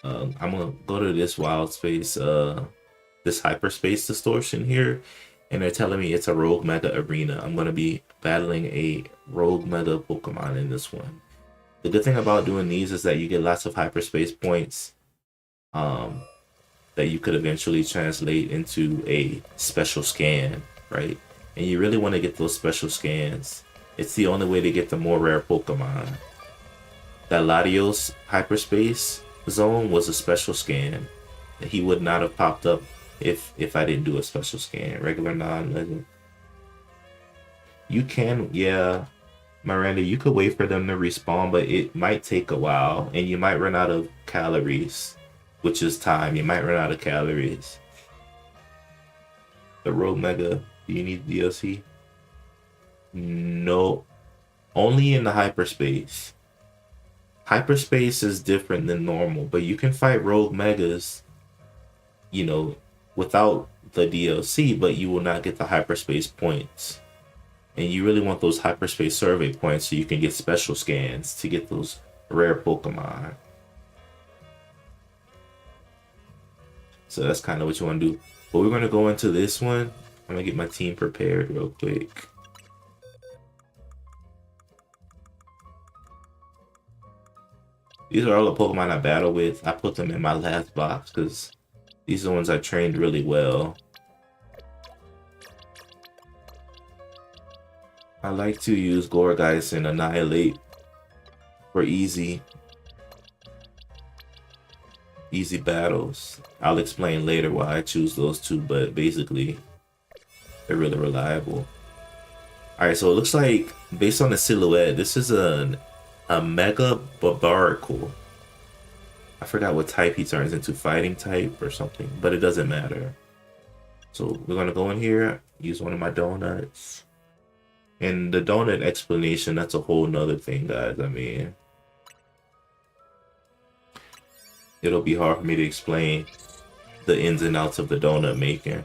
I'm gonna go to this wild space, this hyperspace distortion here, and they're telling me it's a Rogue Mega Arena. I'm gonna be battling a Rogue Mega Pokemon in this one. The good thing about doing these is that you get lots of hyperspace points that you could eventually translate into a special scan, right? And you really want to get those special scans. It's the only way to get the more rare Pokemon. That Latios hyperspace zone was a special scan. He would not have popped up if I didn't do a special scan. Regular non-legend. You can, yeah, Miranda, you could wait for them to respawn, but it might take a while, and you might run out of calories, which is time. You might run out of calories. The Rogue Mega, do you need DLC? No, only in the hyperspace. Hyperspace is different than normal, but you can fight Rogue Megas, you know, without the DLC, but you will not get the hyperspace points. And you really want those hyperspace survey points so you can get special scans to get those rare Pokemon. So that's kind of what you want to do. But we're going to go into this one. I'm going to get my team prepared real quick. These are all the Pokemon I battle with. I put them in my last box because these are the ones I trained really well. I like to use Gourgeist and Annihilate for easy battles. I'll explain later why I choose those two, but basically they're really reliable. Alright, so it looks like, based on the silhouette, this is a Mega Barbarical. I forgot what type he turns into, fighting type or something, but it doesn't matter. So we're gonna go in here, use one of my donuts. And the donut explanation, that's a whole nother thing, guys. I mean, it'll be hard for me to explain the ins and outs of the donut making.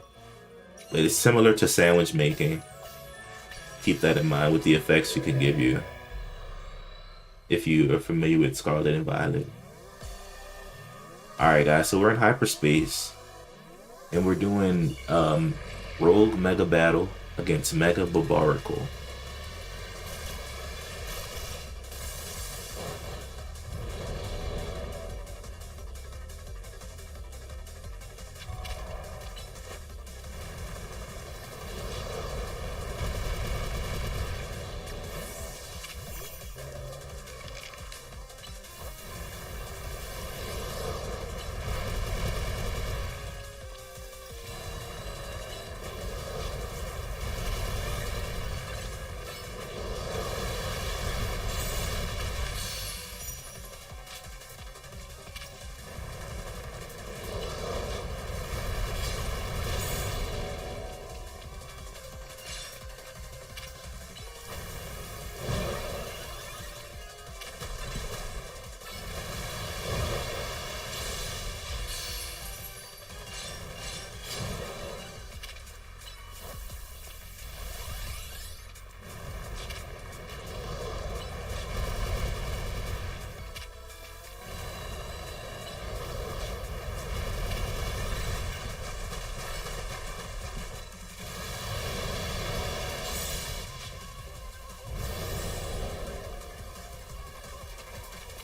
But it's similar to sandwich making. Keep that in mind with the effects you can give you if you are familiar with Scarlet and Violet. Alright guys, so we're in hyperspace and we're doing Rogue Mega Battle against Mega Barbarical.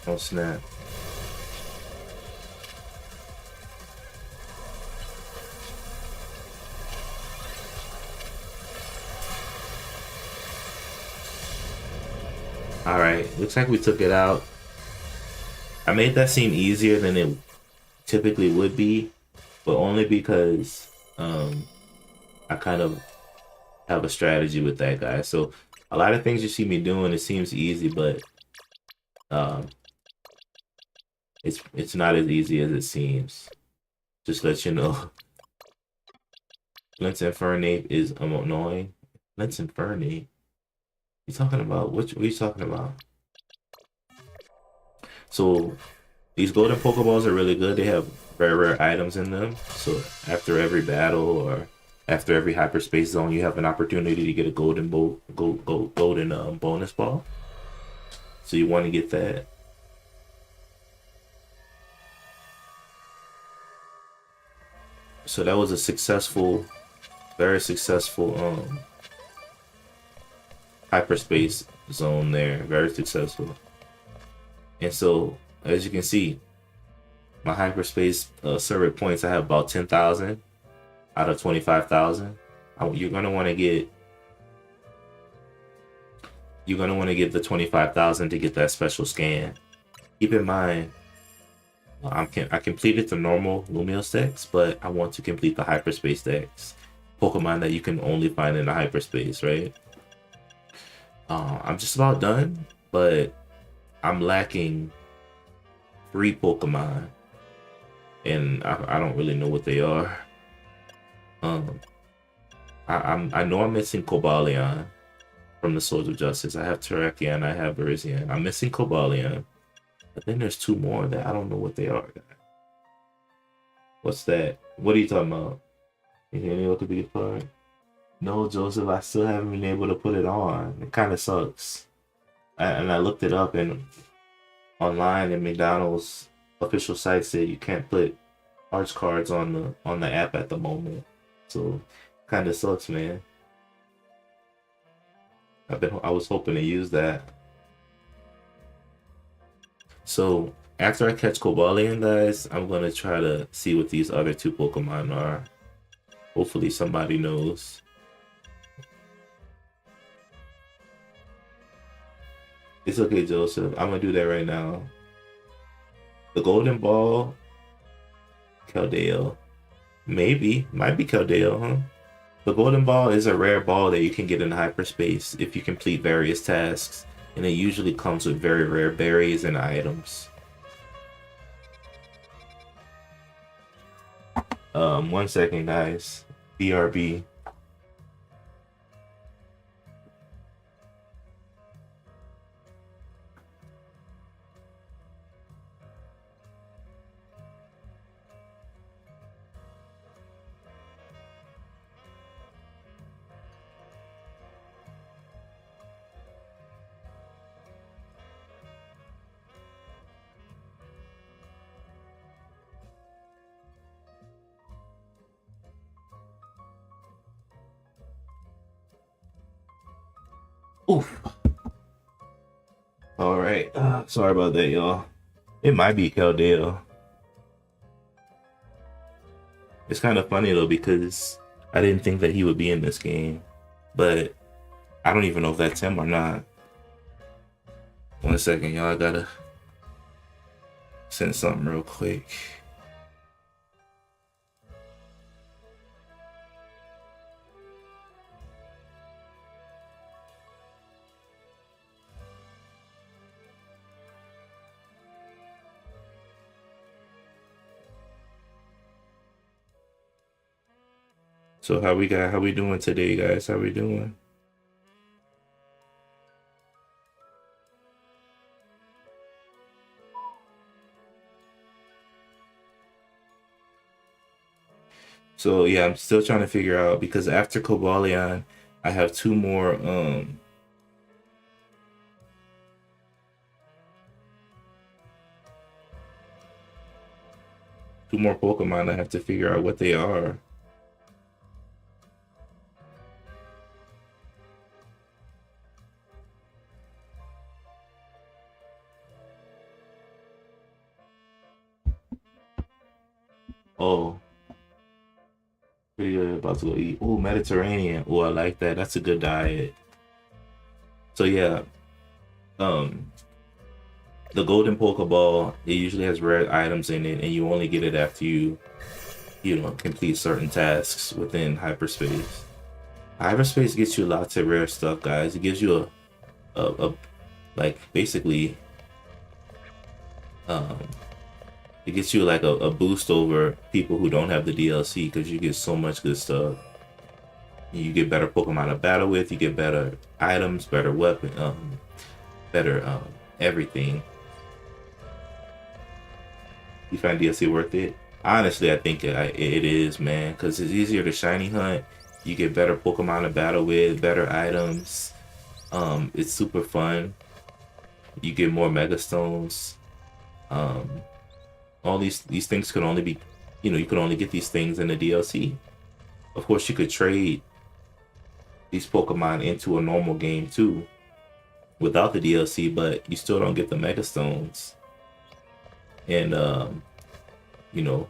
Oh snap. Alright, looks like we took it out. I made that seem easier than it typically would be, but only because I kind of have a strategy with that guy. So a lot of things you see me doing, it seems easy, but um, it's not as easy as it seems. Just let you know. Let's Infernate is annoying. Let's Infernate. You talking about what are you talking about? So these golden Pokeballs are really good. They have very rare items in them. So after every battle or after every hyperspace zone, you have an opportunity to get a golden bonus ball. So you want to get that. So that was a successful, very successful hyperspace zone there. Very successful. And so as you can see, my hyperspace server points, I have about 10,000 out of 25,000. You're gonna want to get the 25,000 to get that special scan. Keep in mind, I completed the normal Lumiose decks, but I want to complete the hyperspace decks. Pokemon that you can only find in the hyperspace, right? I'm just about done, but I'm lacking 3 Pokemon, and I don't really know what they are. I know I'm missing Cobalion from the Swords of Justice. I have Terrakion, I have Virizion. I'm missing Cobalion, but then there's 2 more that I don't know what they are. What's that? What are you talking about? You hear me? What could be the part? No, Joseph, I still haven't been able to put it on. It kind of sucks. And I looked it up, and online, and McDonald's official site said you can't put arts cards on the app at the moment. So kind of sucks, man. I was hoping to use that. So after I catch Cobalion, guys, I'm gonna try to see what these other 2 Pokemon are. Hopefully somebody knows. It's okay, Joseph. I'm gonna do that right now. The Golden Ball, Keldeo. Maybe. Might be Keldeo, huh? The Golden Ball is a rare ball that you can get in hyperspace if you complete various tasks, and it usually comes with very rare berries and items. 1 second, guys. BRB. Oof. All right. Sorry about that, y'all. It might be Keldeo. It's kind of funny though because I didn't think that he would be in this game, but I don't even know if that's him or not. 1 second, y'all. I gotta send something real quick. So how we doing today, guys? How we doing? So yeah, I'm still trying to figure out because after Cobalion, I have 2 more 2 more Pokemon. I have to figure out what they are. Oh, pretty good. About to go eat. Oh, Mediterranean. Oh, I like that. That's a good diet. So yeah, um, the golden Pokeball, it usually has rare items in it, and you only get it after you know, complete certain tasks within hyperspace. Hyperspace gets you lots of rare stuff, guys. It gives you a like basically um it gets you like a boost over people who don't have the DLC because you get so much good stuff. You get better Pokemon to battle with, you get better items, better weapon, better everything. You find DLC worth it? Honestly, I think it is, man, because it's easier to shiny hunt. You get better Pokemon to battle with, better items. It's super fun. You get more Mega Stones. Um, all these things could only be, you know, you could only get these things in the DLC. Of course, you could trade these Pokemon into a normal game too, without the DLC, but you still don't get the Mega Stones. And you know,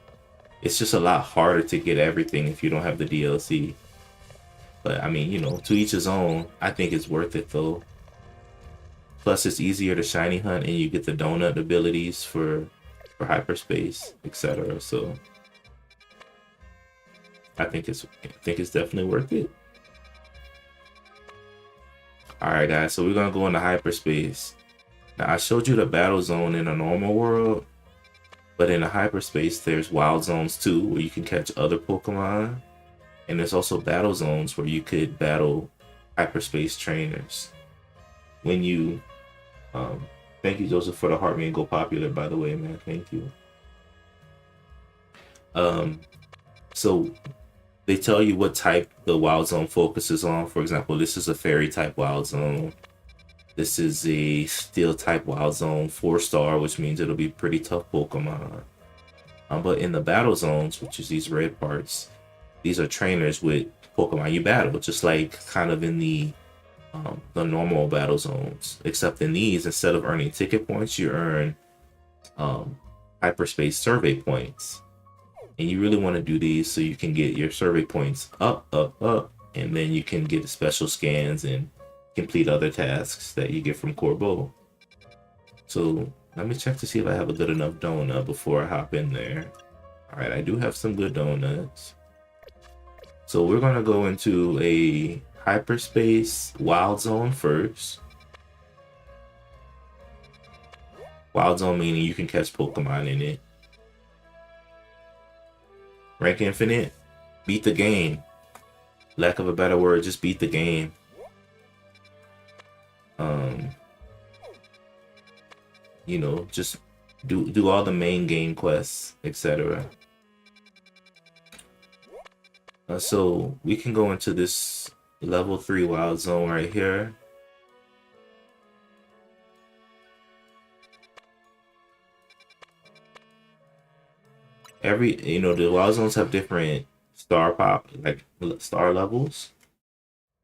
it's just a lot harder to get everything if you don't have the DLC. But I mean, you know, to each his own. I think it's worth it though. Plus, it's easier to shiny hunt, and you get the donut abilities for hyperspace, etc. So, I think it's definitely worth it. All right, guys. So we're gonna go into hyperspace. Now, I showed you the battle zone in a normal world, but in a hyperspace, there's wild zones too, where you can catch other Pokemon, and there's also battle zones where you could battle hyperspace trainers. When you thank you, Joseph, for the heart me and go popular, by the way, man. Thank you. So they tell you what type the wild zone focuses on. For example, this is a fairy type wild zone. This is a steel type wild zone, 4-star, which means it'll be pretty tough Pokemon. But in the battle zones, which is these red parts, these are trainers with Pokemon you battle, just like kind of in the normal battle zones, except in these, instead of earning ticket points, you earn hyperspace survey points. And you really want to do these so you can get your survey points up, and then you can get special scans and complete other tasks that you get from Corbeau. So let me check to see if I have a good enough donut before I hop in there. All right, I do have some good donuts. So we're gonna go into a hyperspace wild zone first. Wild zone meaning you can catch Pokemon in it. Rank infinite, beat the game. Lack of a better word, just beat the game. You know, just do all the main game quests, etc. So we can go into this level 3 wild zone right here. You know, the wild zones have different star levels.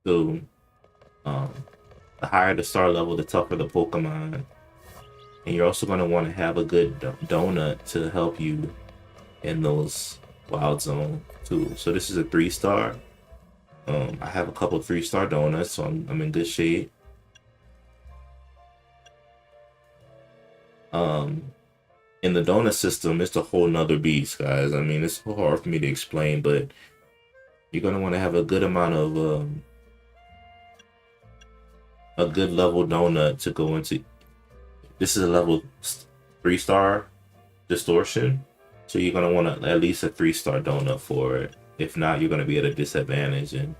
So the higher the star level, the tougher the Pokemon. And you're also going to want to have a good donut to help you in those wild zone too. So this is a 3-star. I have a couple 3-star donuts, so I'm in good shape. In the donut system, it's a whole nother beast, guys. I mean, it's so hard for me to explain, but you're gonna want to have a good amount of a good level donut to go into. This is a level 3-star distortion, so you're gonna want at least a 3-star donut for it. If not, you're gonna be at a disadvantage, and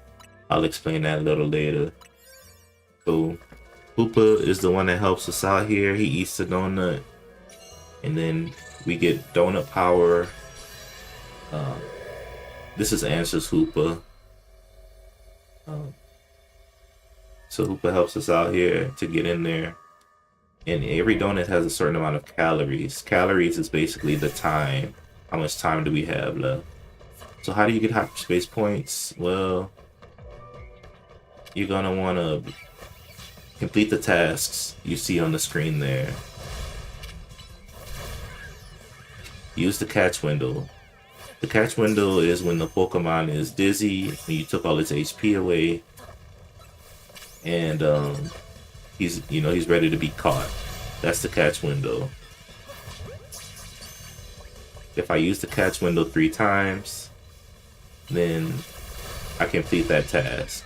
I'll explain that a little later. So Hoopa is the one that helps us out here. He eats the donut, and then we get donut power. This is Answer's Hoopa. So Hoopa helps us out here to get in there. And every donut has a certain amount of calories. Calories is basically the time. How much time do we have left? So how do you get hyperspace points? Well, you're gonna want to complete the tasks you see on the screen there. Use the catch window. The catch window is when the Pokemon is dizzy and you took all its HP away, and he's ready to be caught. That's the catch window. If I use the catch window 3 times, then I complete that task.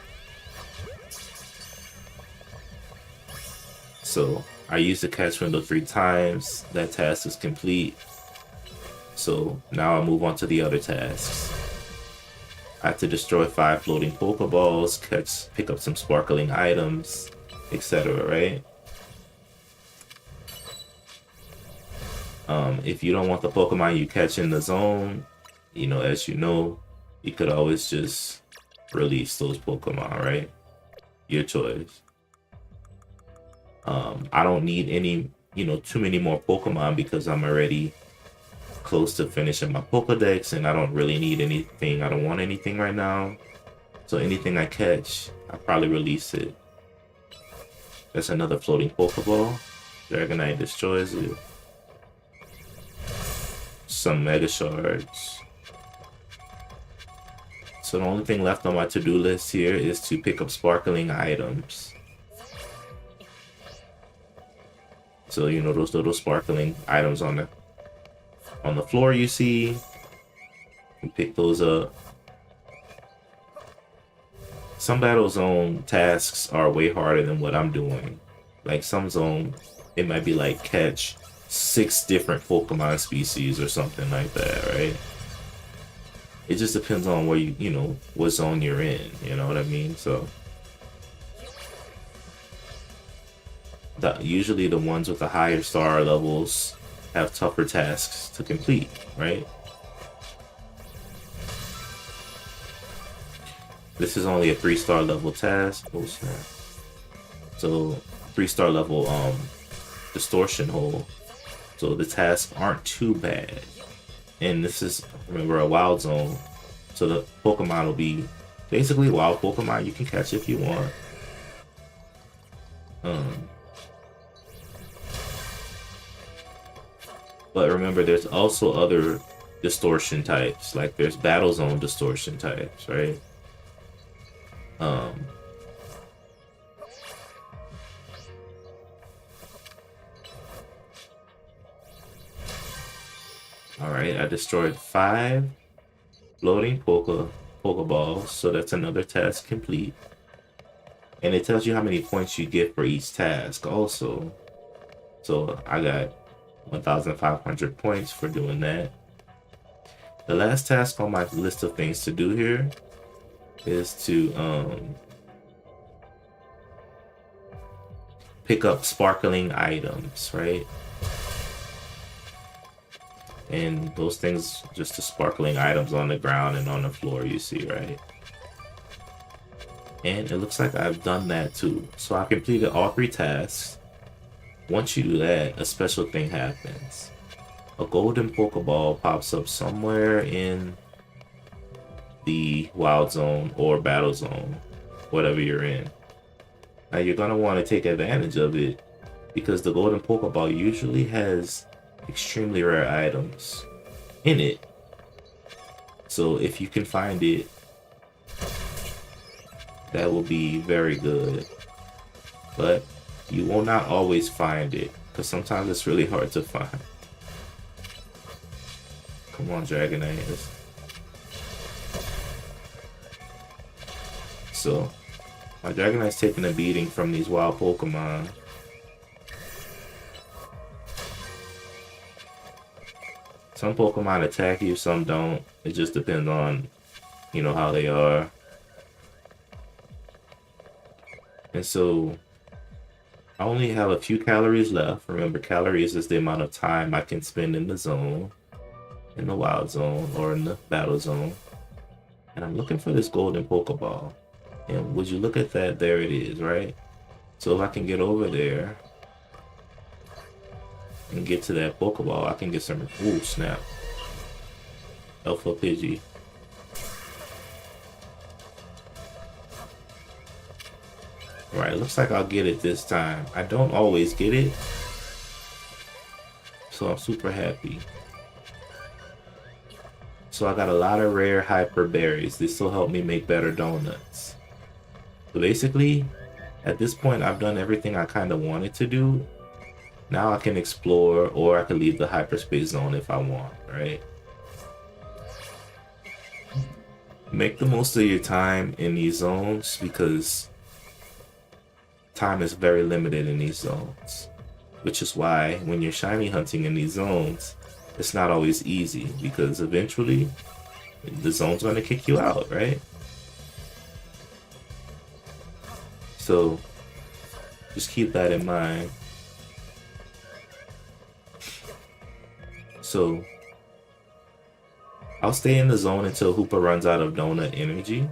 So I use the catch window 3 times, that task is complete. So now I'll move on to the other tasks. I have to destroy 5 floating Pokeballs, pick up some sparkling items, etc., right? If you don't want the Pokemon you catch in the zone, as you know, you could always just release those Pokemon, right? Your choice. I don't need any, too many more Pokemon because I'm already close to finishing my Pokedex and I don't really need anything. I don't want anything right now. So anything I catch, I'll probably release it. That's another floating Pokeball. Dragonite destroys it. Some Mega Shards. So the only thing left on my to-do list here is to pick up sparkling items. So those little sparkling items on the floor you see. You pick those up. Some battle zone tasks are way harder than what I'm doing. Like some zone, it might be like catch 6 different Pokemon species or something like that, right? It just depends on where what zone you're in, you know what I mean? So usually the ones with the higher star levels have tougher tasks to complete, right? This is only a 3-star level task. Oh snap. So 3-star level distortion hole. So the tasks aren't too bad. And this is, remember, a wild zone. So the Pokemon will be basically wild Pokemon you can catch if you want. But remember, there's also other distortion types. Like there's battle zone distortion types, right? Alright, I destroyed 5 floating Pokeballs, so that's another task complete. And it tells you how many points you get for each task also. So I got 1,500 points for doing that. The last task on my list of things to do here is to pick up sparkling items, right? And those things, just the sparkling items on the ground and on the floor you see, right? And it looks like I've done that too. So I completed all 3 tasks. Once you do that, a special thing happens. A golden Pokeball pops up somewhere in the wild zone or battle zone, whatever you're in. Now you're gonna want to take advantage of it because the golden Pokeball usually has extremely rare items in it. So if you can find it, that will be very good. But you will not always find it because sometimes it's really hard to find. Come on, Dragonite. So my Dragonite's taking a beating from these wild Pokemon. Some Pokemon attack you, some don't. It just depends on, how they are. And so I only have a few calories left. Remember, calories is the amount of time I can spend in the zone, in the wild zone, or in the battle zone. And I'm looking for this golden Pokeball. And would you look at that? There it is, right? So if I can get over there and get to that Pokeball, I can get some. Ooh, snap. Alpha Pidgey. Alright, looks like I'll get it this time. I don't always get it, so I'm super happy. So I got a lot of rare hyper berries. This will help me make better donuts. So basically, at this point, I've done everything I kind of wanted to do. Now I can explore, or I can leave the hyperspace zone if I want, right? Make the most of your time in these zones because time is very limited in these zones. Which is why when you're shiny hunting in these zones, it's not always easy because eventually the zone's going to kick you out, right? So just keep that in mind. So I'll stay in the zone until Hoopa runs out of donut energy.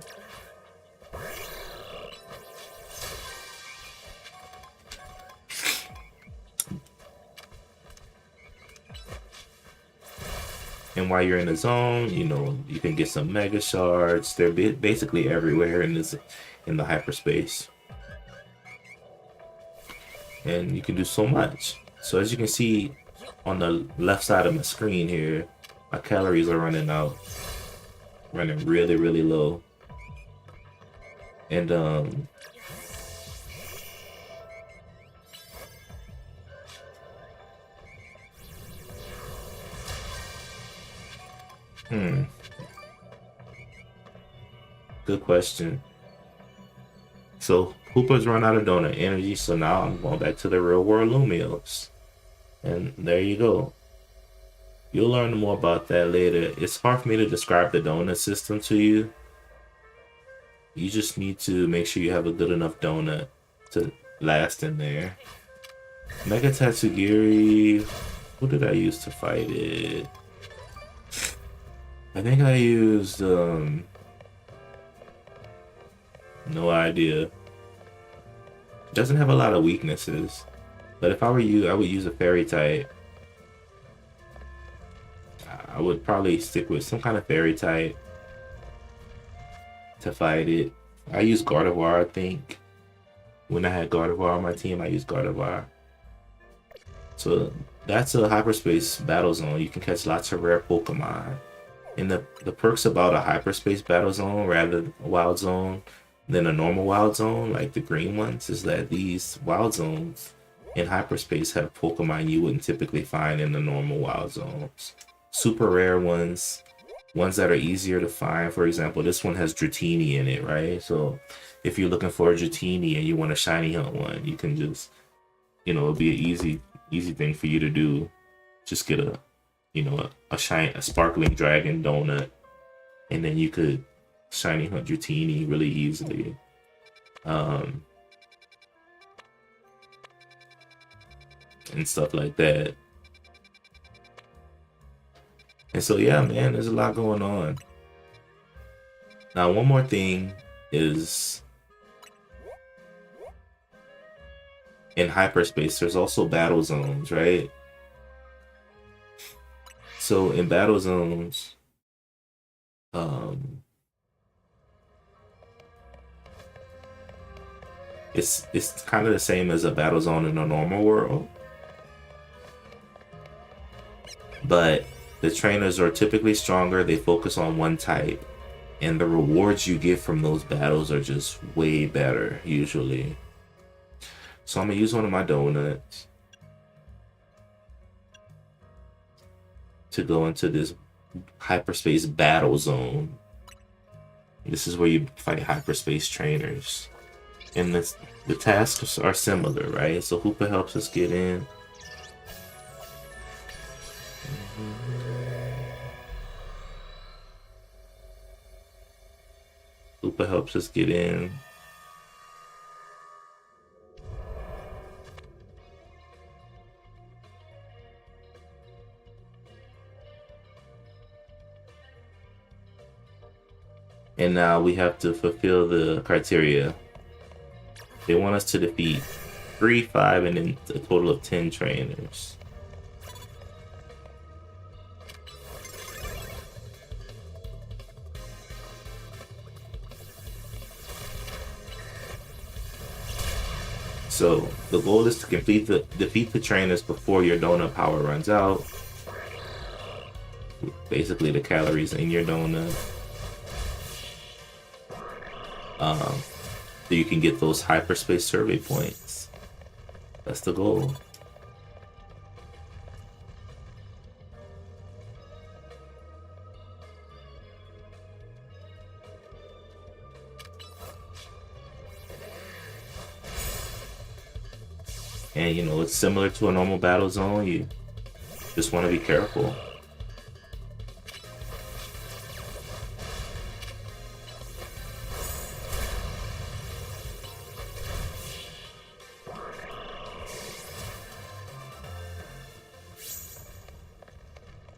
And while you're in the zone, you know, you can get some mega shards. They're basically everywhere in the hyperspace. And you can do so much. So as you can see on the left side of my screen here, my calories are running out. Running really, really low. And good question. So Hoopa's run out of donut energy, so now I'm going back to the real world Lumios. And there you go. You'll learn more about that later. It's hard for me to describe the donut system to you. You just need to make sure you have a good enough donut to last in there. Mega Tatsugiri. Who did I use to fight it? I think I used no idea. It doesn't have a lot of weaknesses. But if I were you, I would use a fairy type. I would probably stick with some kind of fairy type to fight it. I used Gardevoir, I think. When I had Gardevoir on my team, I used Gardevoir. So that's a hyperspace battle zone. You can catch lots of rare Pokemon. And the perks about a hyperspace battle zone rather than a wild zone than a normal wild zone, like the green ones, is that these wild zones in hyperspace have Pokemon you wouldn't typically find in the normal wild zones. Super rare ones that are easier to find. For example, this one has Dratini in it, right? So if you're looking for a Dratini and you want a shiny hunt one, you can just, you know, it'll be an easy thing for you to do. Just get a sparkling dragon donut, and then you could shiny hunt Dratini really easily. And stuff like that. And so yeah, man, there's a lot going on. Now one more thing is in hyperspace there's also battle zones, right? So in battle zones, it's kind of the same as a battle zone in a normal world, but the trainers are typically stronger. They focus on one type, and the rewards you get from those battles are just way better usually. So I'm gonna use one of my donuts to go into this hyperspace battle zone. This is where you fight hyperspace trainers. And the tasks are similar, right? So Hoopa helps us get in. Hoopa helps us get in. And now we have to fulfill the criteria. They want us to defeat 3, 5, and then a total of 10 trainers. So the goal is to defeat the trainers before your donut power runs out. basically the calories in your donut. So you can get those hyperspace survey points. That's the goal. And you know, it's similar to a normal battle zone. You just want to be careful.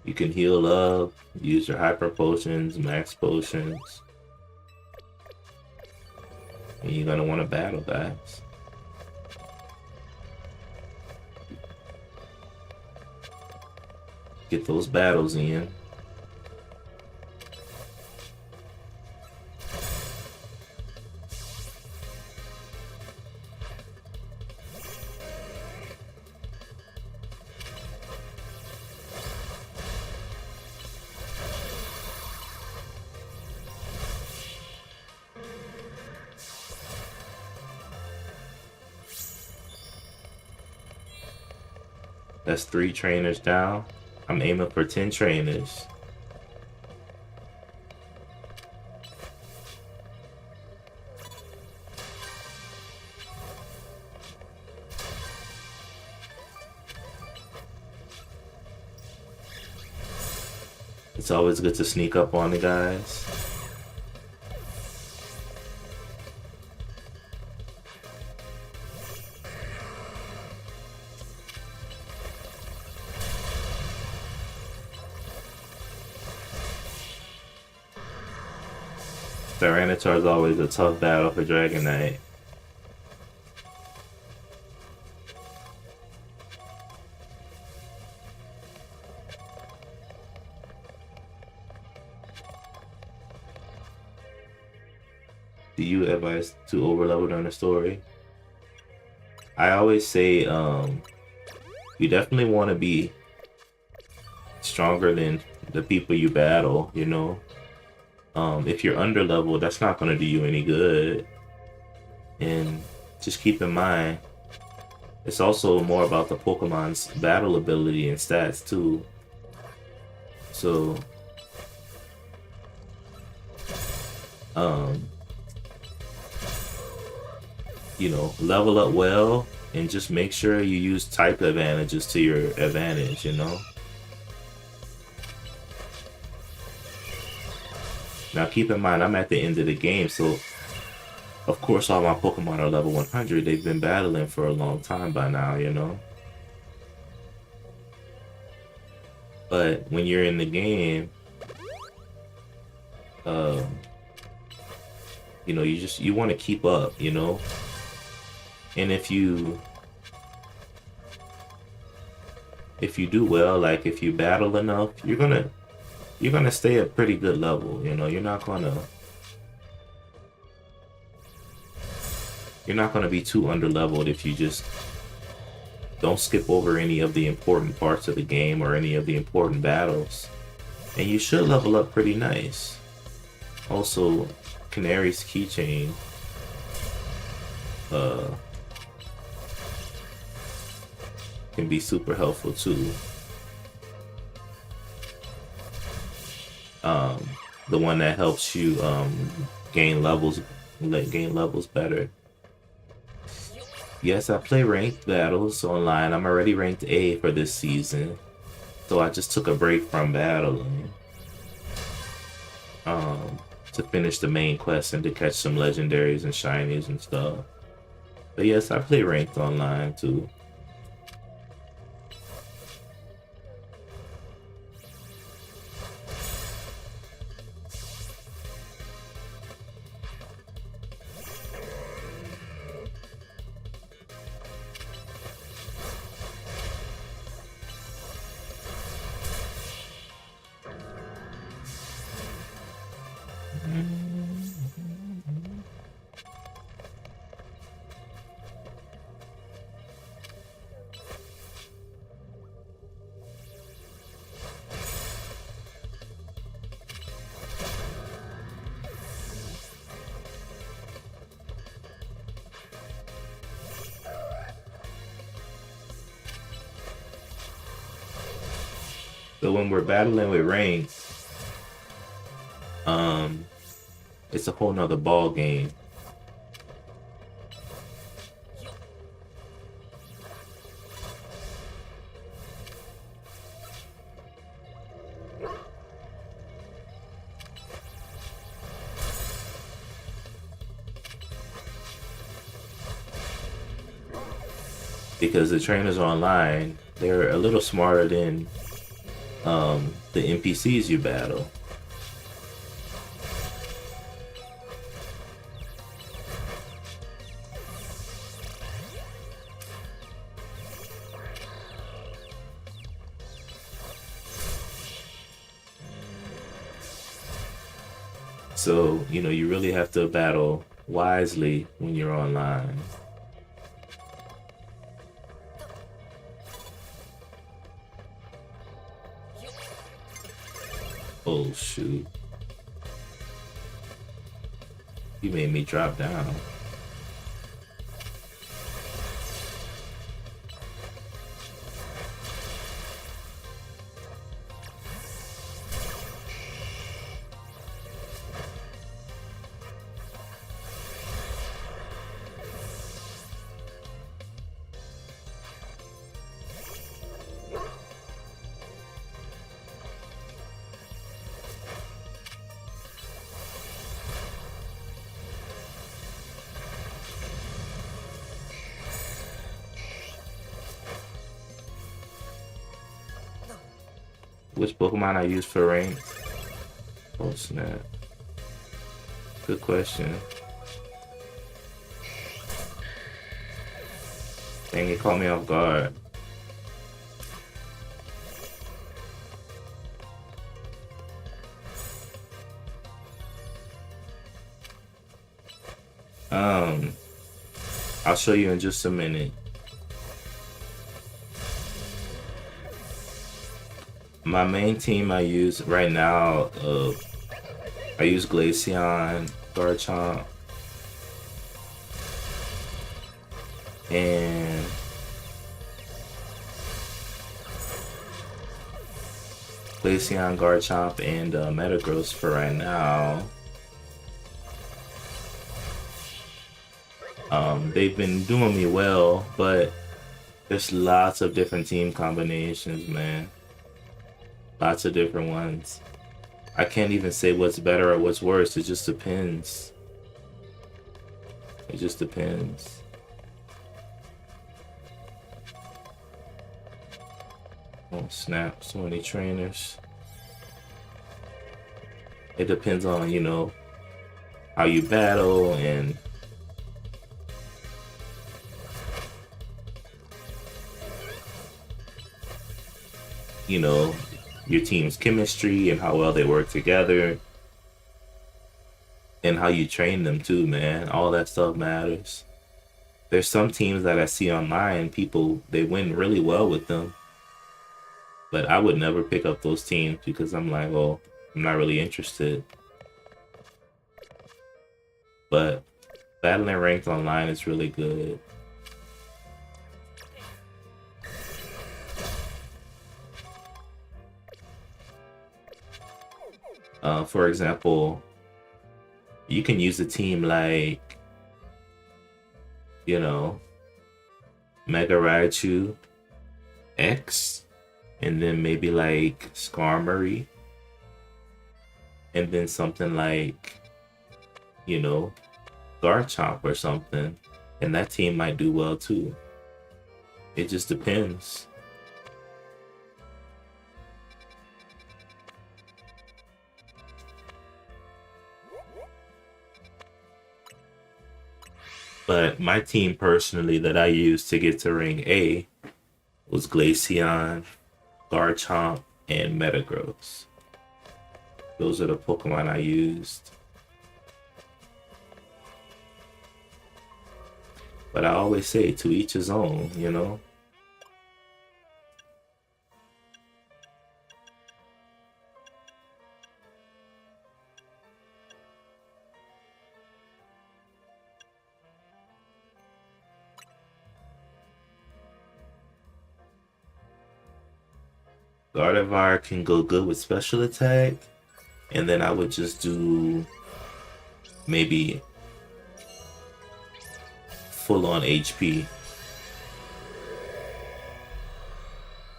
You can heal up, use your hyper potions, max potions. And you're gonna want to battle, guys. Get those battles in. That's 3 trainers down. I'm aiming for 10 trainers. It's always good to sneak up on the guys. Tyranitar is always a tough battle for Dragon Knight. Do you advise to overlevel during the story? I always say you definitely want to be stronger than the people you battle, you know? If you're under leveled, that's not going to do you any good. And just keep in mind, it's also more about the Pokemon's battle ability and stats too. So, you know, level up well and just make sure you use type advantages to your advantage, you know? Now keep in mind, I'm at the end of the game, so of course all my Pokemon are level 100. They've been battling for a long time by now, you know? But when you're in the game, you know, you want to keep up, you know? And if you do well, like if you battle enough, you're gonna stay at pretty good level, you know. You're not gonna be too underleveled if you just don't skip over any of the important parts of the game or any of the important battles. And you should level up pretty nice. Also, Canary's keychain can be super helpful too. The one that helps you gain levels better. Yes, I play ranked battles online. I'm already ranked A for this season, so I just took a break from battling to finish the main quest and to catch some legendaries and shinies and stuff. But yes, I play ranked online too. So when we're battling with rank, um, it's a whole nother ball game. Because the trainers online, they're a little smarter than the NPCs you battle. So, you know, you really have to battle wisely when you're online. Oh, shoot. You made me drop down. Which Pokemon I use for rank? Oh, snap. Good question. Dang, it caught me off guard. I'll show you in just a minute. My main team I use right now, I use Glaceon, Garchomp, and Garchomp, and Metagross for right now. They've been doing me well, but there's lots of different team combinations, man. Lots of different ones. I can't even say what's better or what's worse. It just depends. It just depends. Oh snap, so many trainers. It depends on, you know, how you battle and you know, your team's chemistry and how well they work together and how you train them too, man. All that stuff matters. There's some teams that I see online, people, they win really well with them. But I would never pick up those teams because I'm like, well, I'm not really interested. But battling ranked online is really good. For example, you can use a team like, you know, Mega Raichu X, and then maybe like Skarmory, and then something like, you know, Garchomp or something, and that team might do well too. It just depends. But my team personally that I used to get to Ring A was Glaceon, Garchomp, and Metagross. Those are the Pokemon I used. But I always say to each his own, you know? Gardevoir can go good with special attack, and then I would just do maybe full on HP.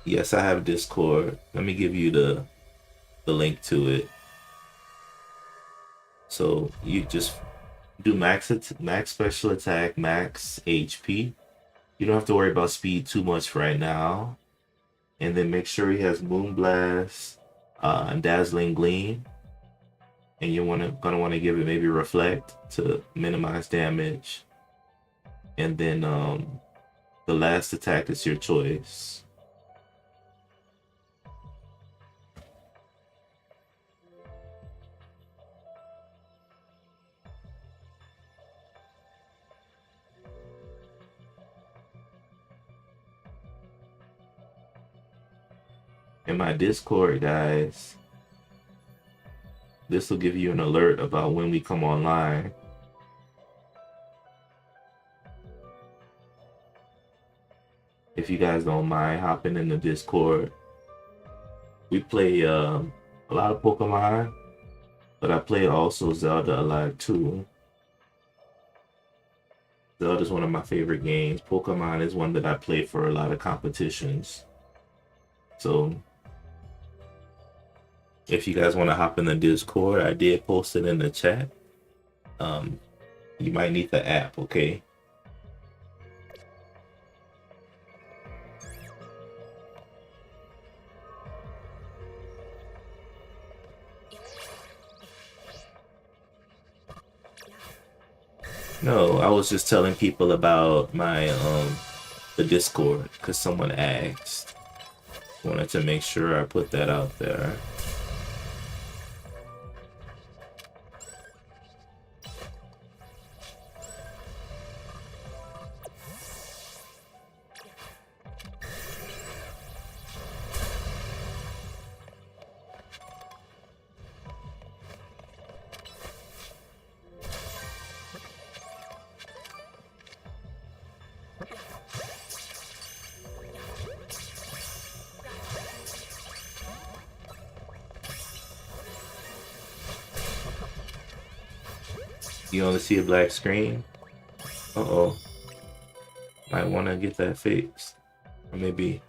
Yes, I have Discord. Let me give you the link to it. So you just do max special attack, max HP. You don't have to worry about speed too much right now. And then make sure he has Moonblast and Dazzling Gleam. And you're gonna want to give it maybe Reflect to minimize damage. And then the last attack is your choice. In my Discord, guys, this will give you an alert about when we come online. If you guys don't mind hopping in the Discord. We play a lot of Pokemon, but I play also Zelda a lot too. Zelda is one of my favorite games. Pokemon is one that I play for a lot of competitions. So if you guys want to hop in the Discord, I did post it in the chat. You might need the app, okay? No, I was just telling people about my the Discord because someone asked. Wanted to make sure I put that out there. You only see a black screen? Uh-oh. Might want to get that fixed. Or maybe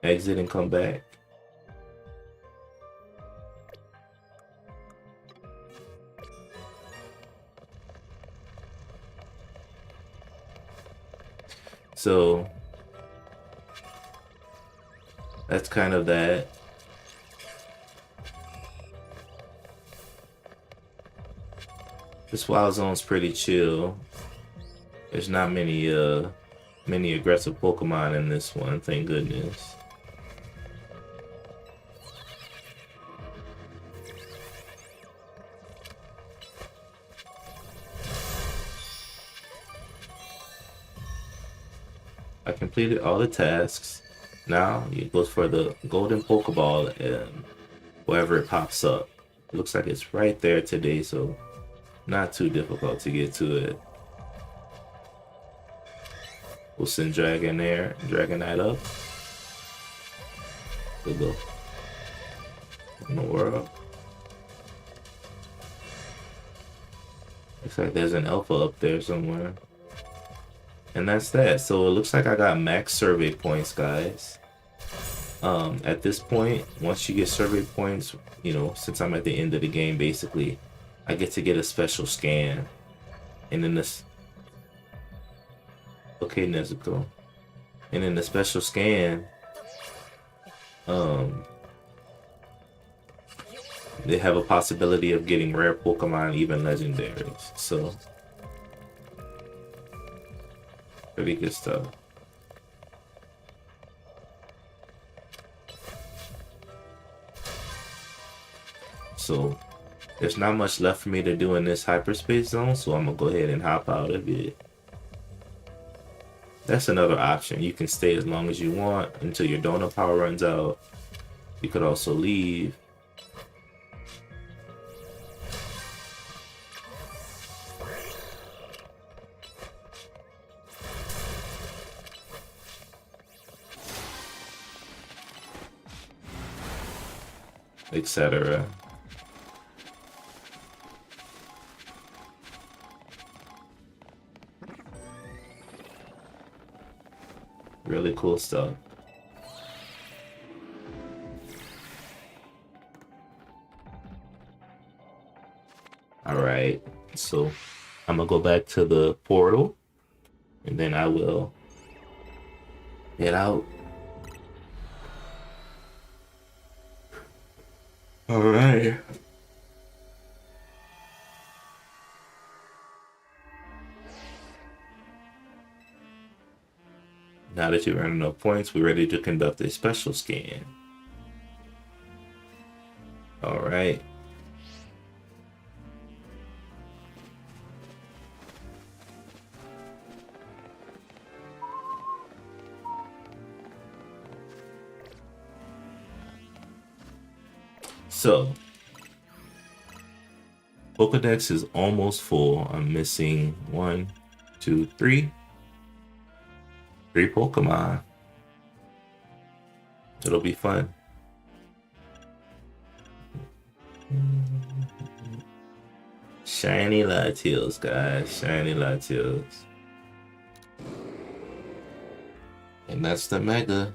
exit and come back. So that's kind of that. This wild zone's pretty chill. There's not many aggressive Pokemon in this one, thank goodness. I completed all the tasks. Now it goes for the golden Pokeball and wherever it pops up. It looks like it's right there today, so not too difficult to get to it. We'll send Dragonite up. We'll go in the world. Looks like there's an alpha up there somewhere. And that's that. So it looks like I got max survey points, guys. At this point, once you get survey points, you know, since I'm at the end of the game, basically, I get to get a special scan. And then this... Okay, Nezuko. And in the special scan, they have a possibility of getting rare Pokemon, even legendaries. So, pretty good stuff. So, there's not much left for me to do in this hyperspace zone, so I'm gonna go ahead and hop out of it. That's another option. You can stay as long as you want until your donut power runs out. You could also leave. etc. Really cool stuff. All right, so I'm gonna go back to the portal, and then I will head out. All right. Now that you've earned enough points, we're ready to conduct a special scan. All right. So, Pokedex is almost full. I'm missing one, two, three. Three Pokemon. It'll be fun. Shiny Latios, guys. Shiny Latios. And that's the Mega.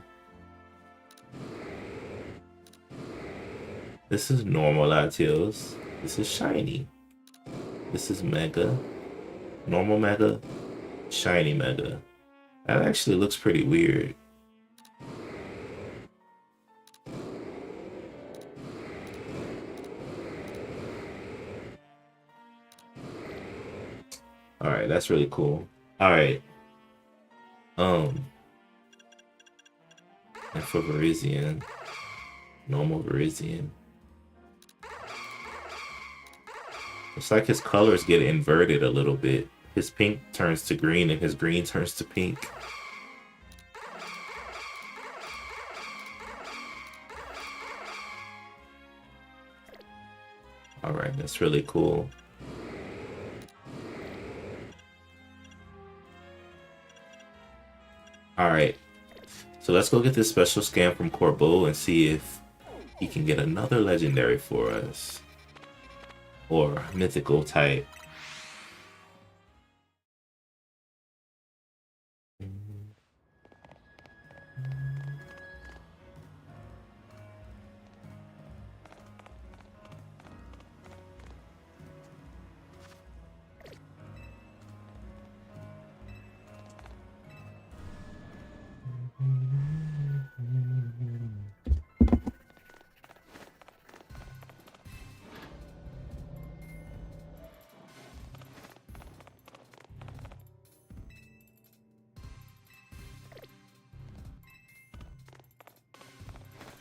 This is normal Latios. This is Shiny. This is Mega. Normal Mega. Shiny Mega. That actually looks pretty weird. Alright, that's really cool. Alright. And for Virizion. Normal Virizion. It's like his colors get inverted a little bit. His pink turns to green and his green turns to pink. Alright, that's really cool. Alright, so let's go get this special scan from Corbeau and see if he can get another legendary for us. Or mythical type.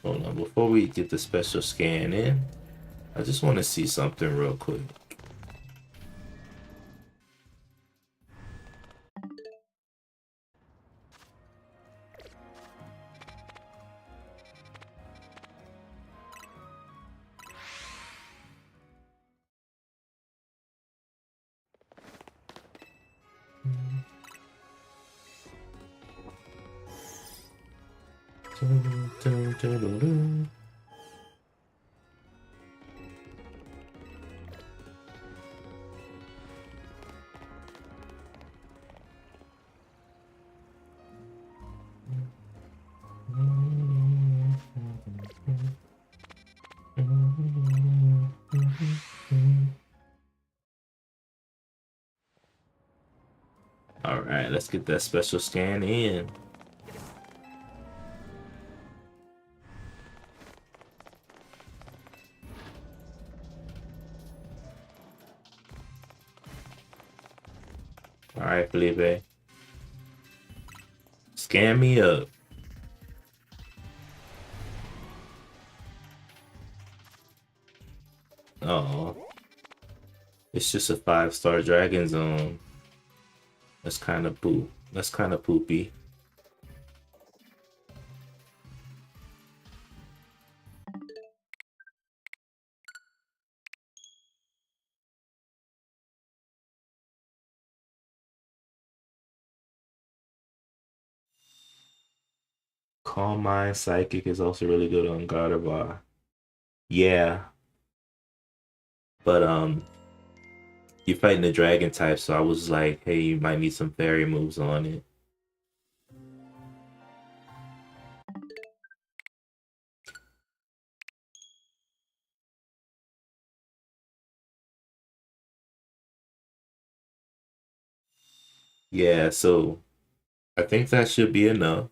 Hold on, before we get the special scan in, I just want to see something real quick. All right, let's get that special scan in. All right, Felipe. Scan me up. Oh, it's just a 5-star Dragon Zone. That's kind of poop. That's kind of poopy. Calm Mind Psychic is also really good on Gardevoir. Yeah, but you're fighting the dragon type, so I was like, hey, you might need some fairy moves on it. Yeah, so I think that should be enough.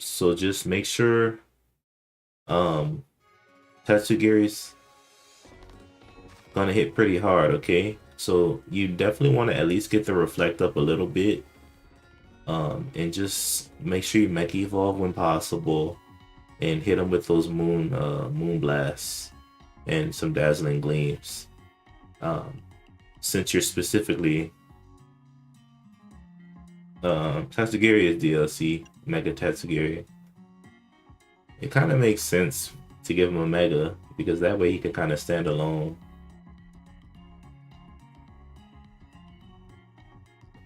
So just make sure um Tatsugiri's gonna hit pretty hard, okay? So you definitely want to at least get the reflect up a little bit. And just make sure you mech evolve when possible and hit them with those moon blasts and some dazzling gleams. Um, since you're specifically Tatsugiri is DLC, Mega Tatsugiri. It kind of makes sense to give him a Mega because that way he can kind of stand alone.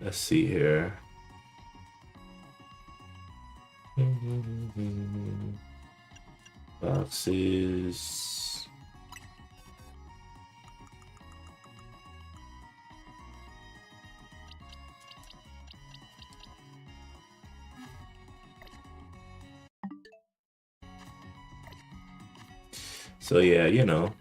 Let's see here. Boxes. So yeah, you know,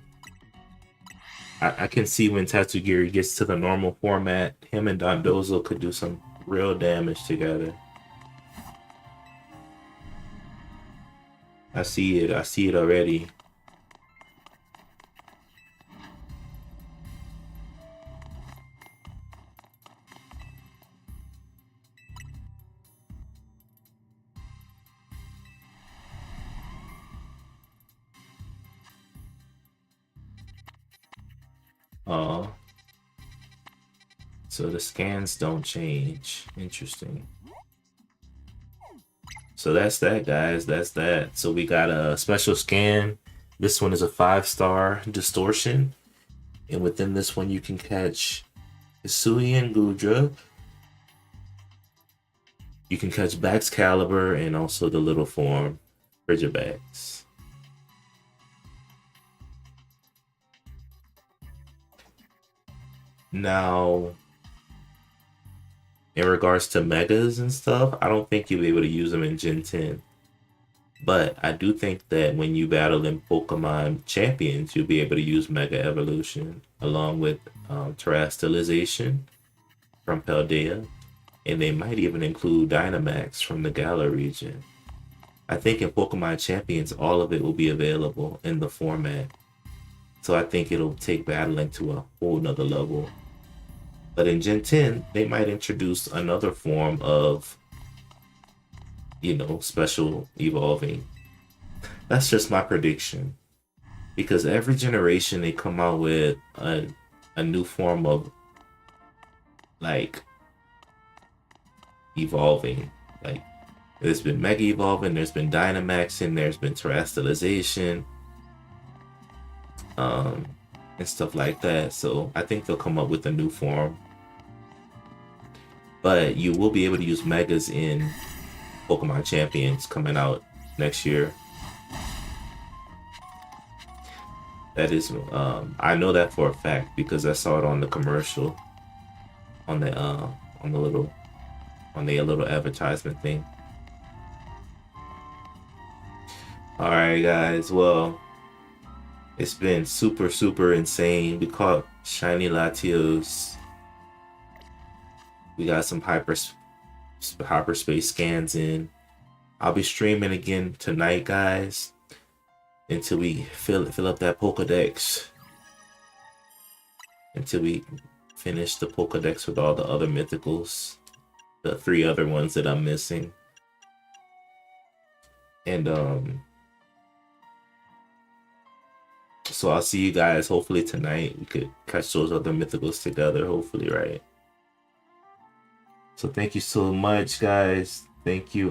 I can see when Tatsugiri gets to the normal format, him and Dondozo could do some real damage together. I see it. I see it already. Oh, so the scans don't change. Interesting. So that's that, guys. That's that. So we got a special scan. This one is a 5-star distortion. And within this one, you can catch Hisui and Gudra. You can catch Baxcalibur and also the little form, Bridgerbax. Now, in regards to megas and stuff, I don't think you'll be able to use them in Gen 10. But I do think that when you battle in Pokemon Champions, you'll be able to use Mega Evolution along with Terastallization from Paldea. And they might even include Dynamax from the Galar region. I think in Pokemon Champions, all of it will be available in the format. So I think it'll take battling to a whole nother level. But in Gen 10, they might introduce another form of, you know, special evolving. That's just my prediction. Because every generation they come out with a new form of like evolving. Like there's been Mega Evolving, there's been Dynamaxing, there's been Terastallization, and stuff like that. So I think they'll come up with a new form. But you will be able to use Megas in Pokemon Champions coming out next year. That is, I know that for a fact because I saw it on the commercial, on the little, on the little advertisement thing. All right, guys. Well, it's been super insane. We caught shiny Latios. We got some hyperspace scans in. I'll be streaming again tonight, guys, until we fill up that Pokedex. Until we finish the Pokedex with all the other mythicals, the 3 other ones that I'm missing. And so I'll see you guys hopefully tonight. We could catch those other mythicals together, hopefully, right? So thank you so much, guys. Thank you,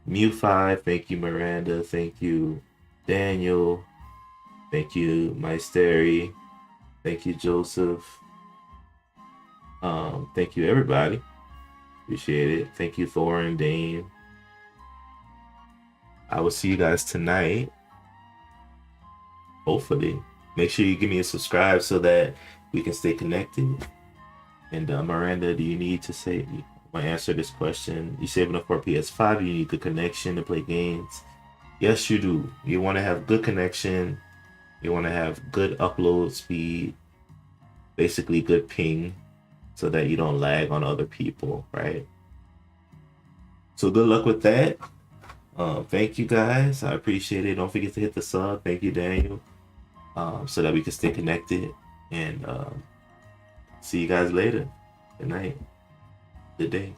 Mew5, thank you, Miranda, thank you, Daniel, thank you, Mysteri, thank you, Joseph. Thank you, everybody. Appreciate it. Thank you, Thor and Dane. I will see you guys tonight. Hopefully. Make sure you give me a subscribe so that we can stay connected. And Miranda, do you need to say, I want to answer this question? You saving up for PS5? You need the connection to play games? Yes, you do. You want to have good connection. You want to have good upload speed, basically good ping, so that you don't lag on other people, right? So good luck with that. Thank you guys. I appreciate it. Don't forget to hit the sub. Thank you, Daniel. So that we can stay connected. And see you guys later. Good night. Good day.